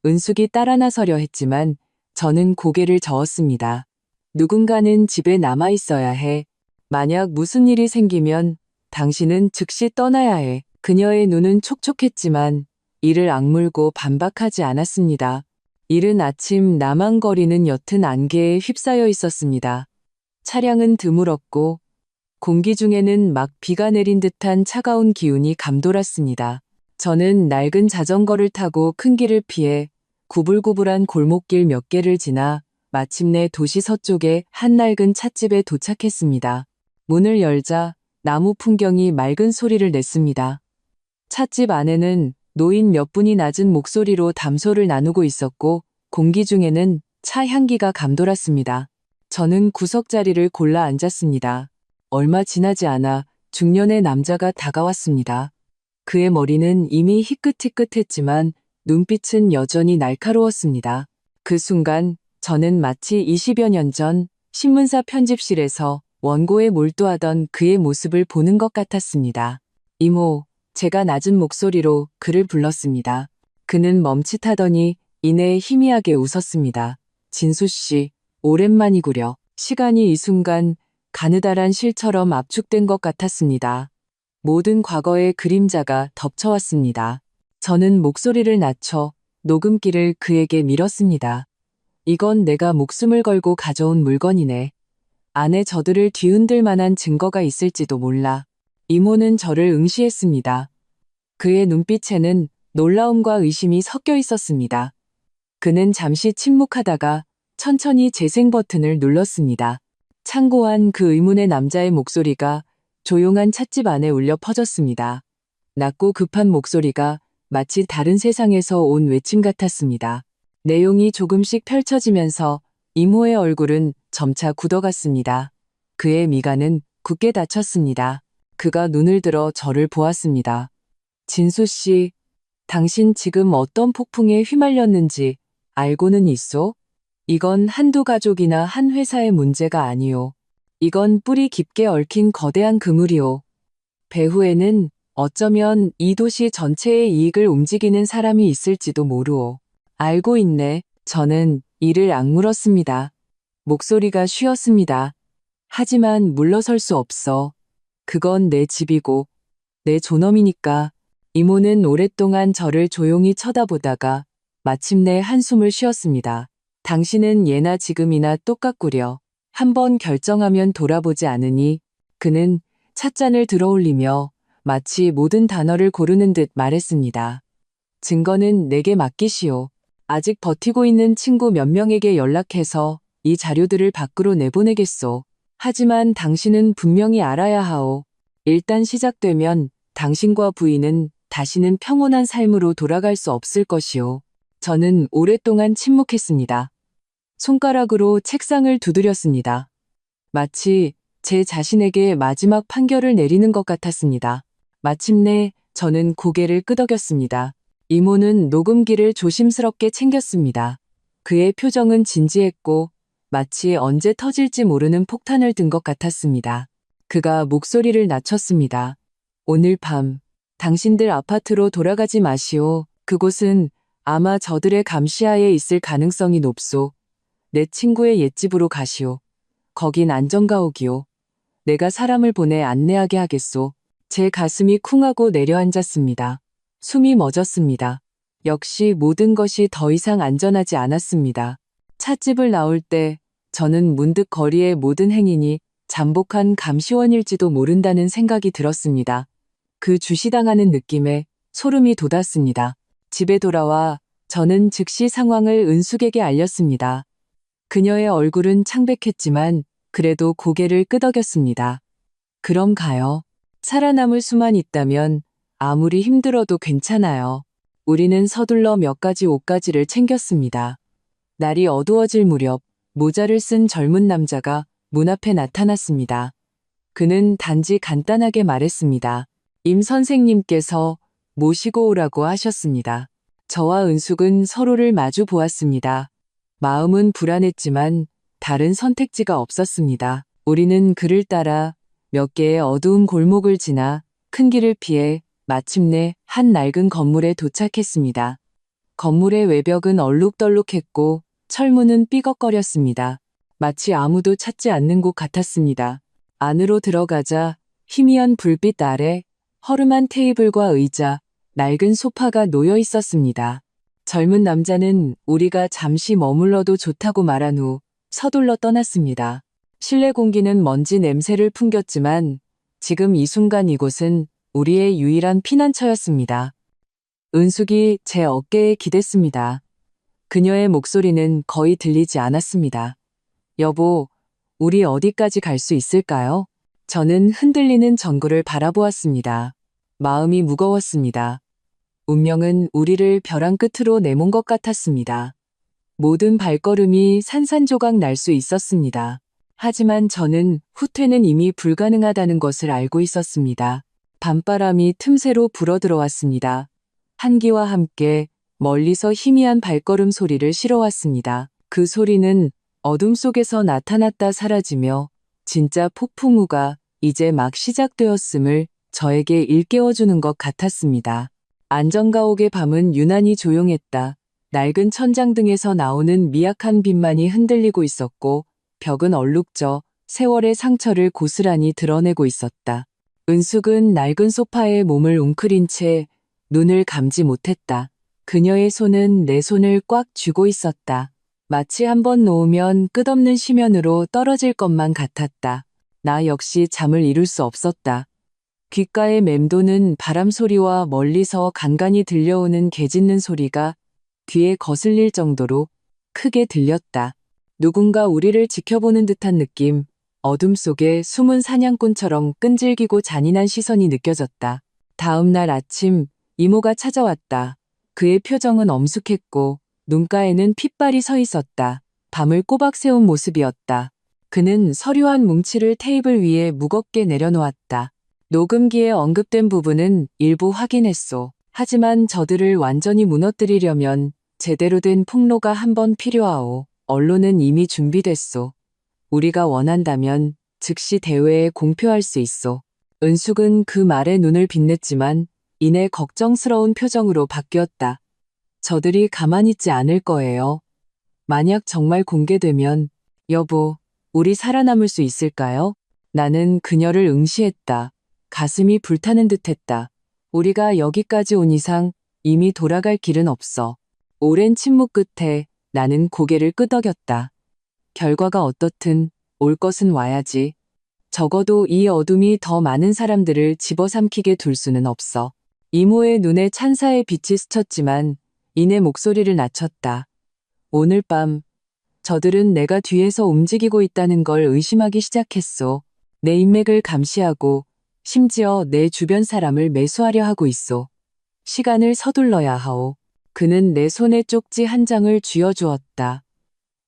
은숙이 따라 나서려 했지만 저는 고개를 저었습니다. 누군가는 집에 남아 있어야 해. 만약 무슨 일이 생기면 당신은 즉시 떠나야 해. 그녀의 눈은 촉촉했지만 이를 악물고 반박하지 않았습니다. 이른 아침 나만거리는 옅은 안개에 휩싸여 있었습니다. 차량은 드물었고 공기 중에는 막 비가 내린 듯한 차가운 기운이 감돌았습니다. 저는 낡은 자전거를 타고 큰 길을 피해 구불구불한 골목길 몇 개를 지나 마침내 도시 서쪽의 한 낡은 찻집에 도착했습니다. 문을 열자 나무 풍경이 맑은 소리를 냈습니다. 찻집 안에는 노인 몇 분이 낮은 목소리로 담소를 나누고 있었고 공기 중에는 차 향기가 감돌았습니다. 저는 구석자리를 골라 앉았습니다. 얼마 지나지 않아 중년의 남자가 다가왔습니다. 그의 머리는 이미 희끗희끗했지만 눈빛은 여전히 날카로웠습니다. 그 순간 저는 마치 20여 년 전 신문사 편집실에서 원고에 몰두하던 그의 모습을 보는 것 같았습니다. 이모, 제가 낮은 목소리로 그를 불렀습니다. 그는 멈칫하더니 이내 희미하게 웃었습니다. 진수 씨, 오랜만이구려. 시간이 이 순간 가느다란 실처럼 압축된 것 같았습니다. 모든 과거의 그림자가 덮쳐왔습니다. 저는 목소리를 낮춰 녹음기를 그에게 밀었습니다. 이건 내가 목숨을 걸고 가져온 물건이네. 안에 저들을 뒤흔들 만한 증거가 있을지도 몰라. 이모는 저를 응시했습니다. 그의 눈빛에는 놀라움과 의심이 섞여 있었습니다. 그는 잠시 침묵하다가 천천히 재생 버튼을 눌렀습니다. 창고한 그 의문의 남자의 목소리가 조용한 찻집 안에 울려 퍼졌습니다. 낮고 급한 목소리가 마치 다른 세상에서 온 외침 같았습니다. 내용이 조금씩 펼쳐지면서 이모의 얼굴은 점차 굳어갔습니다. 그의 미간은 굳게 닫혔습니다. 그가 눈을 들어 저를 보았습니다. 진수 씨, 당신 지금 어떤 폭풍에 휘말렸는지 알고는 있소? 이건 한두 가족이나 한 회사의 문제가 아니오. 이건 뿌리 깊게 얽힌 거대한 그물이오. 배후에는 어쩌면 이 도시 전체의 이익을 움직이는 사람이 있을지도 모르오. 알고 있네. 저는 이를 악물었습니다. 목소리가 쉬었습니다. 하지만 물러설 수 없어. 그건 내 집이고 내 존엄이니까. 이모는 오랫동안 저를 조용히 쳐다보다가 마침내 한숨을 쉬었습니다. 당신은 예나 지금이나 똑같구려. 한번 결정하면 돌아보지 않으니. 그는 찻잔을 들어올리며 마치 모든 단어를 고르는 듯 말했습니다. 증거는 내게 맡기시오. 아직 버티고 있는 친구 몇 명에게 연락해서 이 자료들을 밖으로 내보내겠소. 하지만 당신은 분명히 알아야 하오. 일단 시작되면 당신과 부인은 다시는 평온한 삶으로 돌아갈 수 없을 것이오. 저는 오랫동안 침묵했습니다. 손가락으로 책상을 두드렸습니다. 마치 제 자신에게 마지막 판결을 내리는 것 같았습니다. 마침내 저는 고개를 끄덕였습니다. 이모는 녹음기를 조심스럽게 챙겼습니다. 그의 표정은 진지했고 마치 언제 터질지 모르는 폭탄을 든 것 같았습니다. 그가 목소리를 낮췄습니다. 오늘 밤 당신들 아파트로 돌아가지 마시오. 그곳은 아마 저들의 감시하에 있을 가능성이 높소. 내 친구의 옛집으로 가시오. 거긴 안전가옥이오. 내가 사람을 보내 안내하게 하겠소. 제 가슴이 쿵하고 내려앉았습니다. 숨이 멎었습니다. 역시 모든 것이 더 이상 안전하지 않았습니다. 찻집을 나올 때 저는 문득 거리의 모든 행인이 잠복한 감시원일지도 모른다는 생각이 들었습니다. 그 주시당하는 느낌에 소름이 돋았습니다. 집에 돌아와 저는 즉시 상황을 은숙에게 알렸습니다. 그녀의 얼굴은 창백했지만 그래도 고개를 끄덕였습니다. 그럼 가요. 살아남을 수만 있다면 아무리 힘들어도 괜찮아요. 우리는 서둘러 몇 가지 옷가지를 챙겼습니다. 날이 어두워질 무렵 모자를 쓴 젊은 남자가 문 앞에 나타났습니다. 그는 단지 간단하게 말했습니다. 임 선생님께서 모시고 오라고 하셨습니다. 저와 은숙은 서로를 마주 보았습니다. 마음은 불안했지만 다른 선택지가 없었습니다. 우리는 그를 따라 몇 개의 어두운 골목을 지나 큰 길을 피해 마침내 한 낡은 건물에 도착했습니다. 건물의 외벽은 얼룩덜룩했고 철문은 삐걱거렸습니다. 마치 아무도 찾지 않는 곳 같았습니다. 안으로 들어가자 희미한 불빛 아래 허름한 테이블과 의자, 낡은 소파가 놓여 있었습니다. 젊은 남자는 우리가 잠시 머물러도 좋다고 말한 후 서둘러 떠났습니다. 실내 공기는 먼지 냄새를 풍겼지만 지금 이 순간 이곳은 우리의 유일한 피난처였습니다. 은숙이 제 어깨에 기댔습니다. 그녀의 목소리는 거의 들리지 않았습니다. 여보, 우리 어디까지 갈 수 있을까요? 저는 흔들리는 전구를 바라보았습니다. 마음이 무거웠습니다. 운명은 우리를 벼랑 끝으로 내몬 것 같았습니다. 모든 발걸음이 산산조각 날 수 있었습니다. 하지만 저는 후퇴는 이미 불가능하다는 것을 알고 있었습니다. 밤바람이 틈새로 불어들어왔습니다. 한기와 함께 멀리서 희미한 발걸음 소리를 실어왔습니다. 그 소리는 어둠 속에서 나타났다 사라지며 진짜 폭풍우가 이제 막 시작되었음을 저에게 일깨워주는 것 같았습니다. 안정가옥의 밤은 유난히 조용했다. 낡은 천장등에서 나오는 미약한 빛만이 흔들리고 있었고 벽은 얼룩져 세월의 상처를 고스란히 드러내고 있었다. 은숙은 낡은 소파에 몸을 웅크린 채 눈을 감지 못했다. 그녀의 손은 내 손을 꽉 쥐고 있었다. 마치 한번 놓으면 끝없는 심연으로 떨어질 것만 같았다. 나 역시 잠을 이룰 수 없었다. 귓가에 맴도는 바람 소리와 멀리서 간간히 들려오는 개 짖는 소리가 귀에 거슬릴 정도로 크게 들렸다. 누군가 우리를 지켜보는 듯한 느낌, 어둠 속에 숨은 사냥꾼처럼 끈질기고 잔인한 시선이 느껴졌다. 다음 날 아침 이모가 찾아왔다. 그의 표정은 엄숙했고 눈가에는 핏발이 서 있었다. 밤을 꼬박 세운 모습이었다. 그는 서류한 뭉치를 테이블 위에 무겁게 내려놓았다. 녹음기에 언급된 부분은 일부 확인했소. 하지만 저들을 완전히 무너뜨리려면 제대로 된 폭로가 한 번 필요하오. 언론은 이미 준비됐소. 우리가 원한다면 즉시 대회에 공표할 수 있소. 은숙은 그 말에 눈을 빛냈지만 이내 걱정스러운 표정으로 바뀌었다. 저들이 가만히 있지 않을 거예요. 만약 정말 공개되면 여보, 우리 살아남을 수 있을까요? 나는 그녀를 응시했다. 가슴이 불타는 듯했다. 우리가 여기까지 온 이상 이미 돌아갈 길은 없어. 오랜 침묵 끝에 나는 고개를 끄덕였다. 결과가 어떻든 올 것은 와야지. 적어도 이 어둠이 더 많은 사람들을 집어삼키게 둘 수는 없어. 이모의 눈에 찬사의 빛이 스쳤지만 이내 목소리를 낮췄다. 오늘 밤 저들은 내가 뒤에서 움직이고 있다는 걸 의심하기 시작했소. 내 인맥을 감시하고 심지어 내 주변 사람을 매수하려 하고 있소. 시간을 서둘러야 하오. 그는 내 손에 쪽지 한 장을 쥐어주었다.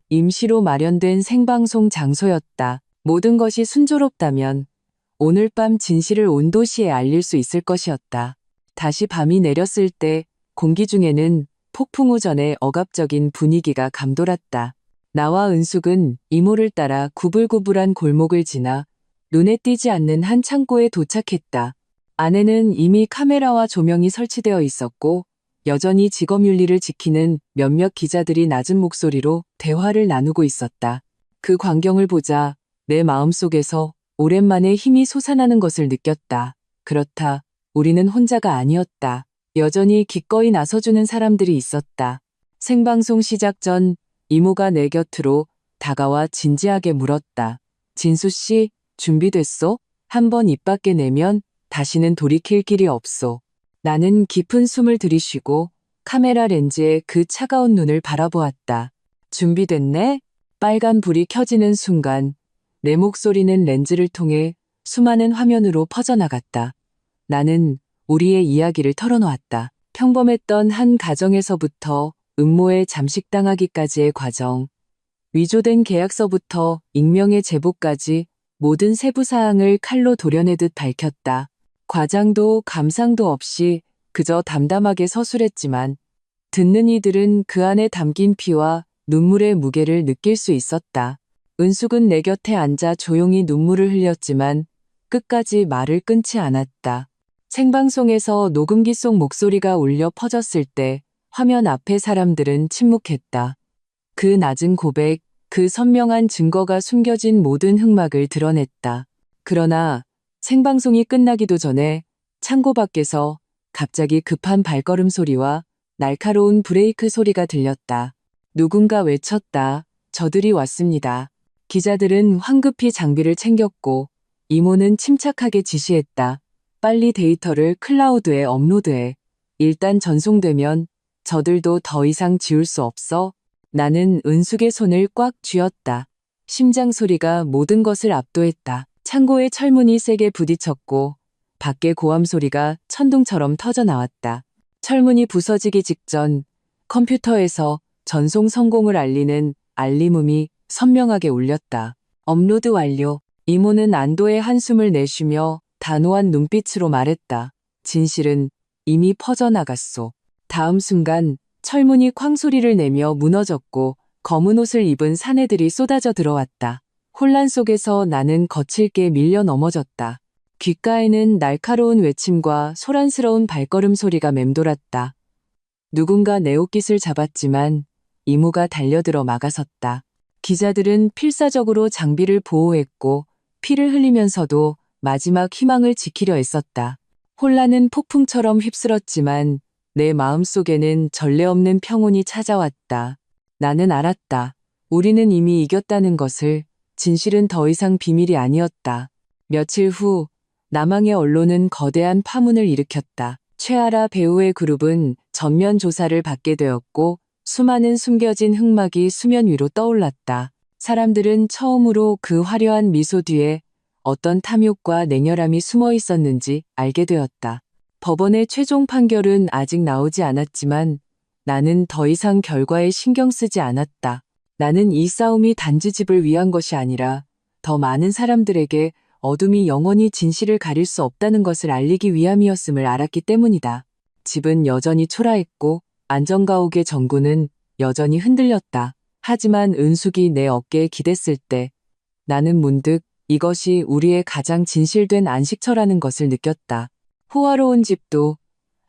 임시로 마련된 생방송 장소였다. 모든 것이 순조롭다면 오늘 밤 진실을 온 도시에 알릴 수 있을 것이었다. 다시 밤이 내렸을 때 공기 중에는 폭풍우 전의 억압적인 분위기가 감돌았다. 나와 은숙은 이모를 따라 구불구불한 골목을 지나 눈에 띄지 않는 한 창고에 도착했다. 안에는 이미 카메라와 조명이 설치되어 있었고 여전히 직업윤리를 지키는 몇몇 기자들이 낮은 목소리로 대화를 나누고 있었다. 그 광경을 보자 내 마음속에서 오랜만에 힘이 솟아나는 것을 느꼈다. 그렇다. 우리는 혼자가 아니었다. 여전히 기꺼이 나서주는 사람들이 있었다. 생방송 시작 전 이모가 내 곁으로 다가와 진지하게 물었다. 진수 씨, 준비됐소? 한번 입 밖에 내면 다시는 돌이킬 길이 없소. 나는 깊은 숨을 들이쉬고 카메라 렌즈에 그 차가운 눈을 바라보았다. 준비됐네? 빨간 불이 켜지는 순간 내 목소리는 렌즈를 통해 수많은 화면으로 퍼져나갔다. 나는 우리의 이야기를 털어놓았다. 평범했던 한 가정에서부터 음모에 잠식당하기까지의 과정, 위조된 계약서부터 익명의 제보까지 모든 세부 사항을 칼로 도려내듯 밝혔다. 과장도 감상도 없이 그저 담담하게 서술했지만 듣는 이들은 그 안에 담긴 피와 눈물의 무게를 느낄 수 있었다. 은숙은 내 곁에 앉아 조용히 눈물을 흘렸지만 끝까지 말을 끊지 않았다. 생방송에서 녹음기 속 목소리가 울려 퍼졌을 때 화면 앞의 사람들은 침묵했다. 그 낮은 고백, 그 선명한 증거가 숨겨진 모든 흑막을 드러냈다. 그러나 생방송이 끝나기도 전에 창고 밖에서 갑자기 급한 발걸음 소리와 날카로운 브레이크 소리가 들렸다. 누군가 외쳤다. 저들이 왔습니다. 기자들은 황급히 장비를 챙겼고 이모는 침착하게 지시했다. 빨리 데이터를 클라우드에 업로드해. 일단 전송되면 저들도 더 이상 지울 수 없어. 나는 은숙의 손을 꽉 쥐었다. 심장 소리가 모든 것을 압도했다. 창고의 철문이 세게 부딪혔고 밖에 고함 소리가 천둥처럼 터져 나왔다. 철문이 부서지기 직전 컴퓨터에서 전송 성공을 알리는 알림음이 선명하게 울렸다. 업로드 완료. 이모는 안도의 한숨을 내쉬며 단호한 눈빛으로 말했다. 진실은 이미 퍼져나갔소. 다음 순간 철문이 쾅 소리를 내며 무너졌고 검은 옷을 입은 사내들이 쏟아져 들어왔다. 혼란 속에서 나는 거칠게 밀려 넘어졌다. 귓가에는 날카로운 외침과 소란스러운 발걸음 소리가 맴돌았다. 누군가 내 옷깃을 잡았지만 이모가 달려들어 막아섰다. 기자들은 필사적으로 장비를 보호했고 피를 흘리면서도 마지막 희망을 지키려 애썼다. 혼란은 폭풍처럼 휩쓸었지만 내 마음속에는 전례 없는 평온이 찾아왔다. 나는 알았다. 우리는 이미 이겼다는 것을. 진실은 더 이상 비밀이 아니었다. 며칠 후 남항의 언론은 거대한 파문을 일으켰다. 최아라 배우의 그룹은 전면 조사를 받게 되었고 수많은 숨겨진 흑막이 수면 위로 떠올랐다. 사람들은 처음으로 그 화려한 미소 뒤에 어떤 탐욕과 냉혈함이 숨어 있었는지 알게 되었다. 법원의 최종 판결은 아직 나오지 않았지만 나는 더 이상 결과에 신경 쓰지 않았다. 나는 이 싸움이 단지 집을 위한 것이 아니라 더 많은 사람들에게 어둠이 영원히 진실을 가릴 수 없다는 것을 알리기 위함이었음을 알았기 때문이다. 집은 여전히 초라했고 안전가옥의 전구는 여전히 흔들렸다. 하지만 은숙이 내 어깨에 기댔을 때 나는 문득 이것이 우리의 가장 진실된 안식처라는 것을 느꼈다. 호화로운 집도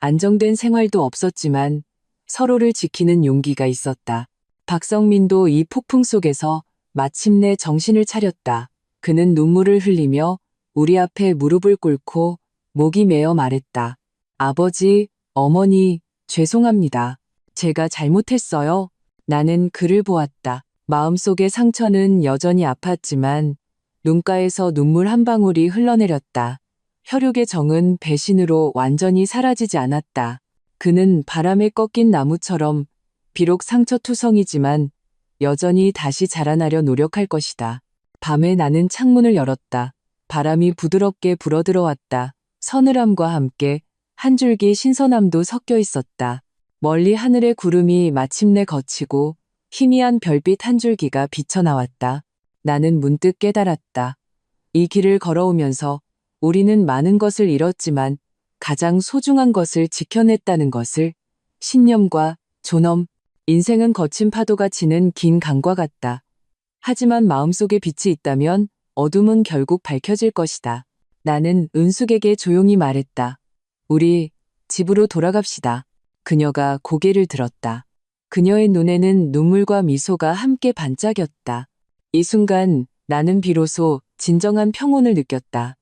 안정된 생활도 없었지만 서로를 지키는 용기가 있었다. 박성민도 이 폭풍 속에서 마침내 정신을 차렸다. 그는 눈물을 흘리며 우리 앞에 무릎을 꿇고 목이 메어 말했다. 아버지, 어머니, 죄송합니다. 제가 잘못했어요. 나는 그를 보았다. 마음속의 상처는 여전히 아팠지만 눈가에서 눈물 한 방울이 흘러내렸다. 혈육의 정은 배신으로 완전히 사라지지 않았다. 그는 바람에 꺾인 나무처럼 비록 상처투성이지만 여전히 다시 자라나려 노력할 것이다. 밤에 나는 창문을 열었다. 바람이 부드럽게 불어들어왔다. 서늘함과 함께 한 줄기 신선함도 섞여 있었다. 멀리 하늘의 구름이 마침내 걷히고 희미한 별빛 한 줄기가 비쳐나왔다. 나는 문득 깨달았다. 이 길을 걸어오면서 우리는 많은 것을 잃었지만 가장 소중한 것을 지켜냈다는 것을. 신념과 존엄. 인생은 거친 파도가 치는 긴 강과 같다. 하지만 마음속에 빛이 있다면 어둠은 결국 밝혀질 것이다. 나는 은숙에게 조용히 말했다. 우리 집으로 돌아갑시다. 그녀가 고개를 들었다. 그녀의 눈에는 눈물과 미소가 함께 반짝였다. 이 순간 나는 비로소 진정한 평온을 느꼈다.